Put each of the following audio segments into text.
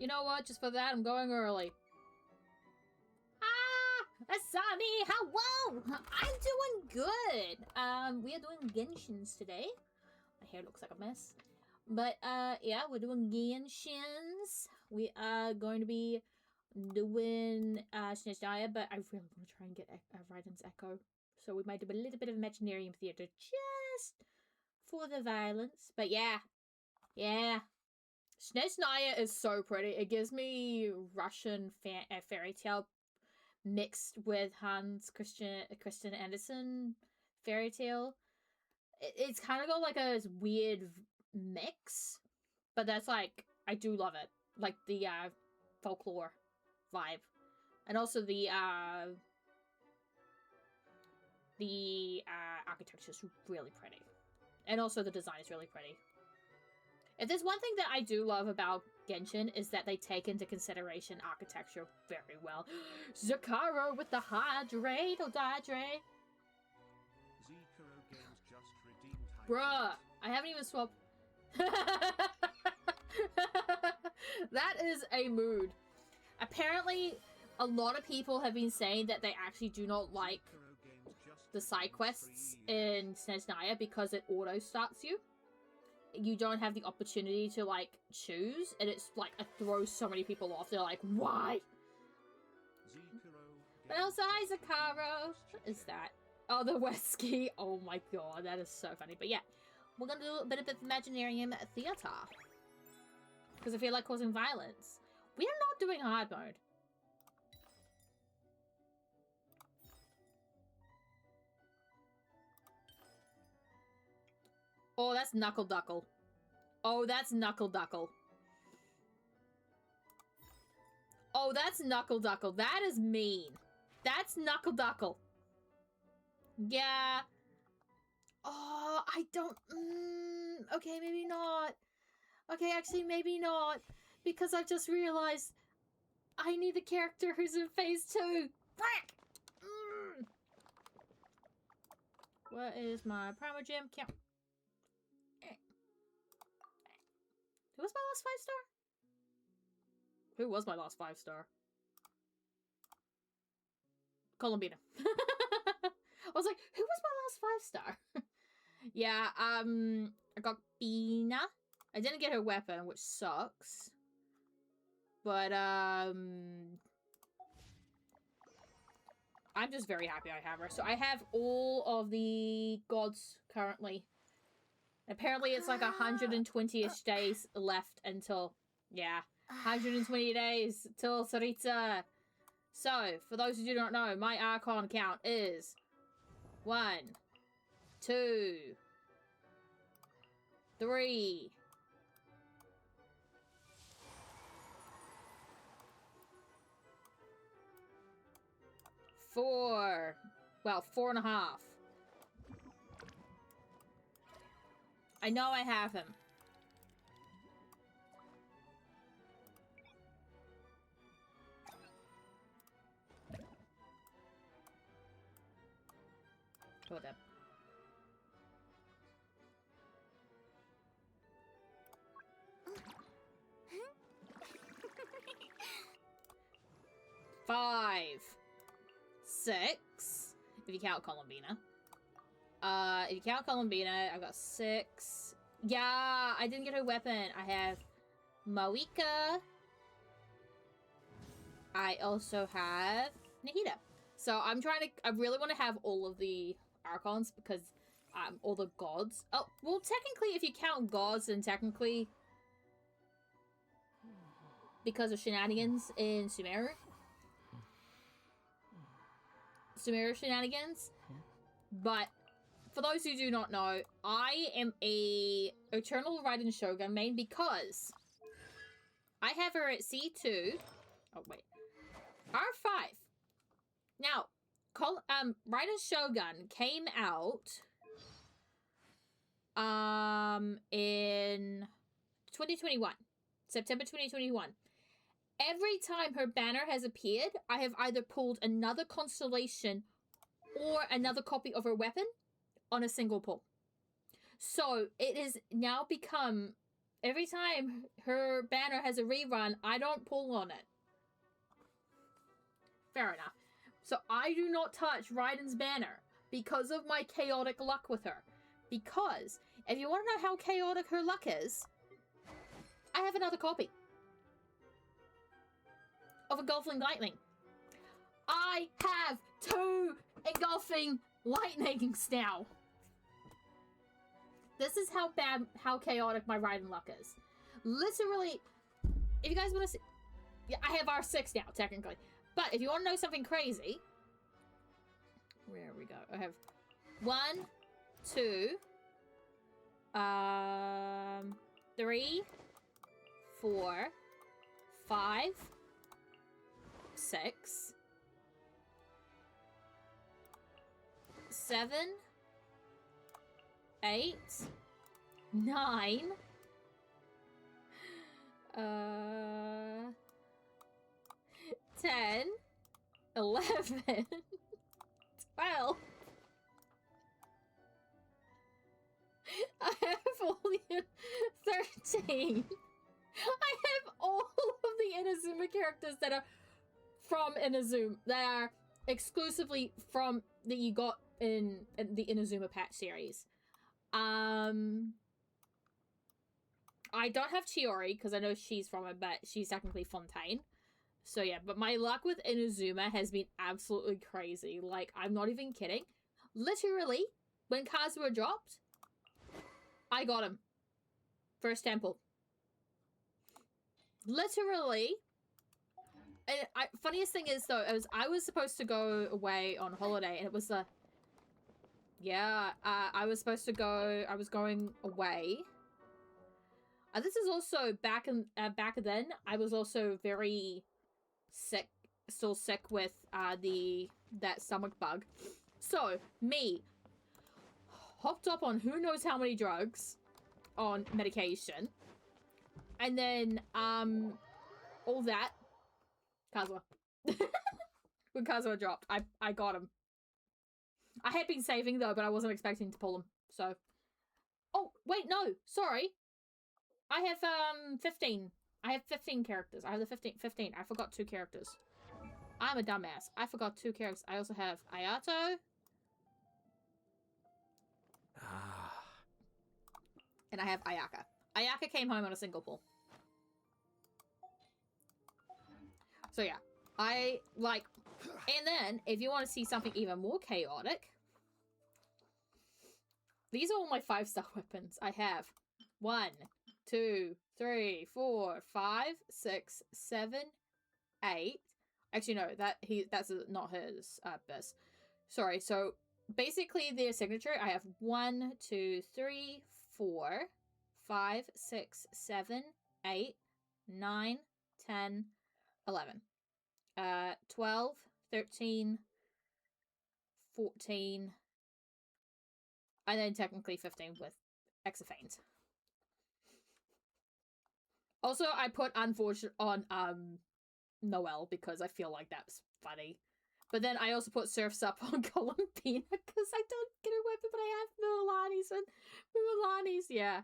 You know what? Just for that, I'm going early. Ah! Asami, hello! I'm doing good. We are doing Genshins today. My hair looks like a mess. But, yeah, we're doing Genshins. We are going to be doing, Snezhnaya, but I really want to try and get Raiden's Echo. So we might do a little bit of Imaginarium Theatre just for the violence. But yeah. Yeah. Snezhnaya is so pretty. It gives me Russian fairy tale mixed with Hans Christian Andersen fairy tale. It's kind of got like a weird mix, but that's like, I do love it. Like the folklore vibe, and also the architecture is really pretty, and also the design is really pretty. If there's one thing that I do love about Genshin is that they take into consideration architecture very well. Zakaro with the hydrate or dihydrate. Bruh, I haven't even swapped. That is a mood. Apparently, a lot of people have been saying that they actually do not like the side quests in Snezhnaya because it auto starts you. You don't have the opportunity to, like, choose, and it's, like, it throws so many people off. They're like, why? But also, hi, Zakaro. What is that? Oh, the Wesky. Oh my god, that is so funny. But yeah, we're gonna do a bit of Imaginarium Theatre. Because I feel like causing violence. We are not doing hard mode. Oh, that's Knuckle Duckle. Oh, that's Knuckle Duckle. Oh, that's Knuckle Duckle. That is mean. That's Knuckle Duckle. Yeah. Oh, I don't... okay, maybe not. Okay, actually, maybe not. Because I've just realized I need the character who's in phase 2. Frick! What is my Primogem count? Who was my last 5-star? Who was my last 5-star? Columbina. I was like, who was my last 5-star? Yeah, I got Bina. I didn't get her weapon, which sucks. But, I'm just very happy I have her. So I have all of the gods currently. Apparently it's like 120-ish days left until, yeah, 120 days till Sarita. So, for those who do not know, my Archon count is 1, 2, 3, 4. Well, 4.5. I know I have him. Hold up. Five. 6. If you count Columbina. If you count Columbina, I've got 6. Yeah, I didn't get her weapon. I have Mawika. I also have Nahida. So I'm trying to, I really want to have all of the Archons because, all the gods. Oh, well, technically, if you count gods, then technically, because of shenanigans in Sumeru. Sumeru shenanigans. But for those who do not know, I am a Eternal Raiden Shogun Main because I have her at C2. Oh, wait. R5. Now, Raiden Shogun came out in 2021. September 2021. Every time her banner has appeared, I have either pulled another constellation or another copy of her weapon on a single pull. So it has now become every time her banner has a rerun, I don't pull on it. Fair enough. So I do not touch Raiden's banner because of my chaotic luck with her. Because, if you want to know how chaotic her luck is, I have another copy of Engulfing Lightning. I have 2 Engulfing Lightnings now. This is how chaotic my Raiden luck is. Literally, if you guys want to see... Yeah, I have R6 now, technically. But if you want to know something crazy... Where we go? I have 1, 2... 3, 4, 5, 6, 7, 8, 9, 10, 11, 12. I have only 13. I have all of the Inazuma characters that are from Inazuma, that are exclusively from, that you got in the Inazuma patch series. I don't have Chiori, because I know she's from it, but she's technically Fontaine. So yeah, but my luck with Inazuma has been absolutely crazy. Like, I'm not even kidding. Literally, when Kazuha dropped, I got him. First temple. Literally. And funniest thing is, though, I was supposed to go away on holiday, and it was the... Yeah, I was supposed to go... I was going away. This is also back then, I was also very sick, still sick with that stomach bug. So, me, hopped up on who knows how many drugs on medication. And then, all that, Kazuha. When Kazuha dropped, I got him. I had been saving, though, but I wasn't expecting to pull him, so. Oh, wait, no, sorry. I have, 15. I have 15 characters. I have the 15. I forgot 2 characters. I'm a dumbass. I forgot 2 characters. I also have Ayato. And I have Ayaka. Ayaka came home on a single pull. So yeah, I like, and then if you want to see something even more chaotic, these are all my 5-star weapons. I have 1, 2, 3, 4, 5, 6, 7, 8. Actually, no, that's not his best. Sorry. So basically, their signature, I have 1, 2, 3, 4, 5, 6, 7, 8, 9, 10, 11, 12, 13, 14, and then technically 15 with Exophanes. Also, I put unfortunate on Noelle because I feel like that's funny. But then I also put Surf's Up on Columbina because I don't get a weapon, but I have Milani's and Milani's, yeah.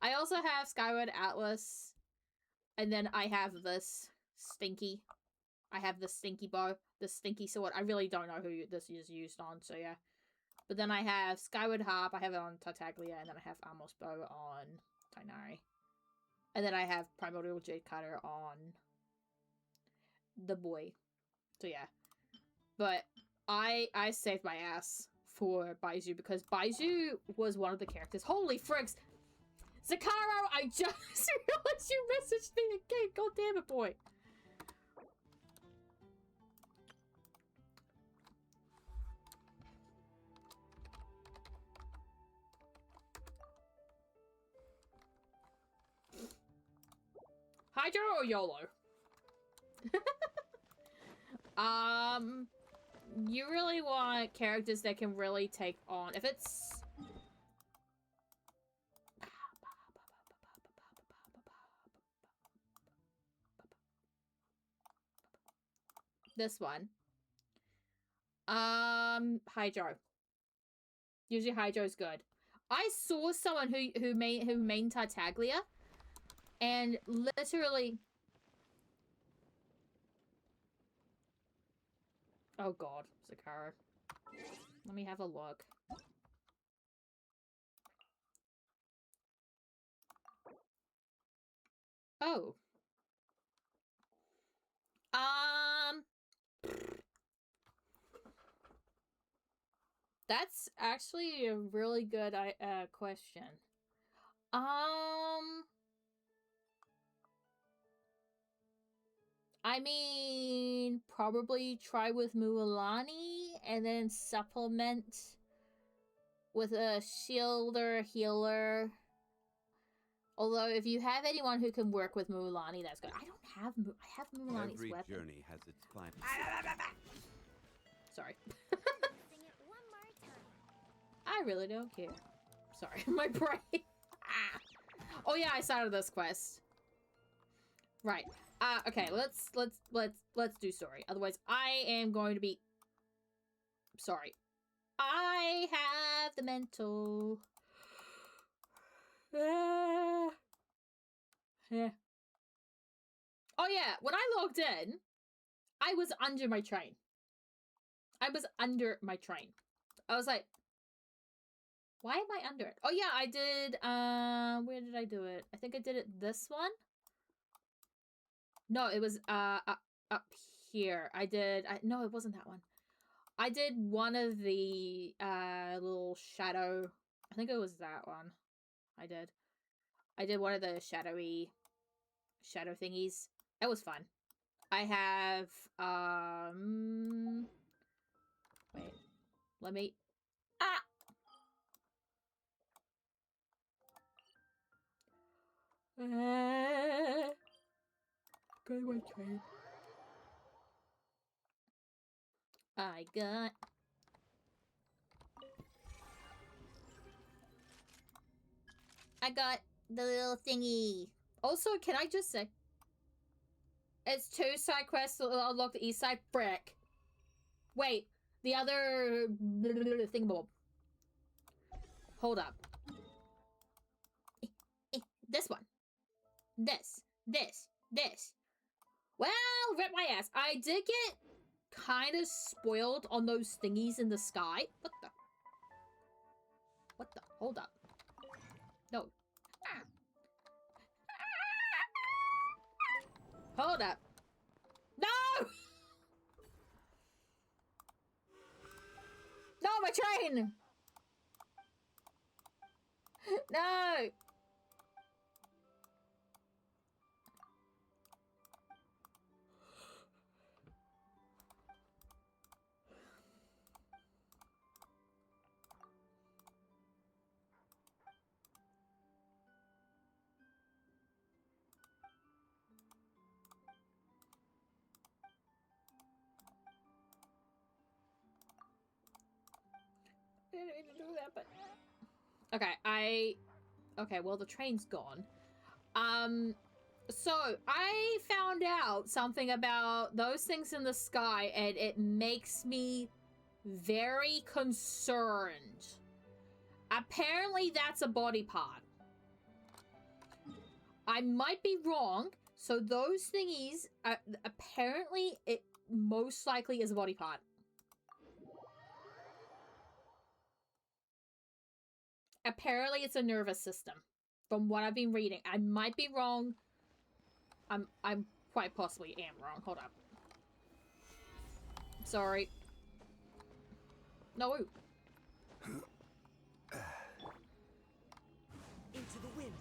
I also have Skyward Atlas, and then I have this Stinky. I have the Stinky Bow, the Stinky Sword. I really don't know who this is used on, so yeah. But then I have Skyward Harp, I have it on Tartaglia, and then I have Amos Bow on Tainari. And then I have Primordial Jade Cutter on the boy. So yeah. But I saved my ass for Baizhu because Baizhu was one of the characters. Holy fricks! Zakaro, I just realized you messaged me again. God damn it, boy. Hydro or YOLO? You really want characters that can really take on... If it's... This one. Hydro. Usually Hydro's good. I saw someone who main Tartaglia, And literally... Oh god, Zakara. Let me have a look. Oh. That's actually a really good question. I mean, probably try with Mualani and then supplement with a shielder, healer. Although, if you have anyone who can work with Mualani, that's good. I don't have I have Mualani's Every weapon. journey has its climb. Sorry. I really don't care. Sorry, my brain. Oh yeah, I started this quest. Right. Okay, let's do story. Otherwise, I am going to be... Sorry. I have the mental... Yeah. Oh yeah, when I logged in, I was under my train. I was under my train. I was like, why am I under it? Oh yeah, I did, where did I do it? I think I did it this one? No, it was, up here. No, it wasn't that one. I did one of the, little shadow, I think it was that one. I did one of the shadow thingies. That was fun. I have, wait, let me, go to my train. I got the little thingy. Also, can I just say, it's 2 side quests to unlock the east side. Frick. Wait, the other thingamabob. Hold up. This one. This. Well, rip my ass. I did get kind of spoiled on those thingies in the sky. What the? Hold up. No. Hold up. No! No, my train! No! I didn't mean to do that, but... Okay, well, the train's gone. So, I found out something about those things in the sky, and it makes me very concerned. Apparently, that's a body part. I might be wrong, so those thingies, apparently, it most likely is a body part. Apparently, it's a nervous system. From what I've been reading. I might be wrong. I'm quite possibly am wrong. Hold up. Sorry. No. Into the wind.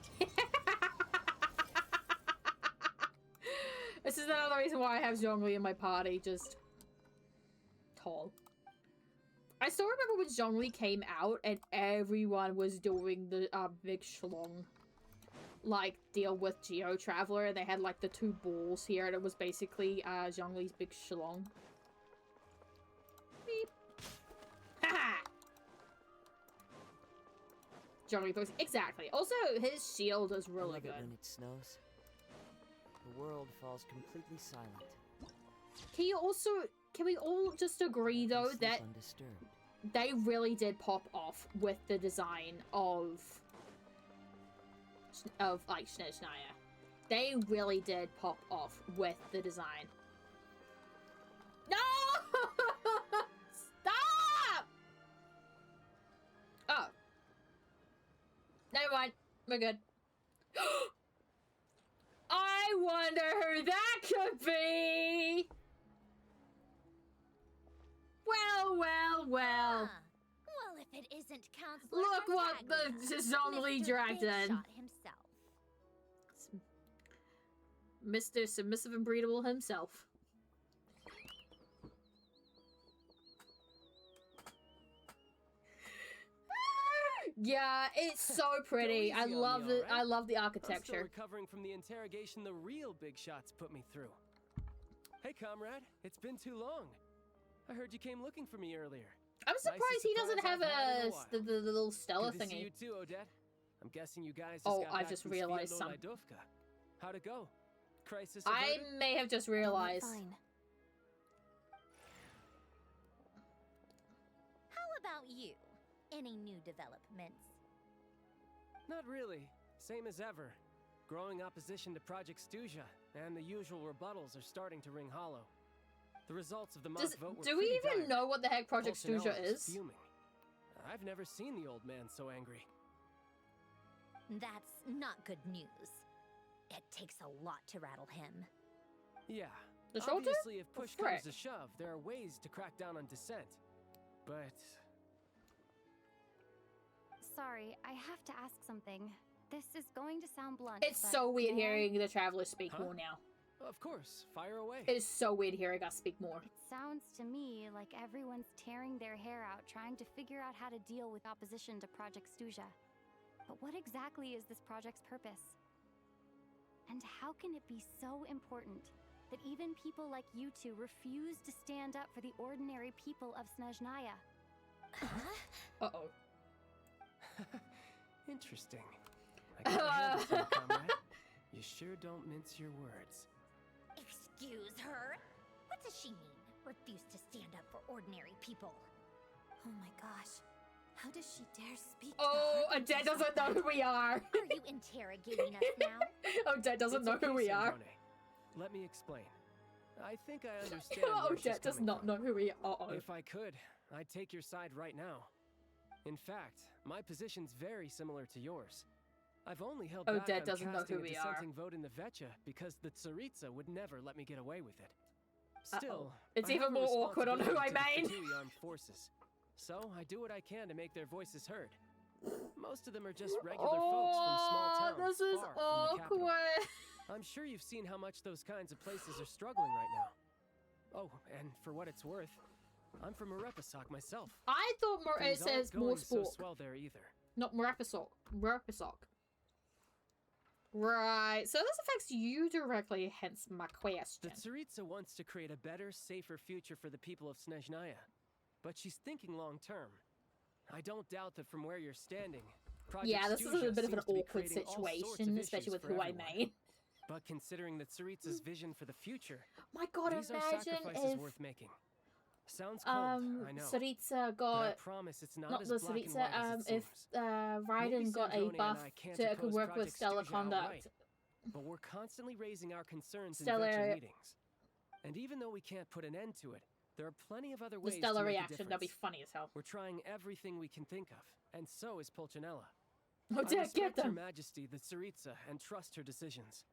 This is another reason why I have Zhongli in my party. Just tall. I still remember when Zhongli came out and everyone was doing the big schlong, like, deal with Geo Traveler, and they had like the 2 balls here, and it was basically Zhongli's big schlong. Beep. Haha. Zhongli goes exactly. Also, his shield is really good. When it snows, the world falls completely silent. Can we all just agree though that undisturbed. They really did pop off with the design of like Snezhnaya. They really did pop off with the design. No! Stop! Oh. Never mind. We're good. I wonder who that could be! Well, well, well. Huh. Well, if it isn't Counselor Look what the Tartaglia, zombie Mr. dragged Big in. Shot himself. Mr. Submissive and Breedable himself. Yeah, it's so pretty. I love me, it. alright? I love the I'm still architecture. recovering from the interrogation the real big shots put me through. Hey, comrade. It's been too long. I heard you came looking for me earlier. I'm surprised he doesn't have I've had in a the little Stella Good to see thingy. you too, Odette. I'm guessing you guys just Oh, got I back just from realized Sviatlo something. Lidovka. How'd it go? Crisis I averted? may have just realized. Fine. How about you? Any new developments? Not really. Same as ever. Growing opposition to Project Stuja, and the usual rebuttals are starting to ring hollow. The results of the mock vote were Do we pretty even dire. know what the heck Project Pulcinella Stuja was is? Fuming. I've never seen the old man so angry. That's not good news. It takes a lot to rattle him. Yeah. The shoulder? Obviously, if push frick? comes to shove, there are ways to crack down on dissent. But Sorry, I have to ask something. This is going to sound blunt. It's but so weird may I? hearing the Travelers speak Huh? more now. of course, fire away. It is so weird hearing us speak more. It sounds to me like everyone's tearing their hair out trying to figure out how to deal with opposition to Project Stuja. But what exactly is this project's purpose? And how can it be so important that even people like you two refuse to stand up for the ordinary people of Snezhnaya? Uh-oh. Interesting. I gotta hand it to you, comrade. You sure don't mince your words. Excuse her? What does she mean? Refuse to stand up for ordinary people. Oh my gosh. How does she dare speak? Oh, to her? Odette doesn't know who we are. Are you interrogating us now? Odette doesn't It's know okay, who we are. Snezhnaya. Let me explain. I think I understand where she's Odette does coming not from. know who we are. Uh-oh. If I could, I'd take your side right now. In fact, my position's very similar to yours. I've only held back Odette on doesn't know casting who a we are. dissenting vote in the Vecha because the Tsaritsa would never let me get away with it. Still, It's I even have a more awkward on who I responsibility to the main. Fatui Armed Forces. So I do what I can to make their voices heard. Most of them are just regular folks from small Oh, towns this is far from the capital. awkward. I'm sure you've seen how much those kinds of places are struggling right now. Oh, and for what it's worth, I'm from Marepasok myself. I thought it Things aren't says more going so sport, swell there either. not Marepasok. Marepasok. Right, so this affects you directly, hence my question. The Tsaritsa wants to create a better, safer future for the people of Snezhnaya, but she's thinking long term. I don't doubt that from where you're standing, Project Yeah, this is Stuja a bit of an seems to be awkward creating all sorts of situation, especially issues with for who I everyone. main. But considering the Tsaritsa's vision for the future, My god, these are imagine sacrifices if worth making. Sounds cold, I know. Tsaritsa but I got promise it's not not as the black and Tsaritsa, white as it if seems. Raiden Maybe got a Snezhnaya and buff I can't to could oppose work with Project Stellar Stuja Conduct. outright, but we're constantly raising our concerns in Stellar- Vecha meetings. And even though we can't put an end to it, there are plenty of other The ways Stellar to make a reaction, that'd be difference. funny as hell. We're trying everything we can think of, and so is Pulcinella. Oh, I dear, respect get Her them! Majesty, the Tsaritsa, and trust her decisions.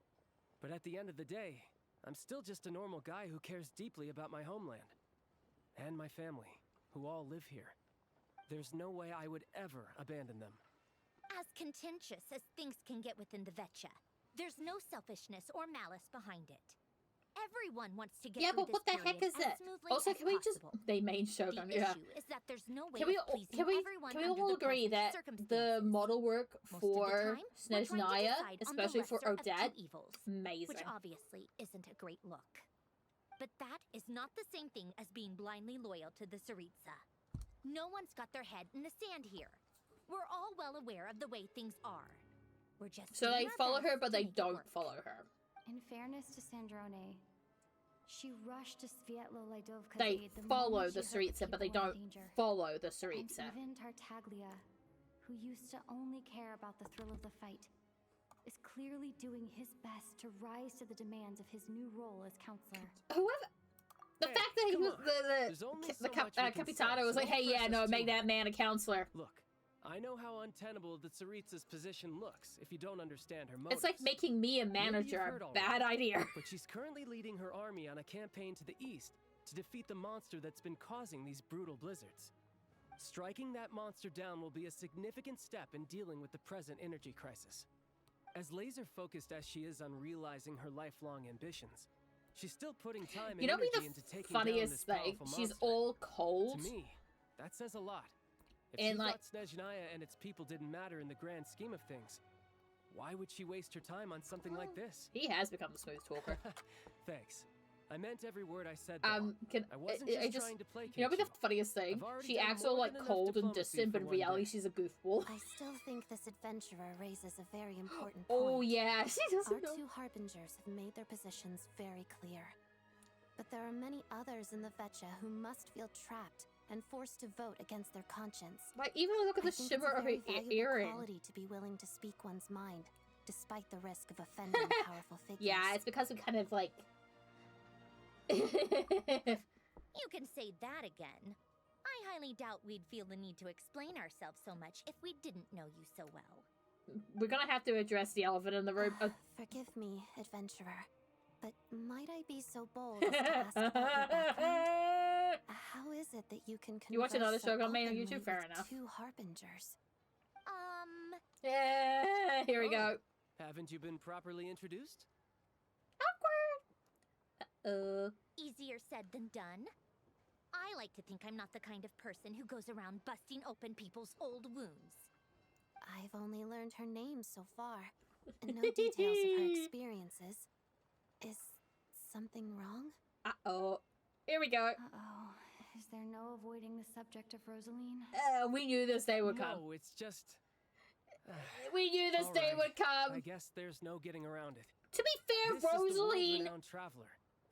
But at the end of the day, I'm still just a normal guy who cares deeply about my homeland. And my family, who all live here. There's no way I would ever abandon them. As contentious as things can get within the Vecha, there's no selfishness or malice behind it. Everyone wants to get Yeah, through but what this the heck period is as it? smoothly Also, as can we just... possible. They main Shogun, The yeah. issue is that there's no way Can we, of pleasing everyone can we under all the agree present that the circumstances. model work Most of the for time, we're trying to Snezhnaya, decide on the especially for lesser of two Odette, evils, amazing. which obviously isn't a great look. But that is not the same thing as being blindly loyal to the Tsaritsa. No one's got their head in the sand here. We're all well aware of the way things are. We're just So doing they our follow best her, but to they make it don't work. follow her. In fairness to Sandrone, she rushed to Sviatlo Lidovka's They aid the follow moment the she heard Tsaritsa, but they people were in don't danger. follow the And Tsaritsa. even Tartaglia, who used to only care about the thrill of the fight, is clearly doing his best to rise to the demands of his new role as counselor. Whoever. The fact that he was the Capitano was like, hey, yeah, no, make that man a counselor. Look, I know how untenable the Tsaritsa's position looks if you don't understand her motives. It's like making me a manager a bad idea. But she's currently leading her army on a campaign to the east to defeat the monster that's been causing these brutal blizzards. Striking that monster down will be a significant step in dealing with the present energy crisis. As laser-focused as she is on realizing her lifelong ambitions, she's still putting time and energy into taking down this powerful monster. She's all cold. To me, that says a lot. If And she like, thought Snezhnaya and its people didn't matter in the grand scheme of things, why would she waste her time on something like this? He has become a smooth talker. Thanks. I meant every word I said. Though. I wasn't just trying to placate you know, the funniest thing? She acts all like cold and distant, but in reality, she's a goofball. I still think this adventurer raises a very important point. Oh yeah, she doesn't Our know. two harbingers have made their positions very clear. But there are many others in the Vetcha who must feel trapped and forced to vote against their conscience. Like, even look at the shimmer of her earring. Quality to be willing to speak one's mind, despite the risk of offending powerful figures. Yeah, it's because we kind of like. You can say that again. I highly doubt we'd feel the need to explain ourselves so much if we didn't know you so well. We're gonna have to address the elephant in the room. Forgive me, adventurer, but might I be so bold as to ask about your background? How is it that you can You watch converse another so Shogun Main on openly YouTube? Fair with enough. two harbingers? Yeah, here we go. Haven't you been properly introduced? Awkward. Easier said than done. I like to think I'm not the kind of person who goes around busting open people's old wounds. I've only learned her name so far, and no details of her experiences. Is something wrong? Uh-oh. Here we go. Uh-oh. Is there no avoiding the subject of Rosaline? We knew this day would come. No, it's just. We knew this day Alright, would come. I guess there's no getting around it. To be fair, This is the Rosaline. world-renowned traveler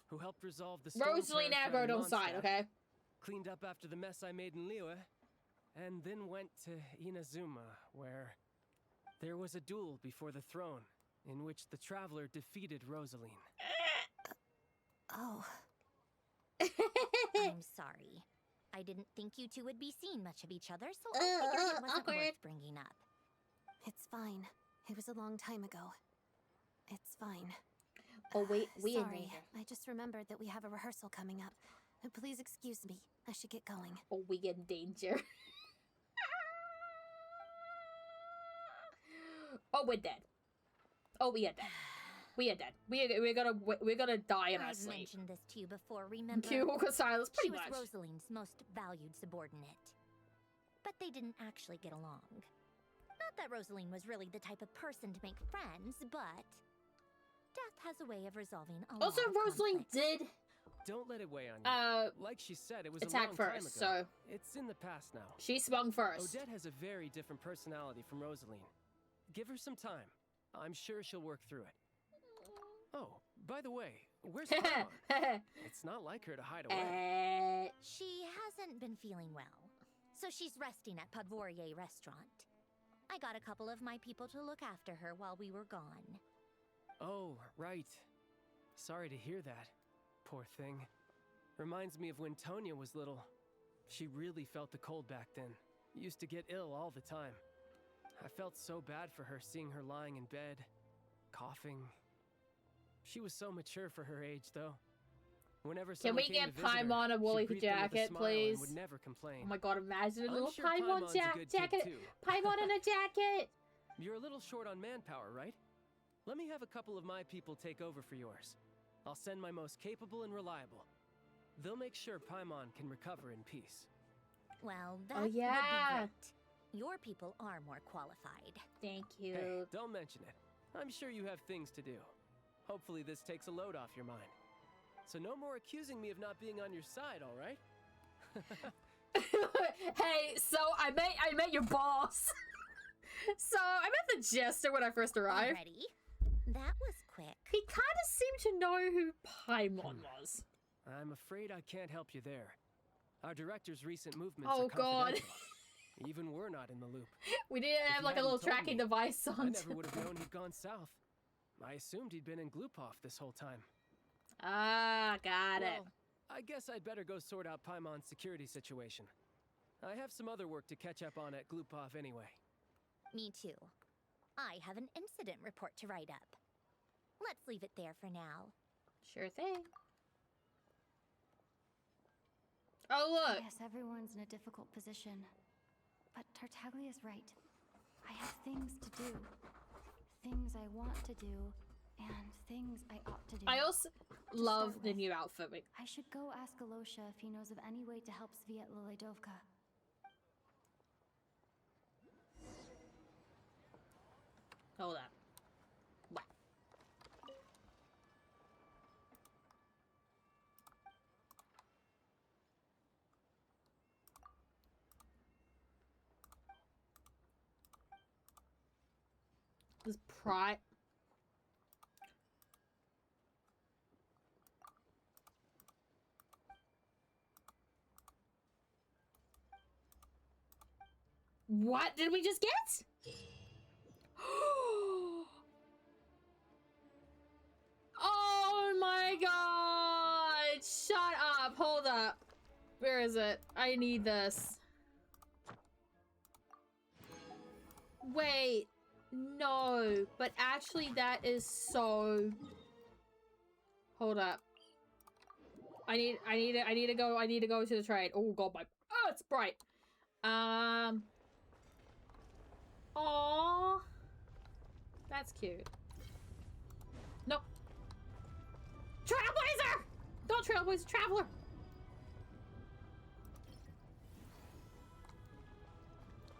who helped resolve the storm Rosaline terror aggroed from on side, Mondstadt, okay? cleaned up after the mess I made in Liyue, and then went to Inazuma, where there was a duel before the throne, in which the traveler defeated Rosaline. Oh, I'm sorry. I didn't think you two would be seeing much of each other, so I figured it wasn't awkward. worth bringing up. it's fine. It was a long time ago. It's fine. Oh, wait, we in Sorry, danger. I just remembered that we have a rehearsal coming up. Please excuse me. I should get going. Oh, we in danger. Oh, we're dead. Oh, we are dead. We are dead. We're gonna die in our I've sleep. mentioned this to you before, remember? Cute awkward silence, She pretty was much. Rosaline's most valued subordinate. But they didn't actually get along. Not that Rosaline was really the type of person to make friends, but death has a way of resolving a Also, lot of Rosaline conflict. did Don't let it weigh on you. Like she said, it was a attack long first, time ago. so It's in the past now. she swung first. Odette has a very different personality from Rosaline. Give her some time. I'm sure she'll work through it. Oh, by the way, where's Paimon? It's not like her to hide away. She hasn't been feeling well, so she's resting at Podvorier Restaurant. I got a couple of my people to look after her while we were gone. Oh, right. Sorry to hear that. Poor thing. Reminds me of when Tonya was little. She really felt the cold back then. Used to get ill all the time. I felt so bad for her seeing her lying in bed, coughing. She was so mature for her age, though. Whenever Can someone we came get to visit her, Paimon a she'd woolly greet them with a jacket, smile and please? would never complain. Oh my god, imagine a I'm little sure Paimon Paimon's a good kid, jacket. too. Paimon in a jacket. You're a little short on manpower, right? Let me have a couple of my people take over for yours. I'll send my most capable and reliable. They'll make sure Paimon can recover in peace. Well, that Oh, yeah. would be great. Your people are more qualified. Thank you. Hey, don't mention it. I'm sure you have things to do. Hopefully this takes a load off your mind. So no more accusing me of not being on your side, all right? Hey, so I met your boss. So I met the jester when I first arrived. Already? That was quick. He kind of seemed to know who Paimon was. I'm afraid I can't help you there. Our director's recent movements Oh are god. confidential. Even we're not in the loop. We didn't If have you like a hadn't little told tracking me, device I on. never would have known he'd gone south. I assumed he'd been in Glupov this whole time. Ah, got it. Well, I guess I'd better go sort out Paimon's security situation. I have some other work to catch up on at Glupov anyway. Me too. I have an incident report to write up. Let's leave it there for now. Sure thing. Oh, look. Yes, everyone's in a difficult position. But Tartaglia's right. I have things to do. Things I want to do. And things I ought to do. I also love the with, new outfit. I should go ask Alosha if he knows of any way to help Sviet Liledovka. Hold up. What? This pride. What did we just get? Oh my god! Shut up! Hold up. Where is it? I need this. Wait. No. But actually that is so... Hold up. I need to go to the trade. Oh god, my... Oh, it's bright. Aww. That's cute. No. Trailblazer! Don't trailblaze, traveler!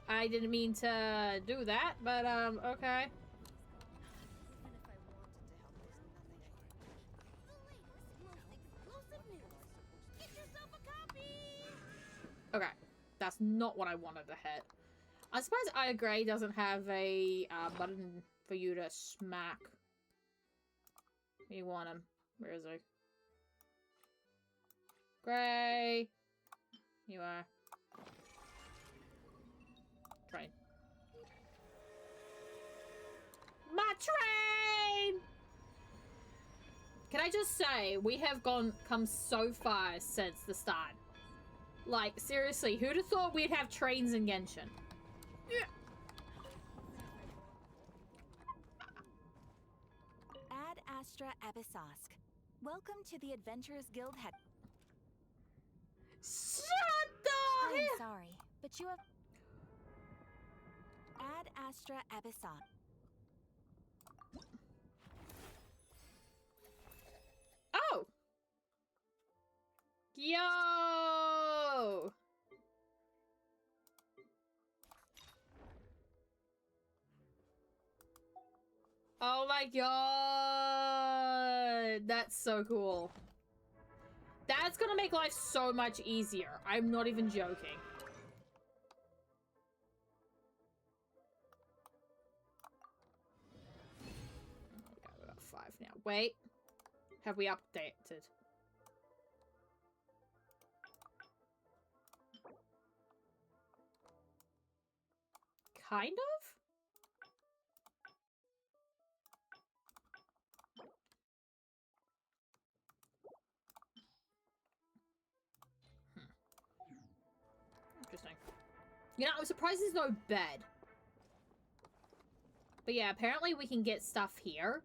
I didn't mean to do that, but, okay. Okay. That's not what I wanted to hit. I suppose Aya Gray doesn't have a button for you to smack. You want him. Where is he? Gray! You are. Train. My train! Can I just say, we have come so far since the start. Like, seriously, who'd have thought we'd have trains in Genshin? Yeah. Ad Astra Abyssosque. Welcome to the Adventurers Guild head. Shut the I'm hell! sorry, but you have... Ad Astra Abyssosque. Oh! Yo! Oh my god! That's so cool. That's gonna make life so much easier. I'm not even joking. Okay, we got 5 now. Wait. Have we updated? Kind of? Interesting. You know, I'm surprised there's no bed. But yeah, apparently we can get stuff here.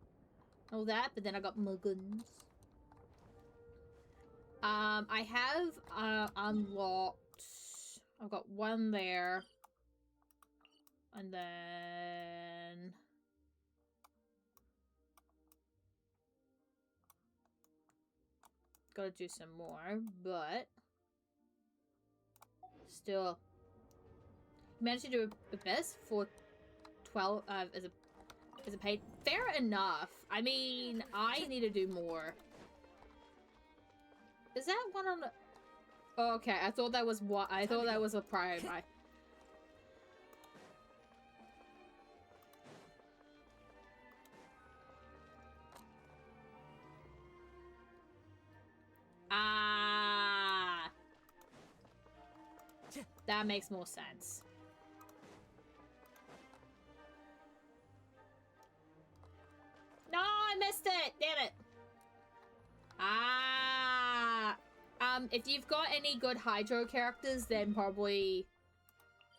All that, but then I got muggins. I have unlocked... I've got one there. And then... Gotta do some more, but... Still... Managed to do the best for 12, as a paid... Fair enough. I mean, I need to do more. Is that one on the... Oh, okay, I thought that was what... I thought that was a prior buy. Ah, that makes more sense. missed it! Damn it! Ah! If you've got any good Hydro characters, then probably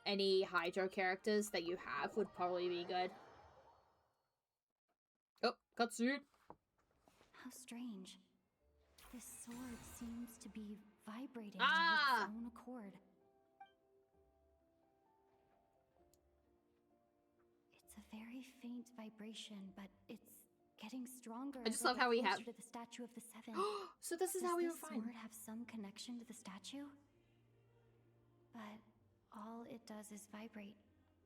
any Hydro characters that you have would probably be good. Oh, cutscene. How strange. This sword seems to be vibrating Ah! on its own accord. It's a very faint vibration, but it's getting stronger. I just as love get how we closer have. to the statue of the seven. So this is Does how we this were fine. sword have some connection to the statue? But all it does is vibrate,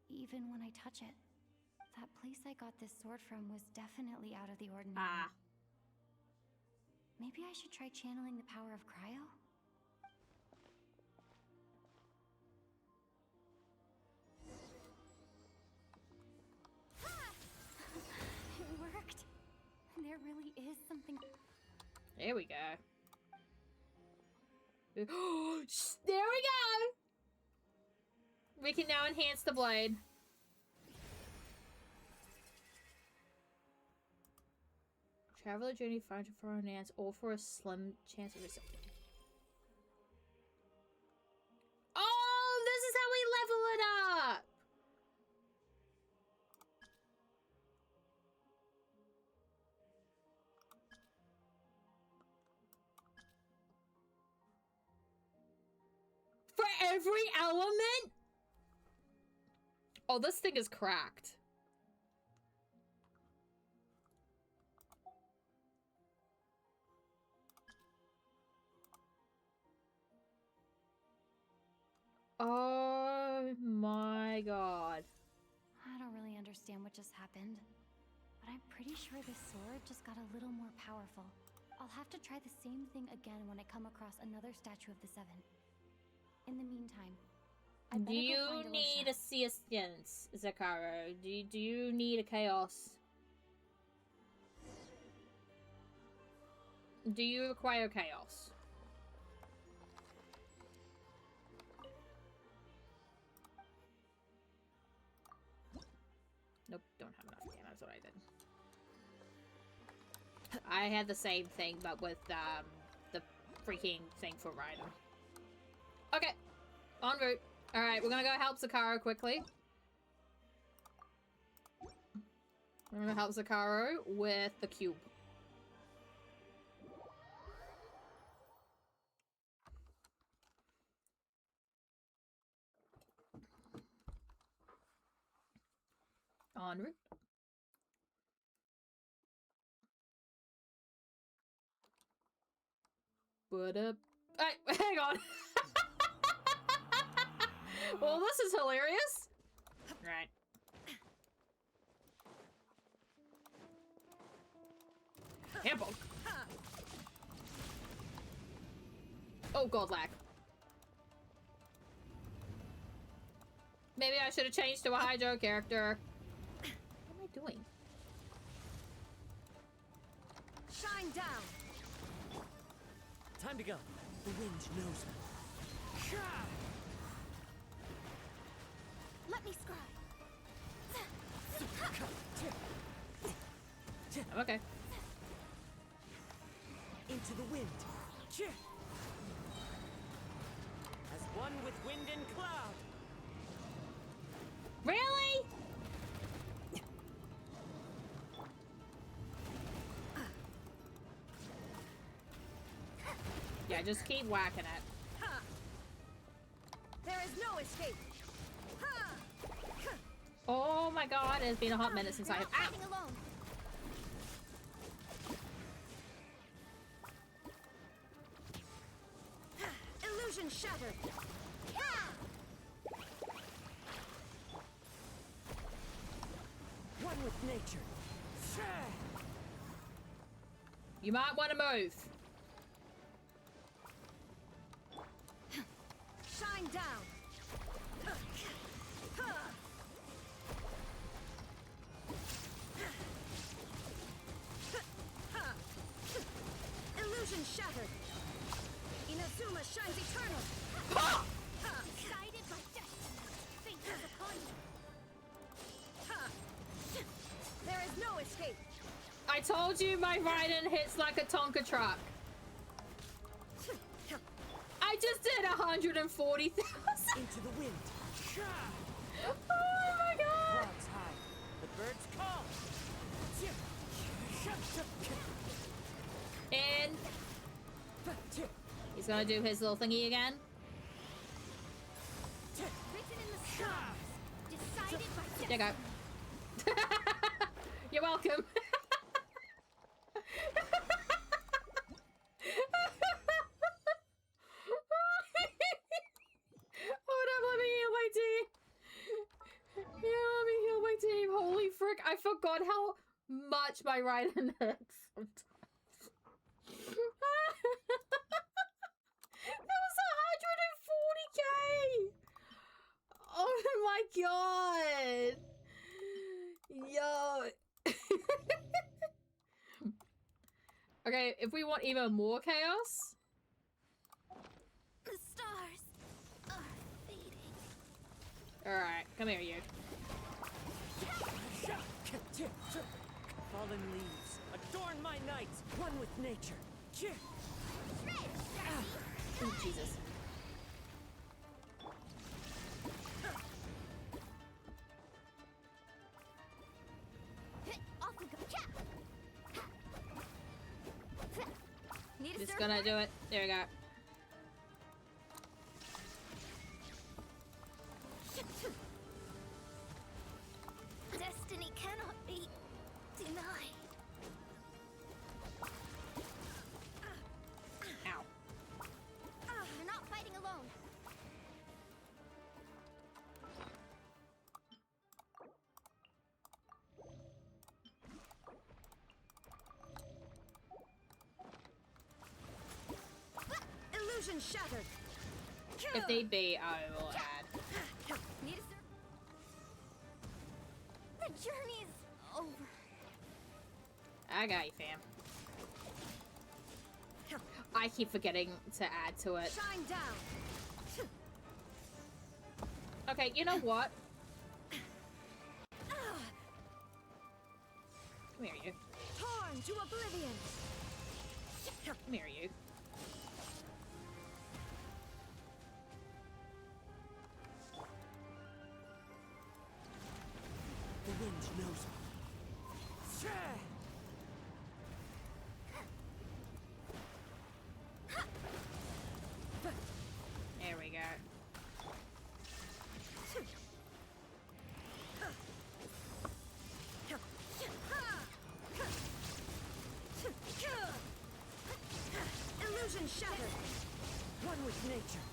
even when I touch it. That place I got this sword from was definitely out of the ordinary. Ah. Maybe I should try channeling the power of cryo? It worked! There really is something... There we go. There we go! We can now enhance the blade. Travel a journey far for enhance, all for a slim chance of yourself. Oh, this is how we level it up! For every element? Oh, this thing is cracked. Oh my god. I don't really understand what just happened, but I'm pretty sure this sword just got a little more powerful. I'll have to try the same thing again when I come across another statue of the seven. In the meantime, I Do better go you find need Alicia. assistance, Zakaro? Do you need a chaos? Do you require chaos? Nope, don't have enough. Damn, that's what I did. I had the same thing, but with the freaking thing for Raiden. Okay, en route. All right, we're gonna go help Zakaro quickly. We're gonna help Zakaro with the cube. En route. What up? Hey, hang on. Well, this is hilarious. Right. Handball. Oh, god lag. Maybe I should have changed to a Hydro character. What am I doing? Shine down. Time to go. The wind knows me. Let me scry. I'm okay. Into the wind. As one with wind and cloud. Really? Yeah, just keep whacking it. There is no escape. Oh my god, it's been a hot minute since I have. Ow! Fighting alone. Illusion shattered. One with nature. You might want to move. Shine down. Illusion shattered. Inazuma shines eternal. Guided by destiny, fate is upon you. There is no escape. I I told you my Raiden hits like a Tonka truck. I just did 140,000. Into the wind. Oh my god. Clouds high. The birds call. And he's gonna do his little thingy again. Written in the stars. Decided by There you go. You're welcome. Hold up, let me heal my team. Yeah, let me heal my team. Holy frick, I forgot how much my Raiden hurts sometimes. That was 140k! Oh my god! Yo! Okay, if we want even more chaos... the stars are fading. Alright, come here, you. Fallen leaves, adorn my night, one with nature. Oh, Jesus. Off we go. Need a Just gonna do it. There we go. Destiny cannot be denied. Ow. You're not fighting alone. Illusion shattered. If need be, I will add. Need a The journey's over. I got you, fam. I keep forgetting to add to it. Shine down. Okay, you know what? Come here, you. Torn to oblivion. Come here, you. The wind knows me. There we go. Illusion shattered. One with nature.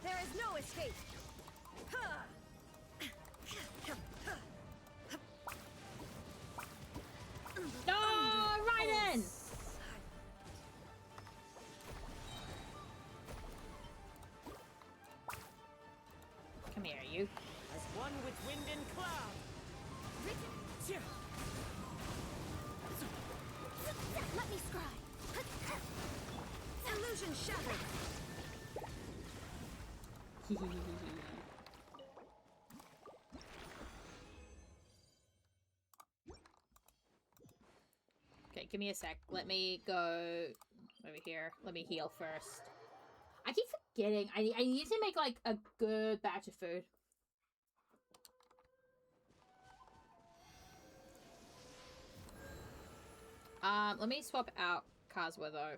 There is no escape. No, Raiden! Come here, you. As one with wind and cloud. Let me scry. Illusion shattered. Okay, give me a sec. Let me go over here. Let me heal first. I keep forgetting. I need to make like a good batch of food. Let me swap out Kazuha though.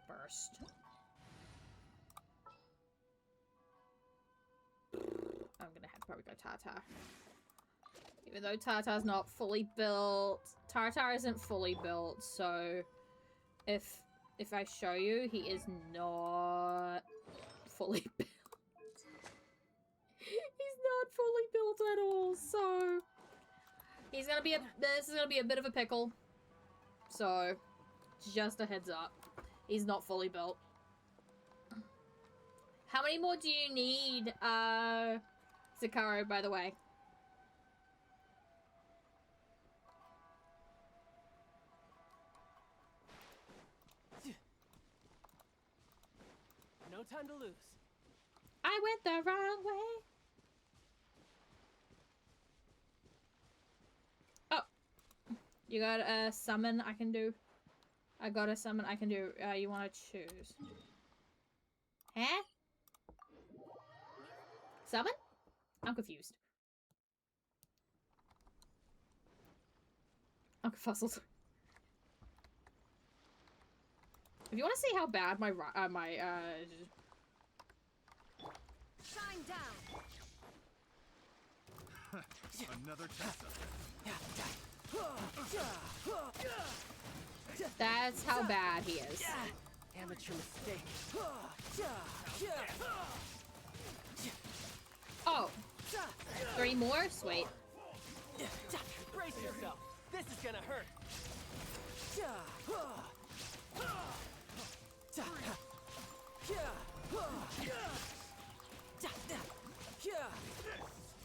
First. I'm gonna have to probably go Tartar. Even though Tartar's not fully built. Tartar isn't fully built, so if I show you, he is not fully built. He's not fully built at all, so he's gonna be this is gonna be a bit of a pickle. So just a heads up. He's not fully built. How many more do you need, Zakaro, by the way? No time to lose. I went the wrong way. Oh, you got a summon I can do. I got a summon I can do. You want to choose? Huh? Summon? I'm confused. I'm confuzzled. If you want to see how bad my Shine down. Another Tessa. that's how bad he is. Amateur mistake. Oh, 3 more? Sweet. Brace yourself. This is gonna hurt.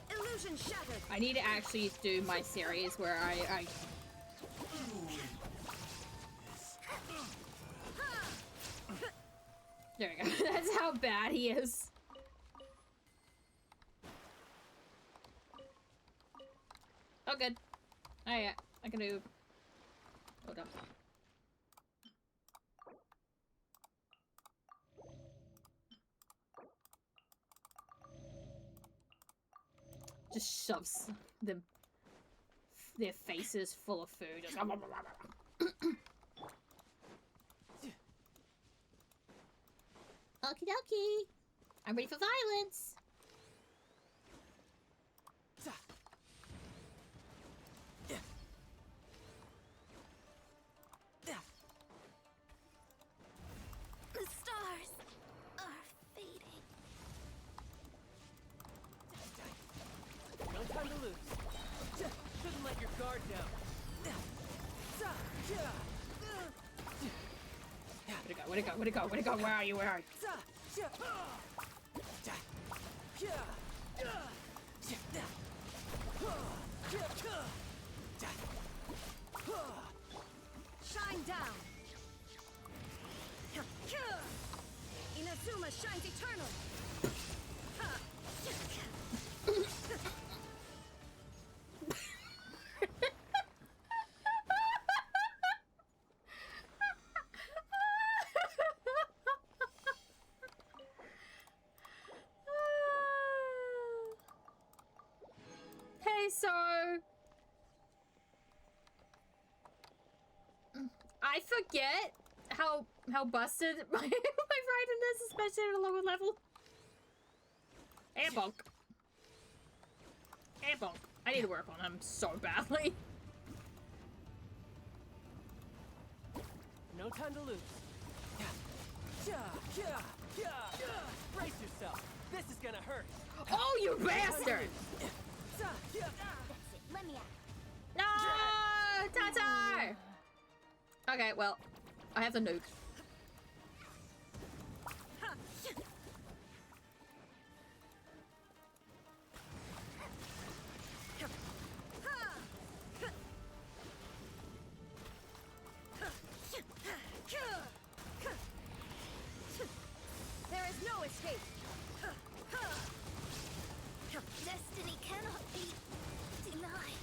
Illusion shattered. I need to actually do my series where I there we go. That's how bad he is. Oh, good. Oh, yeah. I can do... Hold up. Just shoves their faces full of food. Just Okie dokie. I'm ready for violence. The stars are fading. No time to lose. Shouldn't let your guard down. Where'd it go? Where'd it go? Where'd it go? Where are you? Where are you? Shine down. Inazuma shines eternal. Hey, so I forget how busted my Raiden is, especially at a lower level. And bonk. And bonk. I need to work on him so badly. No time to lose. Brace yourself. This is gonna hurt. Oh, you bastard! Let me out. No! Tatar! Okay, well, I have the nuke. There is no escape. Destiny cannot be denied.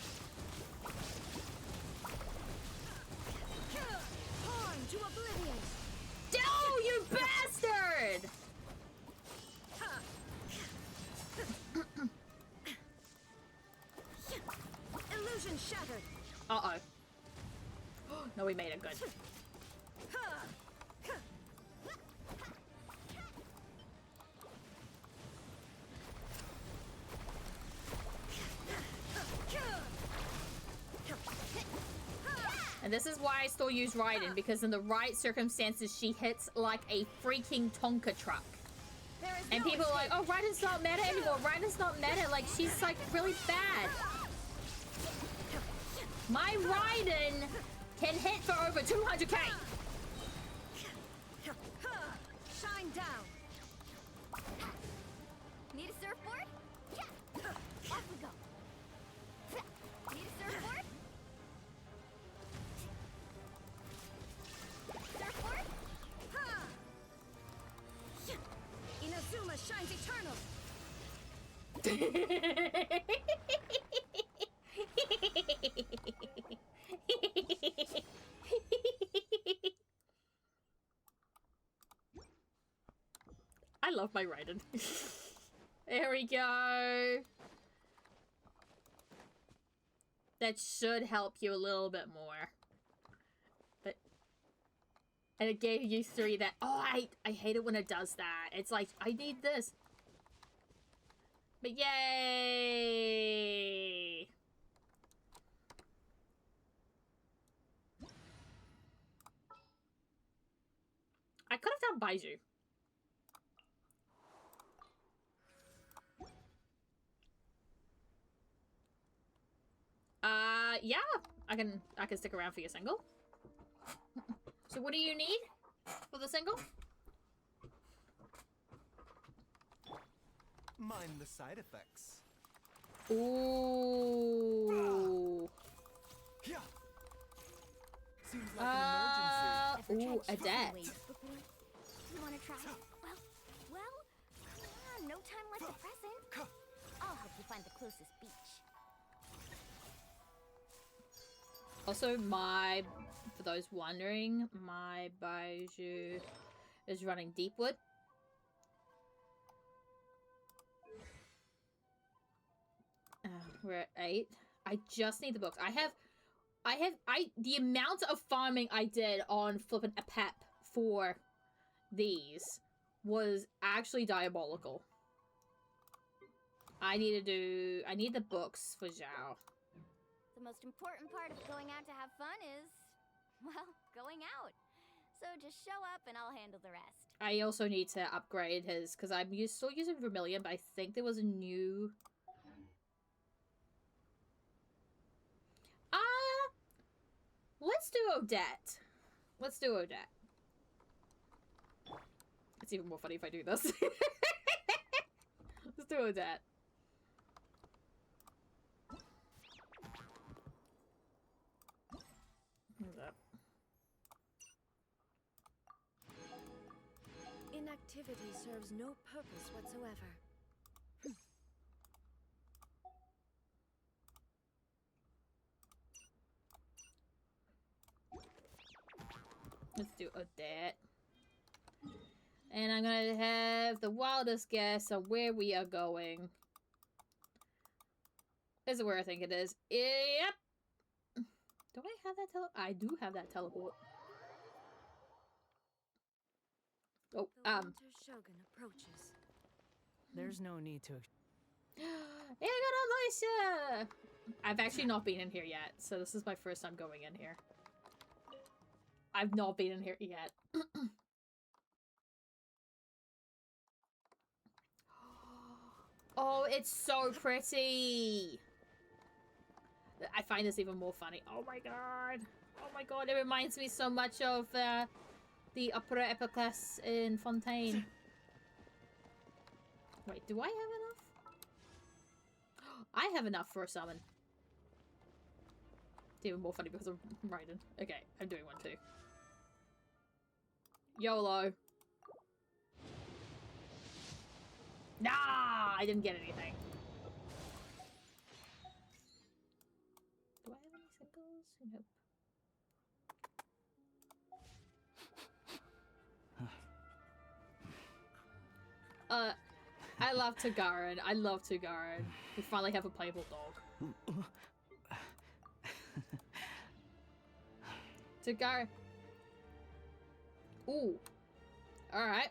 Torn to oblivion. Oh, you bastard! Illusion shattered. Uh-oh. No, we made it good. And this is why I still use Raiden, because in the right circumstances, she hits like a freaking Tonka truck. There is And no people are like, oh, Raiden's not meta anymore. Raiden's not meta. Like, she's like really bad. My Raiden can hit for over 200k. Shine down. Need a surfboard? Yeah. Off we go. Need a surfboard? Surfboard? I love my Raiden. There we go. That should help you a little bit more. But and it gave you 3 that I hate it when it does that. It's like I need this. But yay! I could have done Baiju. Yeah, I can stick around for your single. So what do you need for the single? Mind the side effects. Ooh. Yeah. Seems like an emergency. Ooh, a debt. You want to try? Well, come on, no time like the present. I'll help you find the closest beach. Also, for those wondering, my Baiju is running Deepwood. We're at 8. I just need the books. The amount of farming I did on flipping a pep for these was actually diabolical. I need the books for Zhao. The most important part of going out to have fun is, well, going out. So just show up and I'll handle the rest. I also need to upgrade his, because I'm still using Vermilion, but I think there was a new... let's do Odette. Let's do Odette. It's even more funny if I do this. Let's do Odette. What's that? Inactivity serves no purpose whatsoever. Let's do Odette. And I'm gonna have the wildest guess on where we are going. This is where I think it is. Yep! Do I have that I do have that teleport. Oh, The Winter Shogun approaches. There's no need to. Hey, I got Alicia! I've actually not been in here yet, so this is my first time going in here. I've not been in here yet. Oh, it's so pretty! I find this even more funny. Oh my god! Oh my god, it reminds me so much of the Opera Epiclès in Fontaine. Wait, do I have enough? I have enough for a summon. It's even more funny because of Raiden. Okay, I'm doing one too. YOLO. Nah, I didn't get anything. Do I have any singles? Nope. I love Tagarin. I love Tagarin. We finally have a playable dog. Tagarin. Ooh. Alright.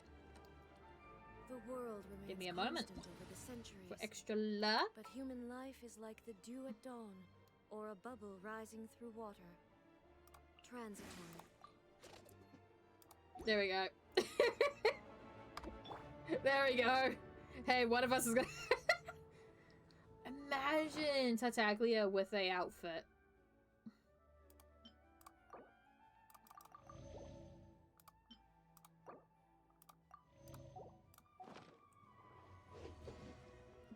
The world remains Give me a moment. constant over the centuries. For extra luck. But human life is like the dew at dawn, or a bubble rising through water. Transitory. There we go. There we go. Hey, one of us is gonna... Imagine Tartaglia with a outfit.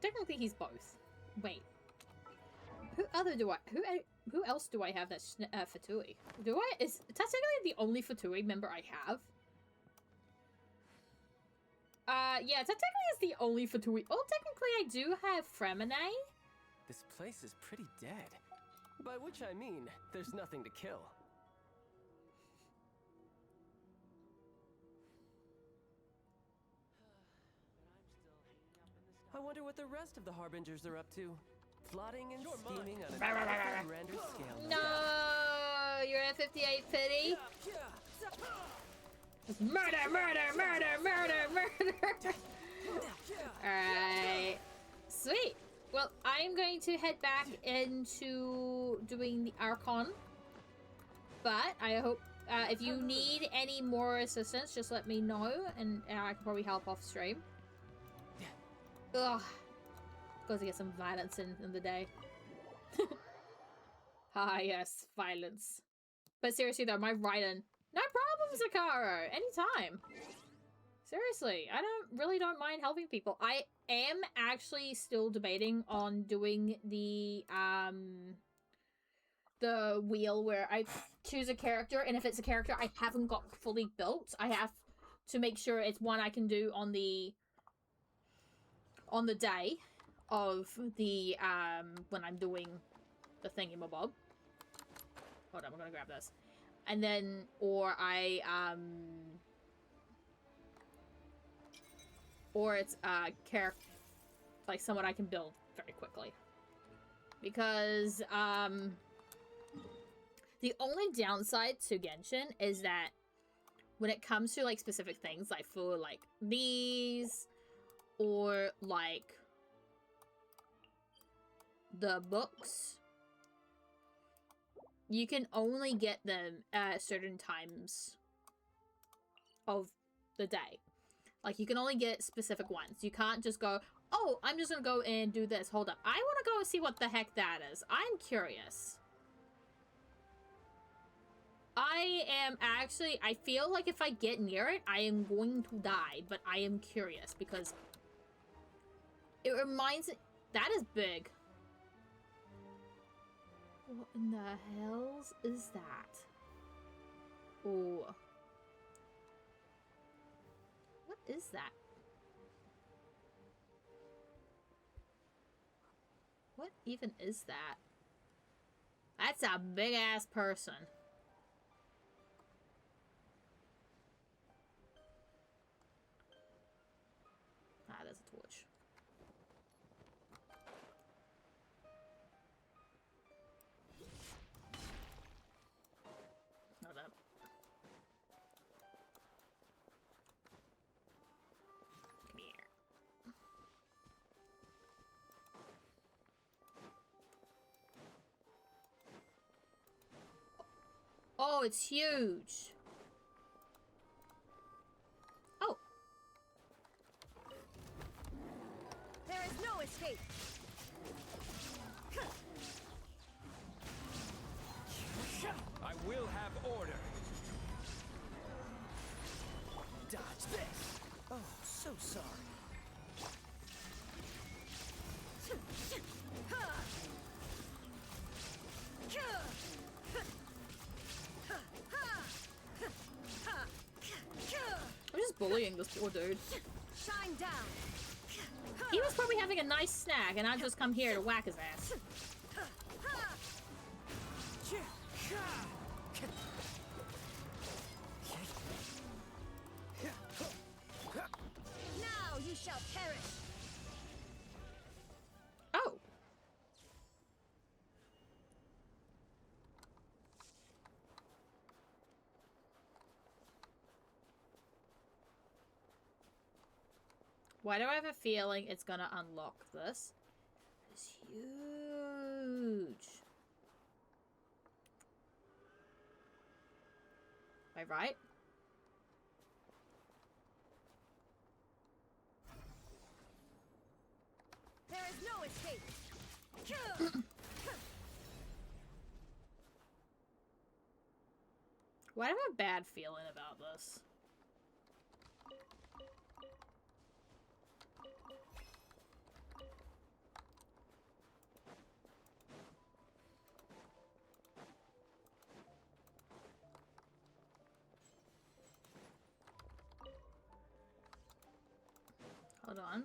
Technically, he's both. Wait. Who else do I have that's Fatui? Is Tartaglia the only Fatui member I have? Yeah, technically it's the only Fatui. Oh, technically I do have Fremine. This place is pretty dead. By which I mean, there's nothing to kill. I wonder what the rest of the Harbingers are up to. Plotting and scheming on an even grander scale. No, you're at 58 pity. Murder, murder, murder, murder, murder. Alright. Sweet. Well, I'm going to head back into doing the Archon. But I hope if you need any more assistance, just let me know, and I can probably help off stream. Ugh. Got to get some violence in the day. Ah, yes, violence. But seriously though, my Raiden, no problem, Zakaro. Anytime. Seriously, I don't mind helping people. I am actually still debating on doing the wheel where I choose a character, and if it's a character I haven't got fully built, I have to make sure it's one I can do on the day of the when I'm doing the thingamabob. Hold on, we're gonna grab this. And then, or it's a character, like someone I can build very quickly. Because, the only downside to Genshin is that when it comes to, like, specific things, like for, like, these, or, like, the books, you can only get them at certain times of the day. Like, you can only get specific ones. You can't just go, oh, I'm just gonna go and do this. Hold up. I want to go and see what the heck that is. I'm curious. I feel like if I get near it, I am going to die. But I am curious because it reminds me... That is big. What in the hells is that? Oh. What is that? What even is that? That's a big ass person. Ah, there's a torch. Hold up. Come here. Oh, it's huge. Oh. There is no escape. I will have order. Dodge this. Oh, so sorry. I'm just bullying this poor dude. Shine down. He was probably having a nice snack, and I just come here to whack his ass. Now you shall perish. Oh. Why do I have a feeling it's gonna unlock this? It's huge. Am I right? There is no escape. Why do I have a bad feeling about this? Hold on.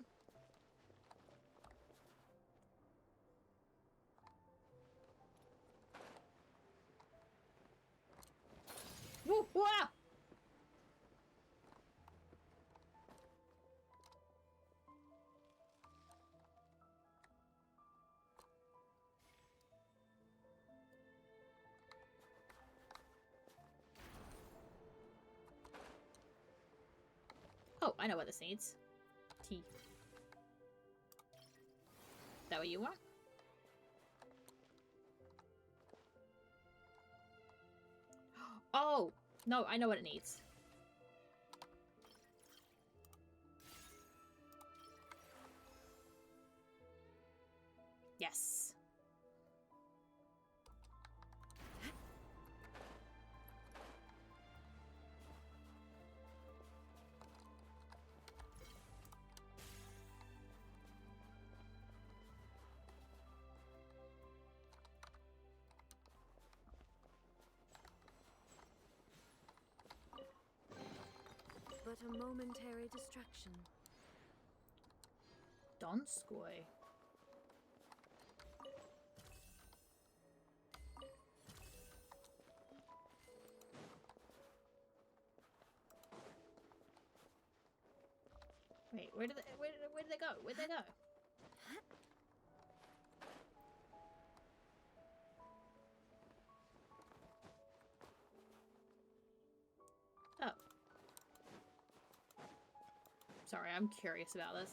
Woo! Wow! Oh, I know what this needs. Tea. That what you want? Oh! No, I know what it needs. Yes. But a momentary distraction. Donskoy. Wait, where did they go? Where'd they go? Oh. Sorry, I'm curious about this.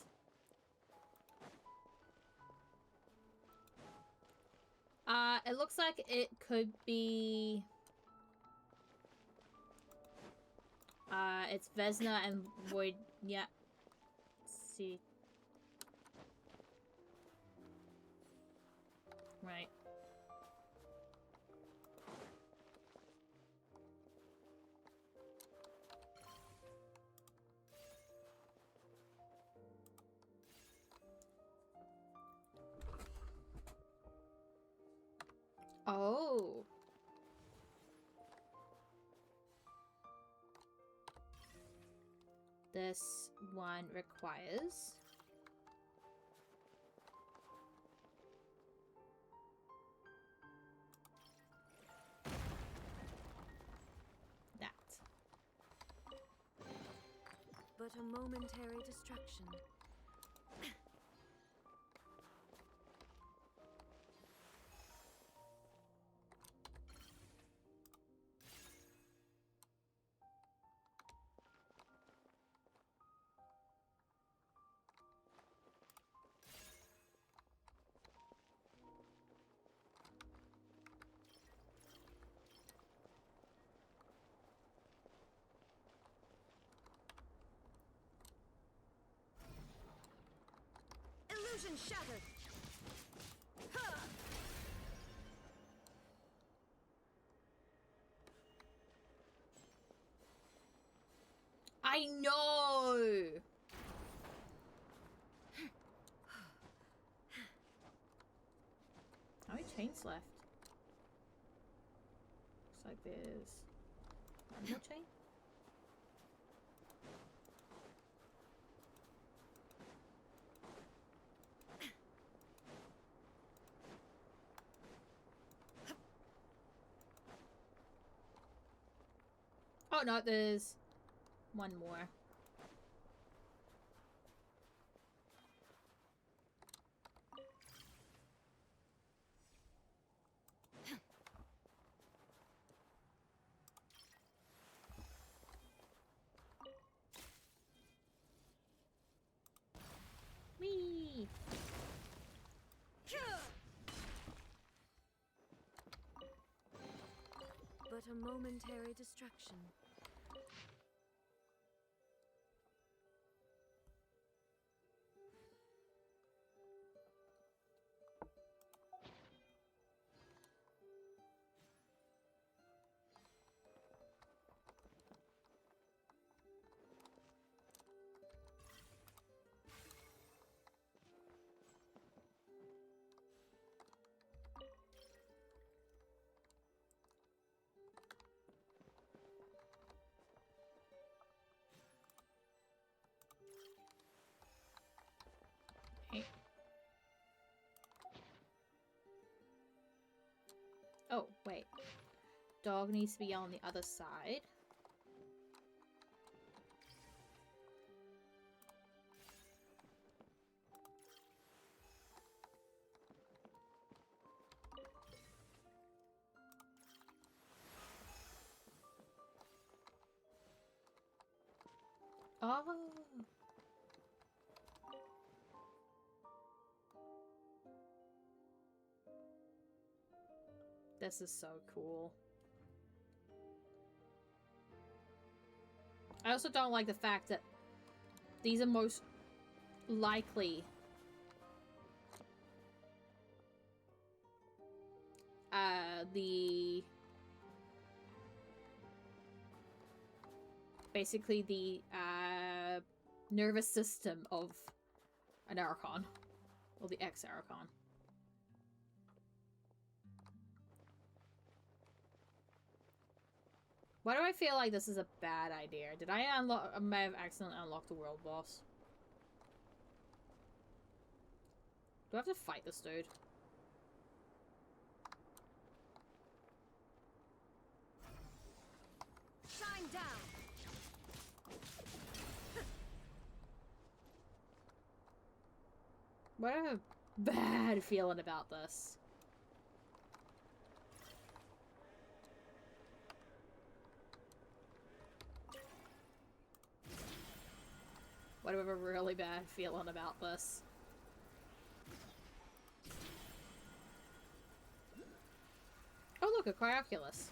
It looks like it could be... it's Vesna and Void... Yeah. Let's see. Right. Oh. This one requires... that. But a momentary distraction. Illusion shattered. Ha! I know! How many chains left? Looks like there's one more chain. Oh no, there's one more. Whee! But a momentary distraction. Oh, wait. Dog needs to be on the other side. Oh. This is so cool. I also don't like the fact that these are most likely basically the nervous system of an Archon. Or the ex-Archon. Why do I feel like this is a bad idea? Did I unlock? I may have accidentally unlocked the world boss. Do I have to fight this dude? Shine down. Why do I have a bad feeling about this? Why do I have a really bad feeling about this? Oh look, a Cryoculus.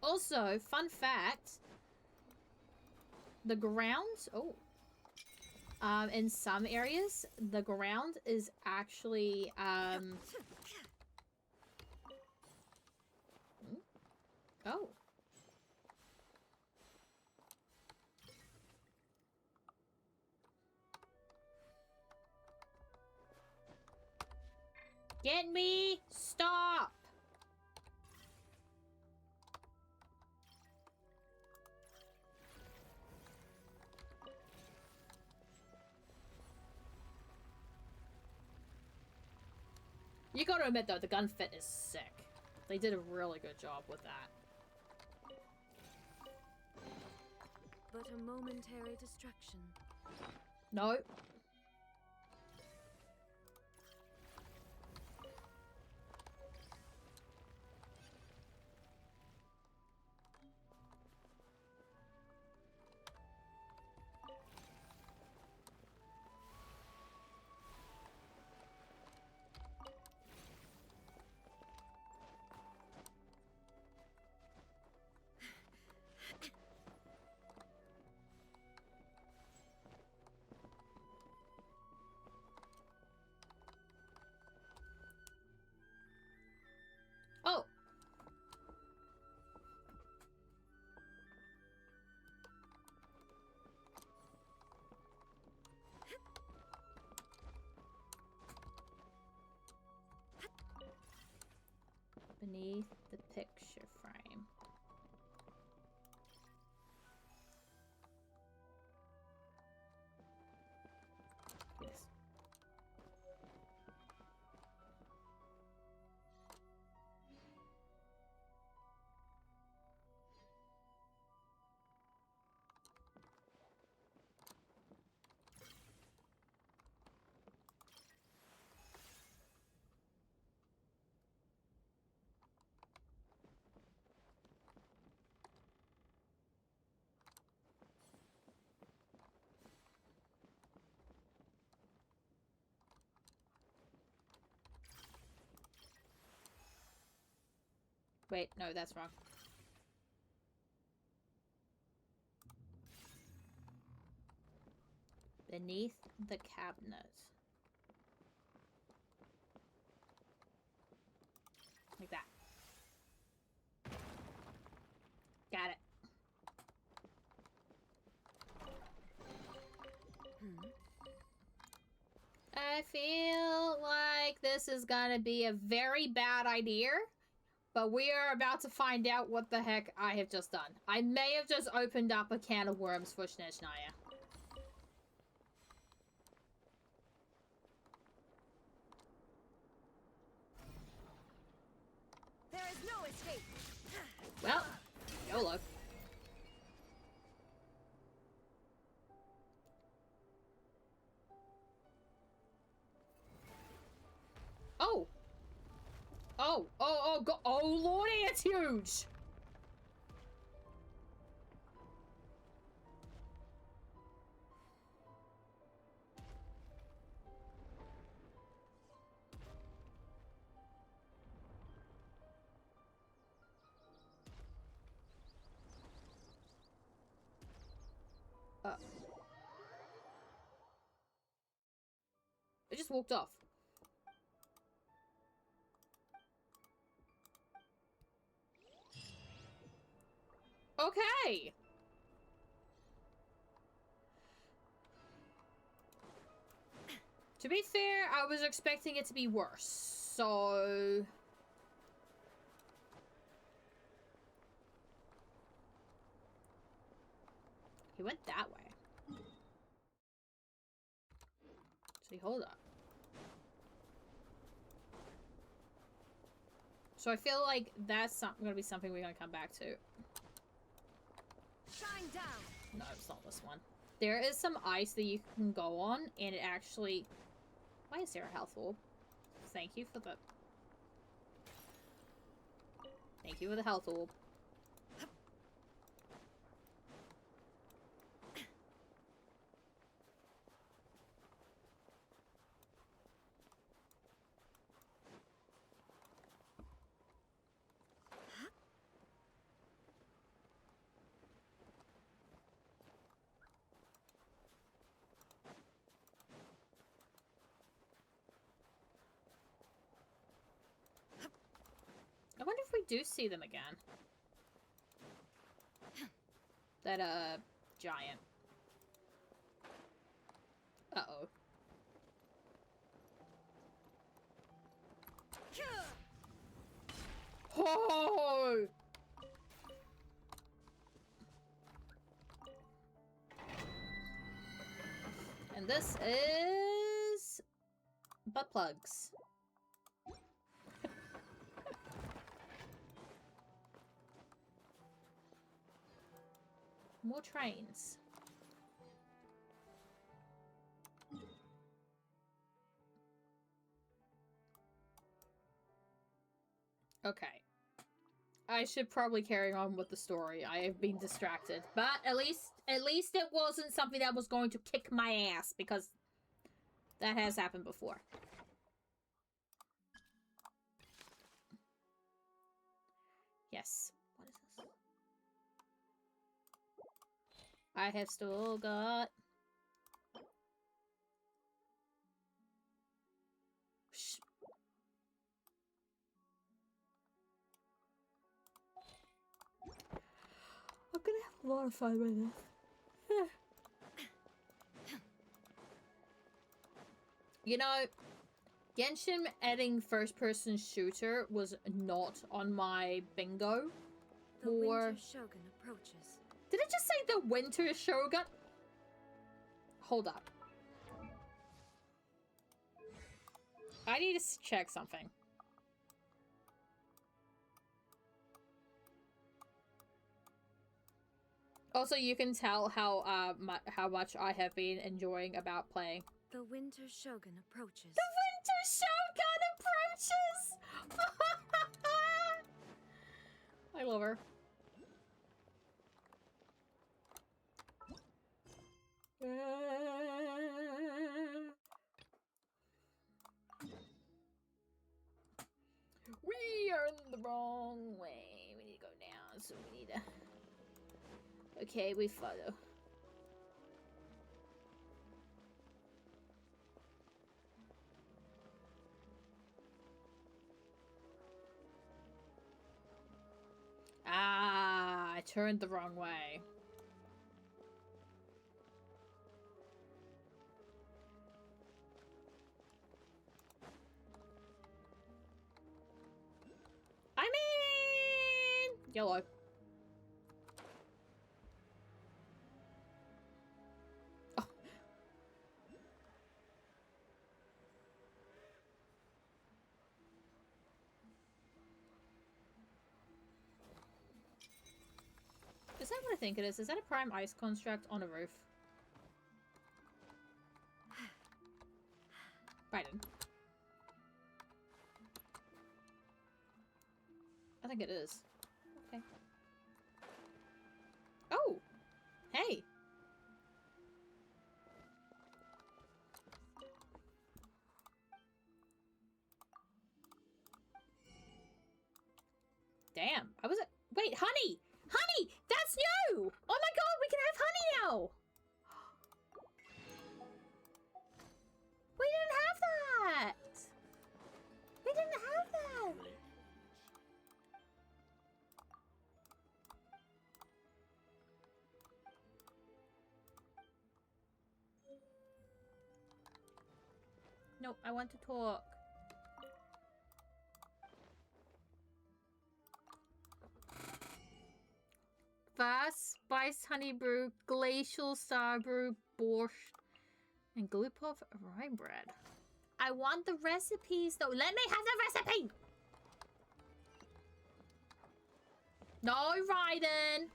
Also, fun fact, the ground, in some areas, the ground is actually, oh. Get me! Stop! You gotta admit though, the gun fit is sick. They did a really good job with that. But a momentary distraction. No. Oh! Beneath the picture frame. Yes. Wait, no, that's wrong. Beneath the cabinet. Like that. Got it. I feel like this is gonna be a very bad idea. But we are about to find out what the heck I have just done. I may have just opened up a can of worms for Snezhnaya. YOLO. Oh! God. Oh, lordy, it's huge! It just walked off. Okay! To be fair, I was expecting it to be worse, so... He went that way. See, hold up. So I feel like that's gonna be something we're gonna come back to. Shine down. No, it's not this one. There is some ice that you can go on, and it actually... Why is there a health orb? Thank you for the... Thank you for the health orb. I wonder if we do see them again. That, giant. Uh-oh. Oh! And this is... butt plugs. More trains. Okay. I should probably carry on with the story. I have been distracted. But at least it wasn't something that was going to kick my ass, because that has happened before. Yes. What is this? I have still got... Shh. I'm gonna have a lot of fun with this. You know, Genshin adding first-person shooter was not on my bingo. The Winter Shogun approaches. Did it just say the Winter Shogun? Hold up. I need to check something. Also, you can tell how much I have been enjoying about playing. The Winter Shogun approaches. The Winter Shogun approaches! I love her. We are in the wrong way. We need to go down, so we need to... Okay, we follow. Ah, I turned the wrong way. I mean... Yellow. Oh. think it is. Is that a prime ice construct on a roof? Raiden. I think it is. Okay. Oh! Hey! Damn. I was... Wait, honey! Honey! That's new! Oh my god, we can have honey now! We didn't have that! We didn't have that! No, I want to talk. Fast spiced honey brew, glacial sour brew, borscht, and glupov rye bread. I want the recipes though. Let me have the recipe! No, Raiden!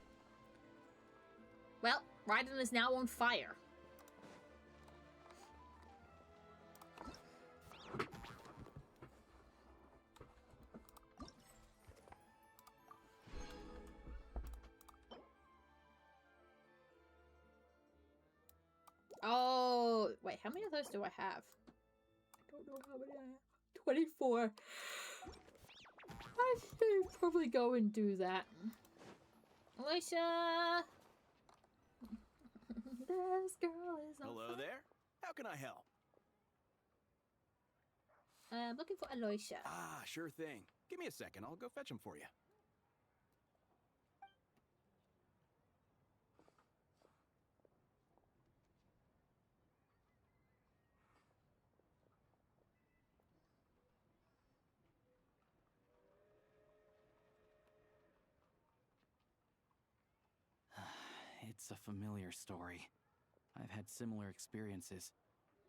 Well, Raiden is now on fire. Oh, wait, how many of those do I have? I don't know how many I have. 24. I should probably go and do that. Alicia! This girl is on Hello fire. there. How can I help? I'm looking for Alicia. Ah, sure thing. Give me a second. I'll go fetch him for you. It's a familiar story. I've had similar experiences.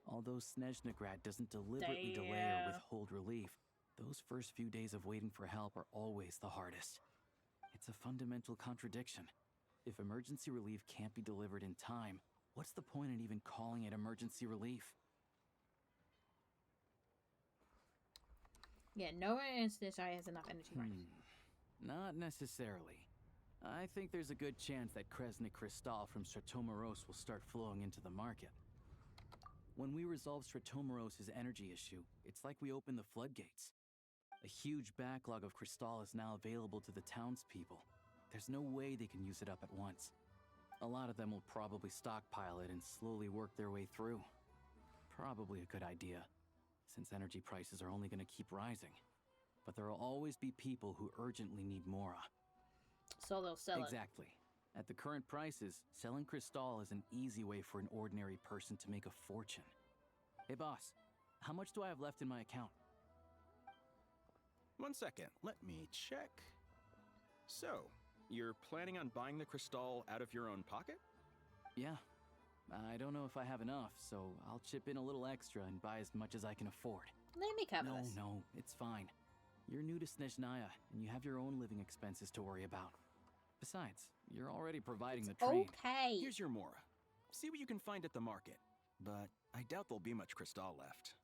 Although Snezhnaya doesn't deliberately delay or Damn. withhold relief, those first few days of waiting for help are always the hardest. It's a fundamental contradiction. If emergency relief can't be delivered in time, what's the point in even calling it emergency relief? Yeah, no one in Snezhnaya has enough energy right Not necessarily. I think there's a good chance that Kresnik Crystal from Stratomoros will start flowing into the market. When we resolve Stratomoros' energy issue, it's like we open the floodgates. A huge backlog of Crystal is now available to the townspeople. There's no way they can use it up at once. A lot of them will probably stockpile it and slowly work their way through. Probably a good idea, since energy prices are only going to keep rising. But there will always be people who urgently need Mora. So they'll sell it. Exactly. At the current prices, selling Crystal is an easy way for an ordinary person to make a fortune. Hey boss, how much do I have left in my account? 1 second. Let me check. So, you're planning on buying the crystal out of your own pocket? Yeah. I don't know if I have enough, so I'll chip in a little extra and buy as much as I can afford. Let me cover this. No, it's fine. You're new to Snezhnaya, and you have your own living expenses to worry about. Besides, you're already providing the trade. Okay. Here's your Mora. See what you can find at the market. But I doubt there'll be much crystal left.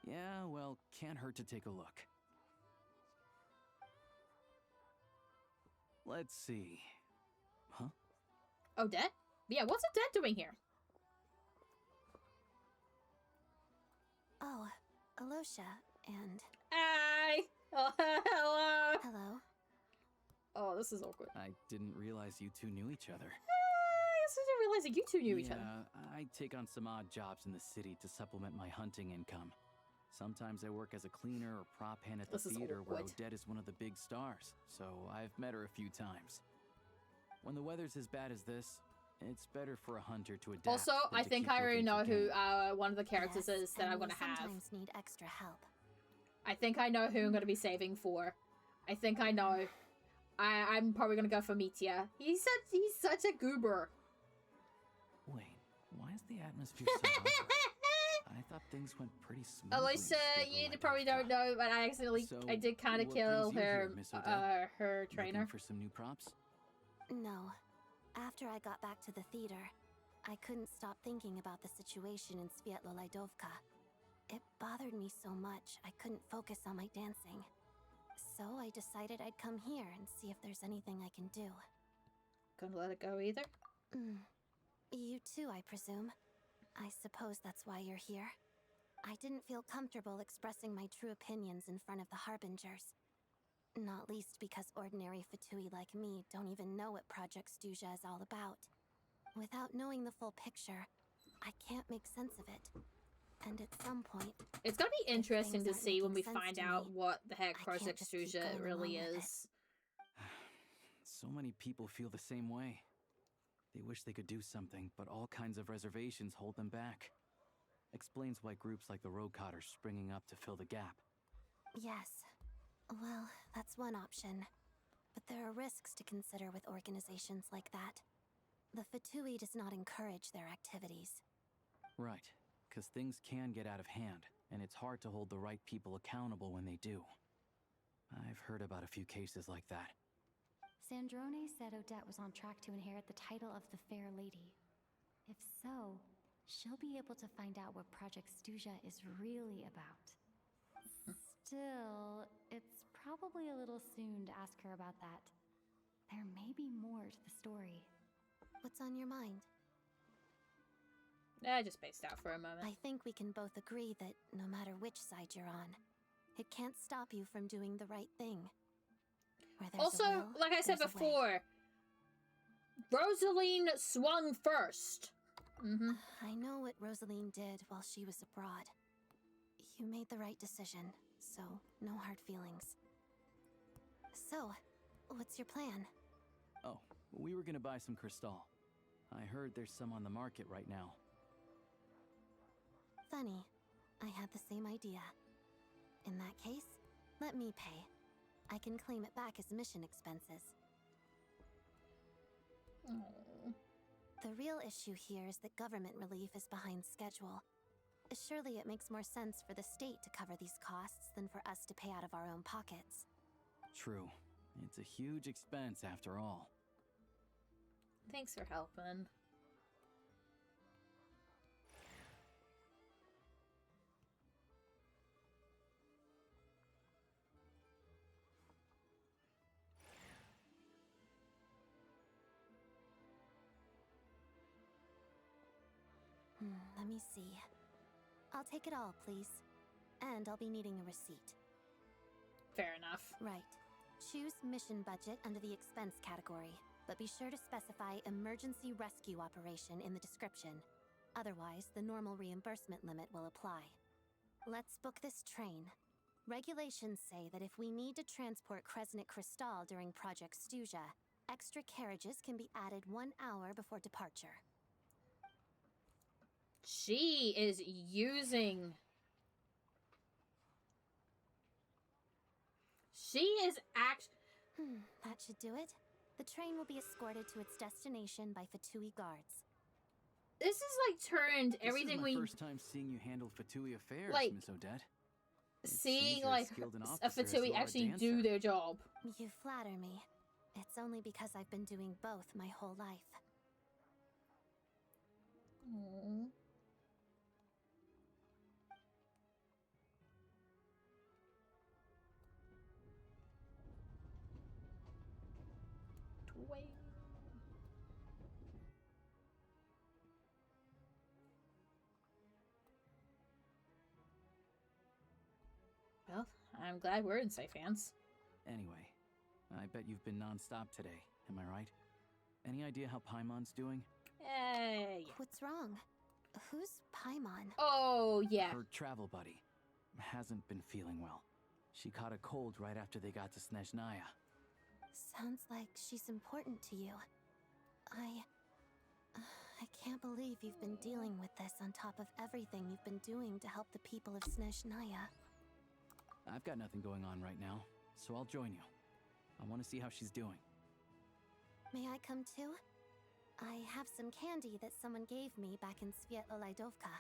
Yeah, well, can't hurt to take a look. Let's see. Huh? Odette? Yeah, what's Odette doing here? Oh, Alicia, and... Hi! Oh, hello! Hello. Oh, this is awkward. I didn't realize you two knew each other. I guess I didn't realize that you two knew each other. Yeah, I take on some odd jobs in the city to supplement my hunting income. Sometimes I work as a cleaner or prop hand at the This is theater where awkward. Odette is one of the big stars, so I've met her a few times. When the weather's as bad as this, it's better for a hunter to adapt. Also, than I to think keep I already looking know for who game. one of the characters Yes, is that and I'm we gonna have. sometimes need extra help. I think I know who I'm gonna be saving for. I think I know. I'm probably gonna go for Mitya. He's such a goober. Wait, why is the atmosphere so hot? I thought things went pretty smoothly. Alyssa, you probably don't know, but I accidentally, So, I did kind of what kill brings you her, here, Miss Odette? her Looking trainer. for some new props? No. After I got back to the theater, I couldn't stop thinking about the situation in Svietlolaidovka. It bothered me so much, I couldn't focus on my dancing. So I decided I'd come here and see if there's anything I can do. Gonna let it go either? You too, I presume. I suppose that's why you're here. I didn't feel comfortable expressing my true opinions in front of the Harbingers. Not least because ordinary Fatui like me don't even know what Project Stuzha is all about. Without knowing the full picture, I can't make sense of it. And at some point... It's gonna be interesting to aren't see when we making sense find to out me, what the heck I Project can't just keep Stuzha going really along with it. is. So many people feel the same way. They wish they could do something, but all kinds of reservations hold them back. Explains why groups like the Rokat are springing up to fill the gap. Yes. Well, that's one option. But there are risks to consider with organizations like that. The Fatui does not encourage their activities. Right, because things can get out of hand, and it's hard to hold the right people accountable when they do. I've heard about a few cases like that. Sandrone said Odette was on track to inherit the title of the Fair Lady. If so, she'll be able to find out what Project Stuzha is really about. Still, it's probably a little soon to ask her about that. There may be more to the story. What's on your mind? I just spaced out for a moment. I think we can both agree that no matter which side you're on, it can't stop you from doing the right thing. Where there's Also, a will, like I said there's a way. before, Rosaline swung first. I know what Rosaline did while she was abroad. You made the right decision, so no hard feelings. So, what's your plan? Oh, we were gonna buy some crystal. I heard there's some on the market right now. Funny. I had the same idea. In that case, let me pay. I can claim it back as mission expenses. Aww. The real issue here is that government relief is behind schedule. Surely it makes more sense for the state to cover these costs than for us to pay out of our own pockets. True. It's a huge expense after all. Thanks for helping. Let me see. I'll take it all, please. And I'll be needing a receipt. Fair enough. Right. Choose mission budget under the expense category, but be sure to specify emergency rescue operation in the description. Otherwise, the normal reimbursement limit will apply. Let's book this train. Regulations say that if we need to transport Kresnik Crystal during Project Stuzha, extra carriages can be added 1 hour before departure. She is using... She is That should do it. The train will be escorted to its destination by Fatui guards. This is like turned everything This is my we... first time seeing you handle Fatui affairs, Like, Miss Odette. seeing like a Fatui actually do their job. You flatter me. It's only because I've been doing both my whole life. Aww. Well, I'm glad we're in safe hands. Anyway, I bet you've been non-stop today, am I right? Any idea how Paimon's doing? Yeah. What's wrong? Who's Paimon? Oh, yeah. Her travel buddy hasn't been feeling well. She caught a cold right after they got to Snezhnaya. Sounds like she's important to you. I can't believe you've been dealing with this on top of everything you've been doing to help the people of Snezhnaya. I've got nothing going on right now, so I'll join you. I want to see how she's doing. May I come too? I have some candy that someone gave me back in Svietlolaidovka.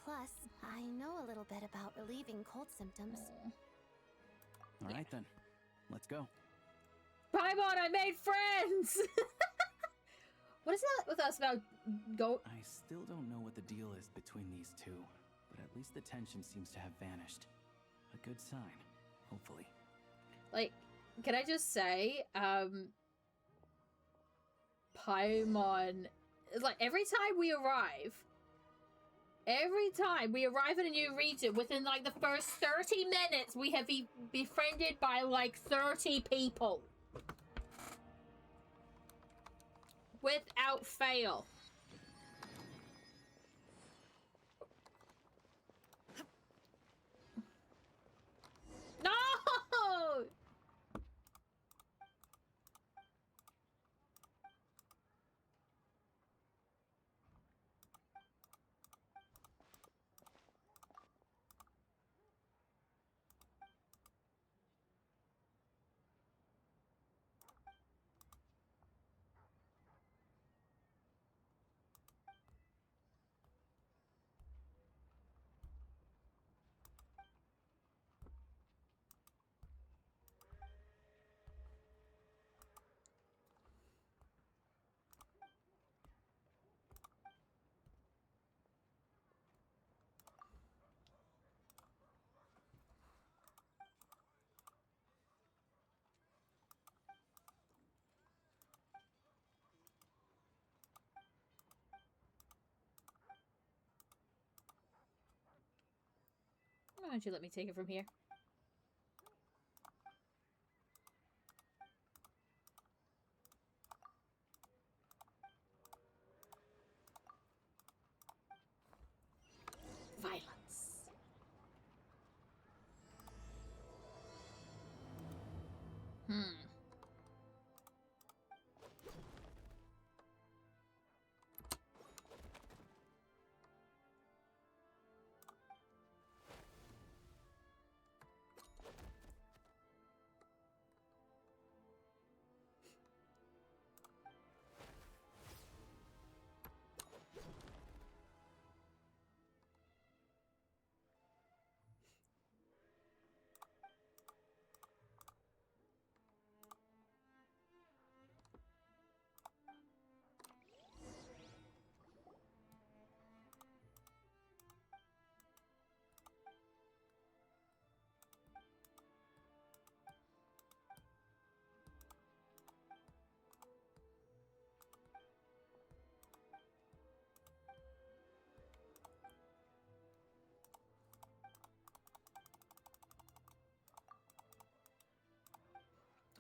Plus, I know a little bit about relieving cold symptoms. All right then, let's go. Paimon, I made friends! What is that with us about go? I still don't know what the deal is between these two, but at least the tension seems to have vanished. A good sign, hopefully. Like, can I just say, Paimon, like, every time we arrive in a new region, within, like, the first 30 minutes, we have been befriended by, like, 30 people. Without fail. No! Why don't you let me take it from here? Violence.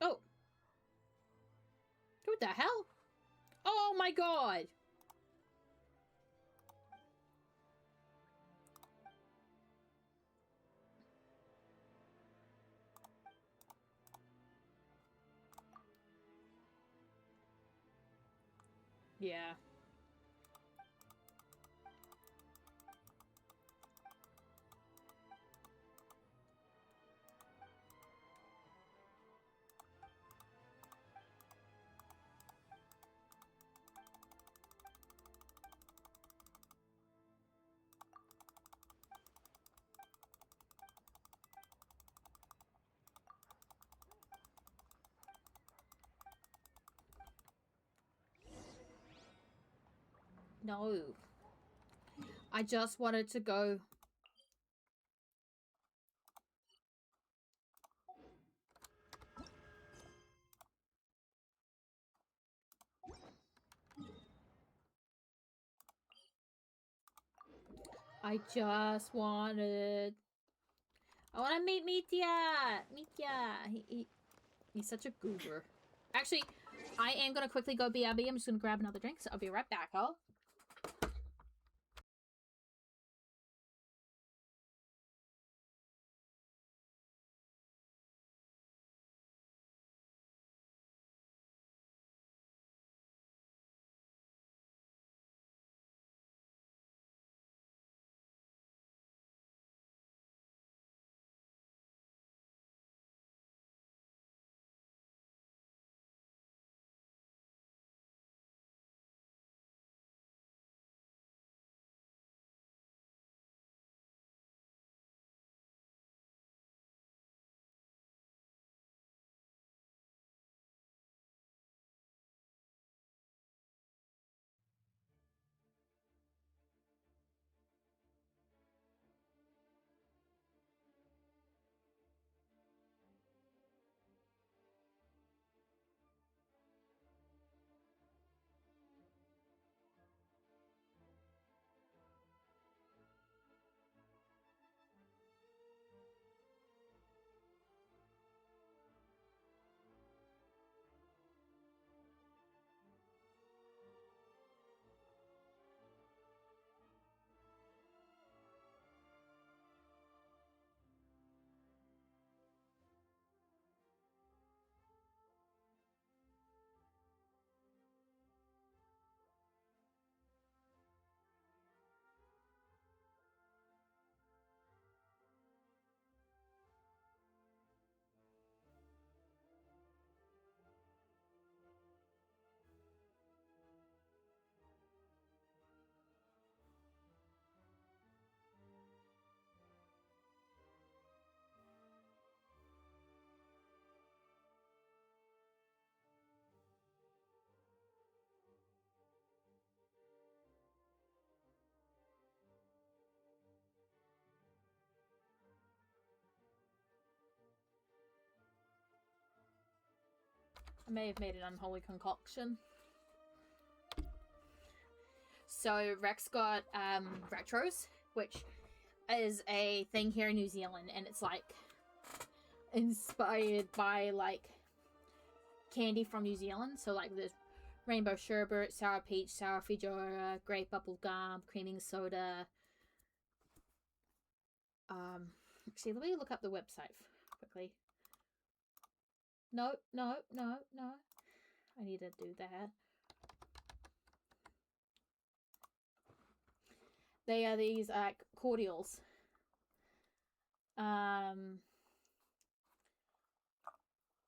Oh. What the hell? Oh my god! Yeah. No. I just wanted to go. I just wanted. I want to meet Mitya. He's such a goober. Actually, I am gonna quickly go BRB. I'm just gonna grab another drink, so I'll be right back, y'all. I may have made an unholy concoction. So Rex got retros, which is a thing here in New Zealand, and it's like inspired by like candy from New Zealand. So like there's rainbow sherbet, sour peach, sour feijoa, grape bubble gum, creaming soda. Actually, let me look up the website quickly. No. I need to do that. They are these cordials.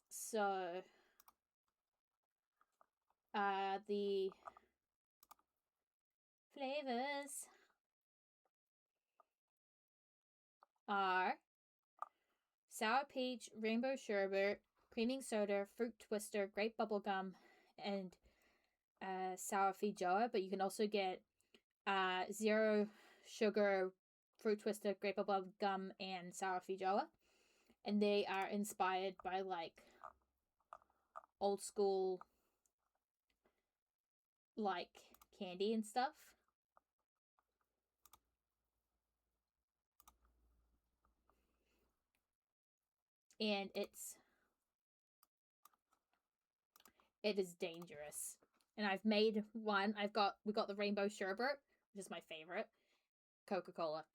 So the flavors are sour peach, rainbow sherbet, creaming soda, fruit twister, grape bubblegum, and sour feijoa. But you can also get zero sugar, fruit twister, grape bubblegum, and sour feijoa. And they are inspired by like old school like candy and stuff. And it is dangerous. And I've made one. We got the rainbow sherbet, which is my favorite. Coca-Cola.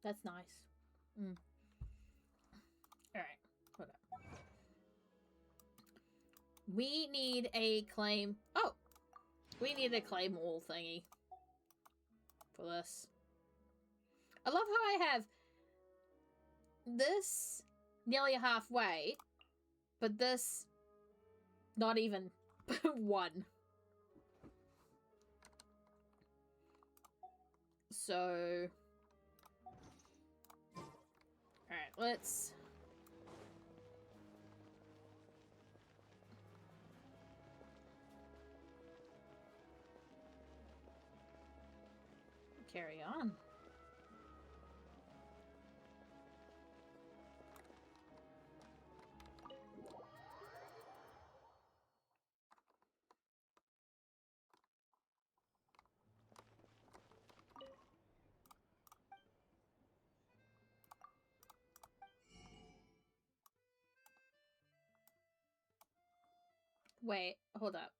That's nice. Alright, hold up. We need a claim. Oh! We need a claim all thingy for this. I love how I have this nearly halfway, but this not even one. So, alright, let's carry on. Wait, hold up.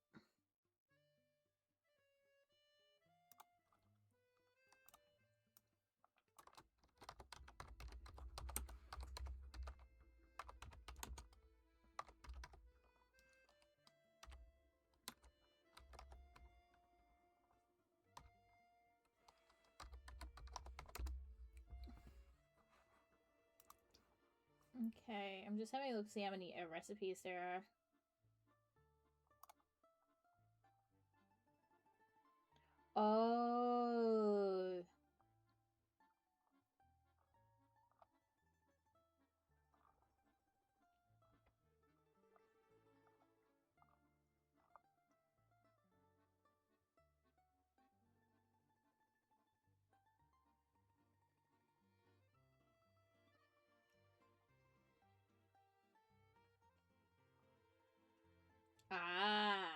Okay, I'm just having a look to see how many recipes there are. Oh. Ah.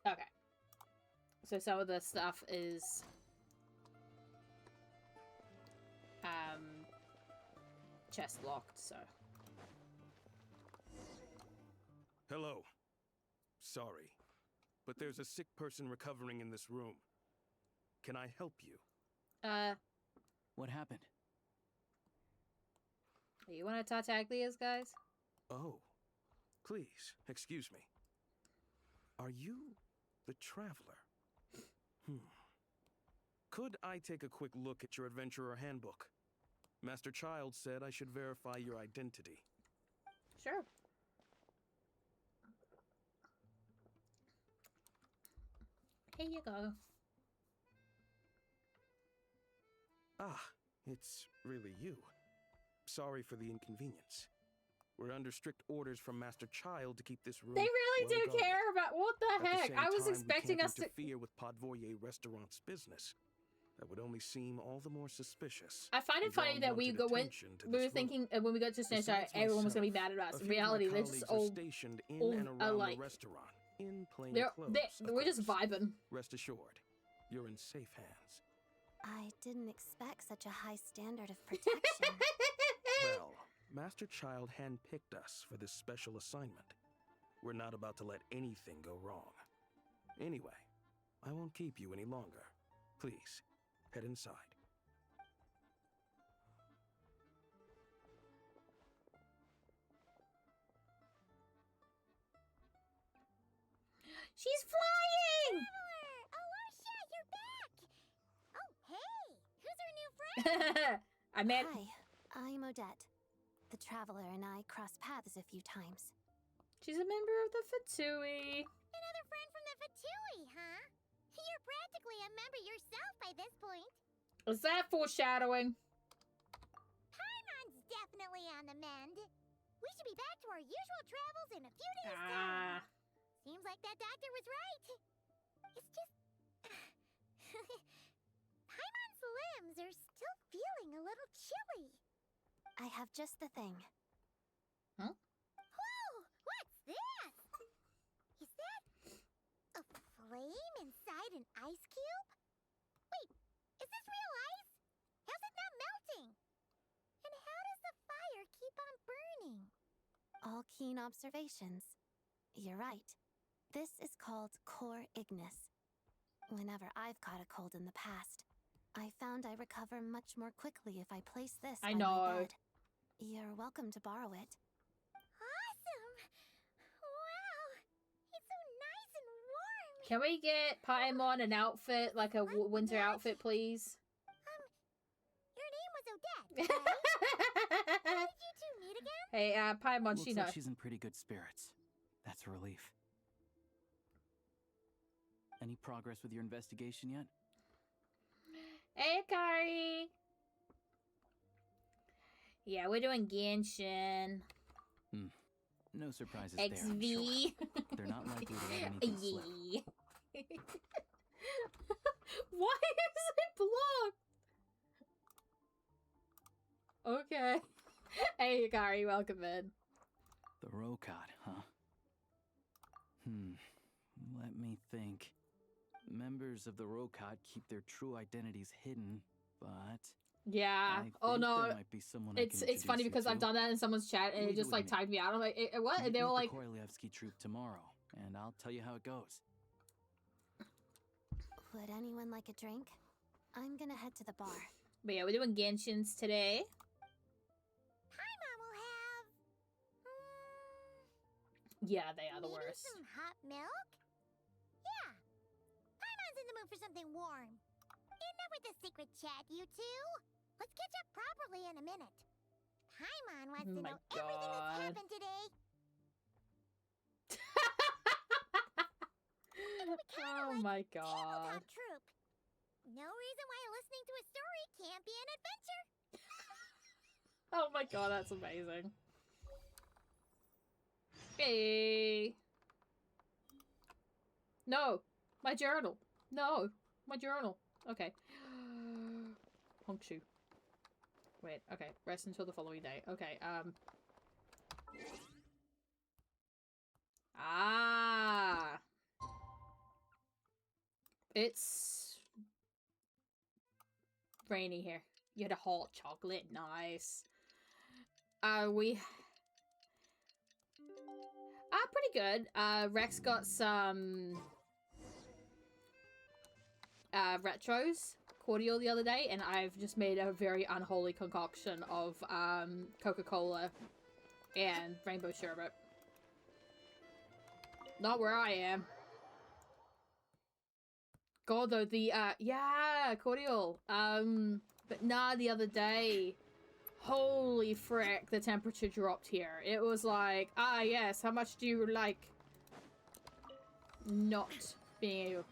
Okay. So some of the stuff is chest locked, so. Hello. Sorry, but there's a sick person recovering in this room. Can I help you? What happened? You want to Tartaglia's, guys? Oh, please, excuse me. Are you the traveler? Could I take a quick look at your adventurer handbook? Master Child said I should verify your identity. Sure. Here you go. Ah, it's really you. sorry for the inconvenience. We're under strict orders from Master Child to keep this room. They really do well-guarded. care about what the At heck. same I was time, expecting we us can't to. interfere with Podvoye Restaurant's business. That would only seem all the more suspicious. I find it and draw funny that we unwanted went. attention to We this were room. thinking when we got to Snezhnaya, Besides everyone was gonna be myself, mad at us. a In few of my reality, they're just colleagues are all. stationed in all and around alike. the restaurant in plain They're clothes. of we're just course. vibing. Rest assured, you're in safe hands. I didn't expect such a high standard of protection. Well, Master Child handpicked us for this special assignment. We're not about to let anything go wrong. Anyway, I won't keep you any longer. Please, head inside. She's flying. Alicia, you're back! Oh, hey! Who's our new friend? I meant. Hi, I'm Odette. The Traveler and I crossed paths a few times. She's a member of the Fatui. Another friend from the Fatui, huh? You're practically a member yourself by this point. Is that foreshadowing? Paimon's definitely on the mend. We should be back to our usual travels in a few days' time. Seems like that doctor was right. It's just... Paimon's limbs are still feeling a little chilly. I have just the thing. Whoa! What's this? Is that a flame inside an ice cube? Wait, is this real ice? How's it not melting? And how does the fire keep on burning? All keen observations. You're right. This is called core ignis. Whenever I've caught a cold in the past, I found I recover much more quickly if I place this I by know. my bed. You're welcome to borrow it. Awesome! Wow! It's so nice and warm! Can we get Paimon an outfit, like a winter outfit, please? Your name was Odette, right? How did you two meet again? Hey, Paimon, Looks she like knows. she's in pretty good spirits. That's a relief. Any progress with your investigation yet? Hey, Kari. Yeah, we're doing Genshin. No surprises there, I'm sure. XV. They're not likely to let anything slip. Yeah. Why is it blocked? Okay. Hey, Kari, welcome in. The Rokad, huh? Let me think. Members of the Rokad keep their true identities hidden, but... Yeah. I Oh think no. there might be someone I It's can funny introduce you because I've to. done that in someone's chat and it Leave just it like with me. tagged me out. I'm like, what? And Meet they me were at like, the Korolyevsky troop tomorrow, and I'll tell you how it goes. Would anyone like a drink? I'm gonna head to the bar. but yeah, we're doing Genshins today. Paimon will have... Yeah, they are the maybe worst. some hot milk? Yeah. Paimon's in the mood for something warm. Enough with the secret chat, you two. Let's catch up properly in a minute. Paimon wants to My know everything that's God. happened today. Oh my god. Tabletop troop. No reason why listening to a story can't be an adventure. Oh my god, that's amazing. Hey. No, my journal. No, my journal. Okay. Honkshu. Wait, okay. Rest until the following day. Okay, Ah. It's rainy here. You had a hot chocolate. Nice. Pretty good. Rex got some retros cordial the other day, and I've just made a very unholy concoction of Coca-Cola and rainbow sherbet. Not where I am. God, though, the yeah, cordial. But nah, the other day, holy frick, the temperature dropped here. It was like, yes, how much do you like not being able...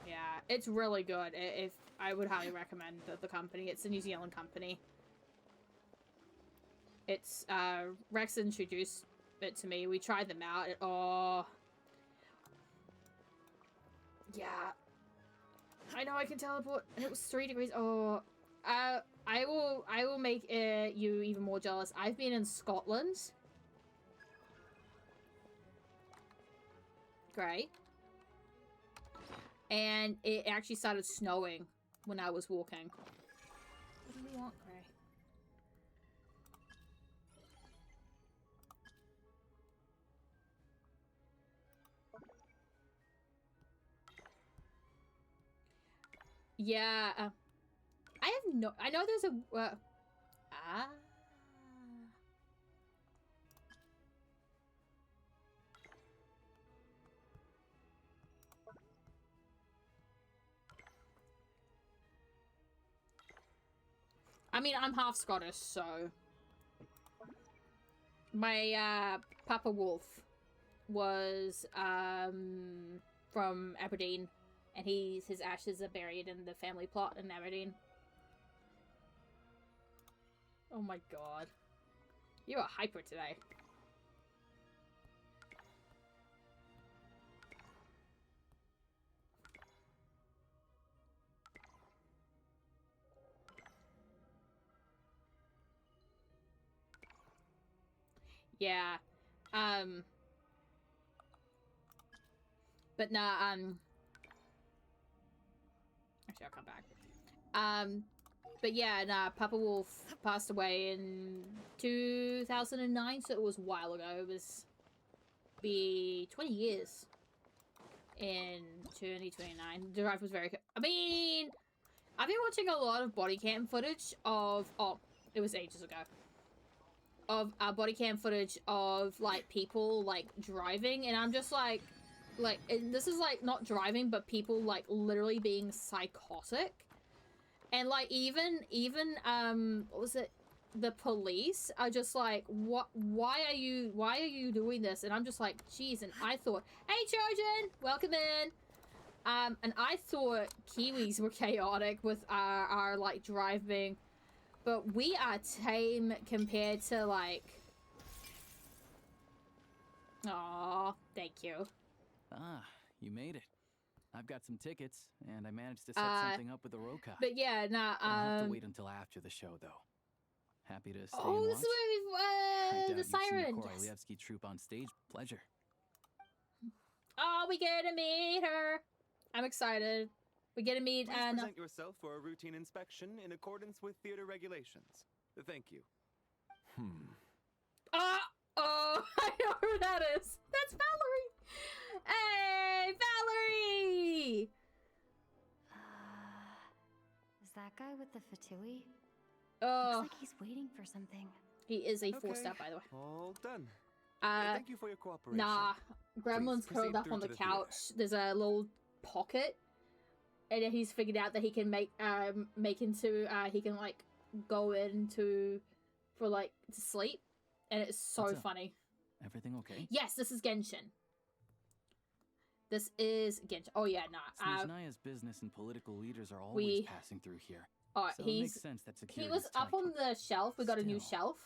Yeah, it's really good. If I would highly recommend the company. It's a New Zealand company. It's Rex introduced it to me. We tried them out. Oh, yeah. I know I can teleport, and it was 3 degrees. Oh, I will make you even more jealous. I've been in Scotland. Great. And it actually started snowing when I was walking. What do we want, Gray? Yeah, I have no. I know there's a. I mean, I'm half Scottish, so my Papa Wolf was from Aberdeen, and his ashes are buried in the family plot in Aberdeen. Oh my god. You are hyper today. Yeah. But nah, actually I'll come back. But yeah, nah, Papa Wolf passed away in 2009, so it was a while ago. It was be 20 years in 2029. The drive was very... I mean, I've been watching a lot of body cam footage of... Oh, it was ages ago. Of body cam footage of, like, people, like, driving, and I'm just like, and this is, like, not driving, but people, like, literally being psychotic. And, like, even, what was it? The police are just like, what, why are you doing this? And I'm just like, geez, and I thought, hey, Trojan, welcome in. And I thought Kiwis were chaotic with our like, driving, but we are tame compared to, like, aw, thank you. Ah, you made it. I've got some tickets, and I managed to set something up with the Rokai. But yeah, nah, I'll have to wait until after the show, though. Happy to stay and oh, watch? this is where the siren. The Korolyevsky troupe on stage. Pleasure. Oh, we get to meet her. I'm excited. We get to meet Please present yourself for a routine inspection in accordance with theater regulations. Thank you. Oh, I know who that is. That's Valerie. Hey, Valerie! Is that guy with the fatui? Oh. Looks like he's waiting for something. He is a 4-star, by the way. All done. Thank you for your cooperation. Nah, Gremlin's curled up on the couch. There's a little pocket, and then he's figured out that he can make into he can like go into for like to sleep, and it's so funny. Everything okay? Yes, this is Genshin. This is Genshin. Oh yeah, nah. Snezhnaya's business and political leaders are always passing through here. Oh, so it makes sense that he was up on the shelf. We got a new shelf.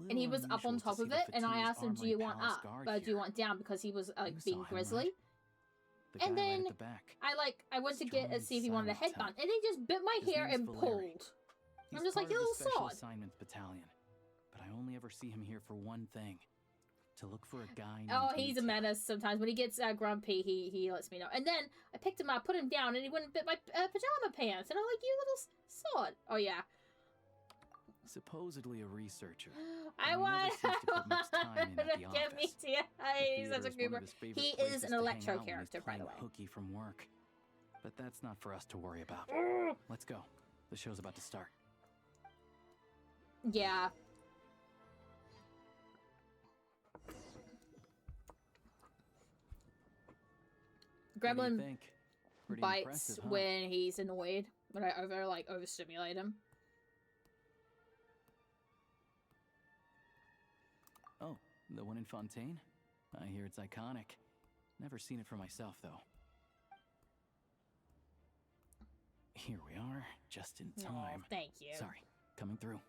And he was up on top of it, and I asked him, do you want up? Do you want down? Because he was like being grizzly. Right? The and then right I went to see if he wanted a headband, and he just bit my hair and pulled. I'm just like, you little Special sod. Assignments Battalion, but I only ever see him here for one thing: to look for a guy named Oh, he's a Mitya. menace sometimes. When he gets grumpy, he lets me know. And then I picked him up, put him down, and he wouldn't bit my pajama pants. And I'm like, you little sod. Oh yeah. Supposedly a researcher. I want to get me to you. He's such a goober. He is an electro character, by the way. Hooky from work. But that's not for us to worry about. Let's go. The show's about to start. Yeah. Gremlin bites when he's annoyed, when I overstimulate him. Oh, the one in Fontaine? I hear it's iconic. Never seen it for myself, though. Here we are, just in time. Oh, thank you. Sorry, coming through.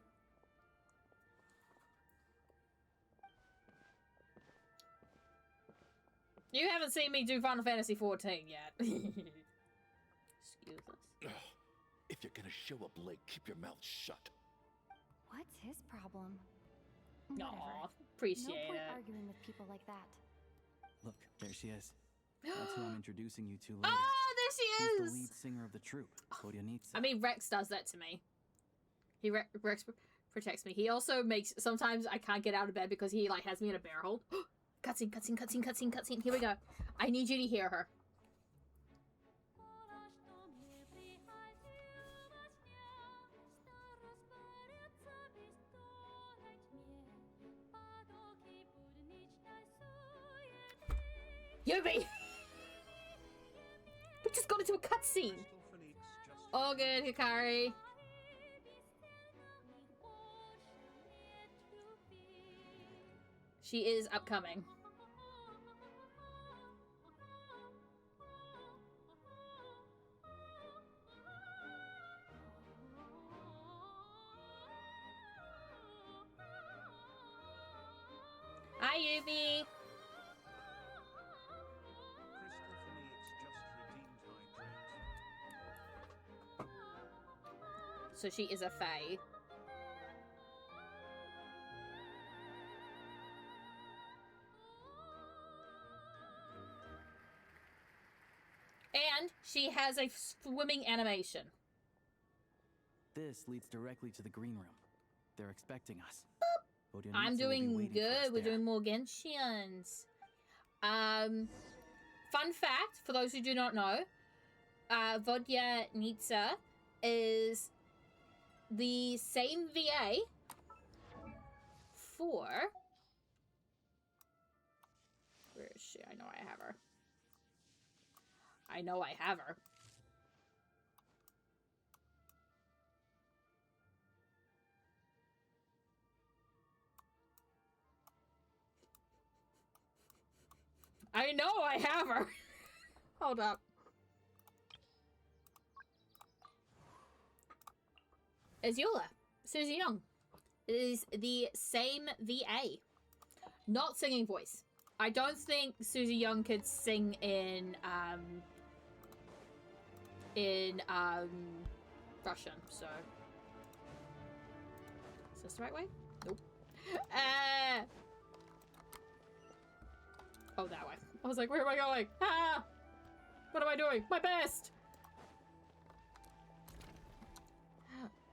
You haven't seen me do Final Fantasy 14 yet. Excuse us. If you're gonna show up late, keep your mouth shut. What's his problem? No, Whatever. appreciate No point it. arguing with people like that. Look, there she is. That's who I'm introducing you to later. Oh, there she She's is! the lead singer of the troupe, Koryanitsa. I mean, Rex does that to me. Rex protects me. He also makes... Sometimes I can't get out of bed because he, like, has me in a bear hold. Cutscene, cutscene, cutscene, cutscene, cutscene. Here we go. I need you to hear her. Yubi! We just got into a cutscene! All good, Hikari. She is upcoming. Hi, Yubi! So she is a fae. And she has a swimming animation. This leads directly to the green room. They're expecting us. Koryanitsa I'm will be doing waiting for us good. We're there. doing more Genshins. Fun fact, for those who do not know, Koryanitsa is the same VA for... Where is she? I know I have her. I know I have her. I know I have her. Hold up. Azula, Susie Young, is the same VA. Not singing voice. I don't think Susie Young could sing in Russian, so. Is this the right way? Nope. Oh, that way. I was like, where am I going? Ah! What am I doing? My best!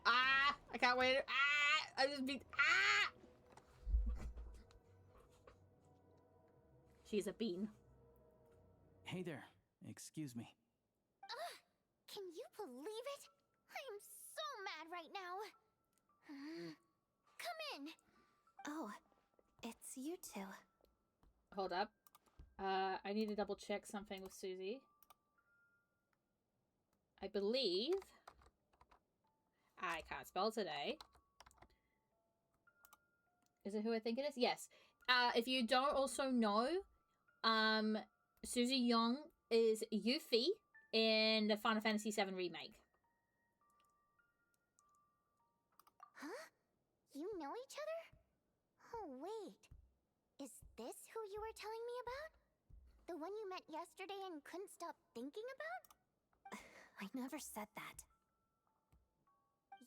Ah! I can't wait. Ah! I just beat. Ah! She's a bean. Hey there. Excuse me. Can you believe it? I am so mad right now. Come in. Oh, it's you two. Hold up. I need to double check something with Susie. I believe... I can't spell today. Is it who I think it is? Yes. If you don't also know, Susie Young is Yuffie in the Final Fantasy VII Remake. Huh? You know each other? Oh, wait. Is this who you were telling me about? The one you met yesterday and couldn't stop thinking about? I never said that.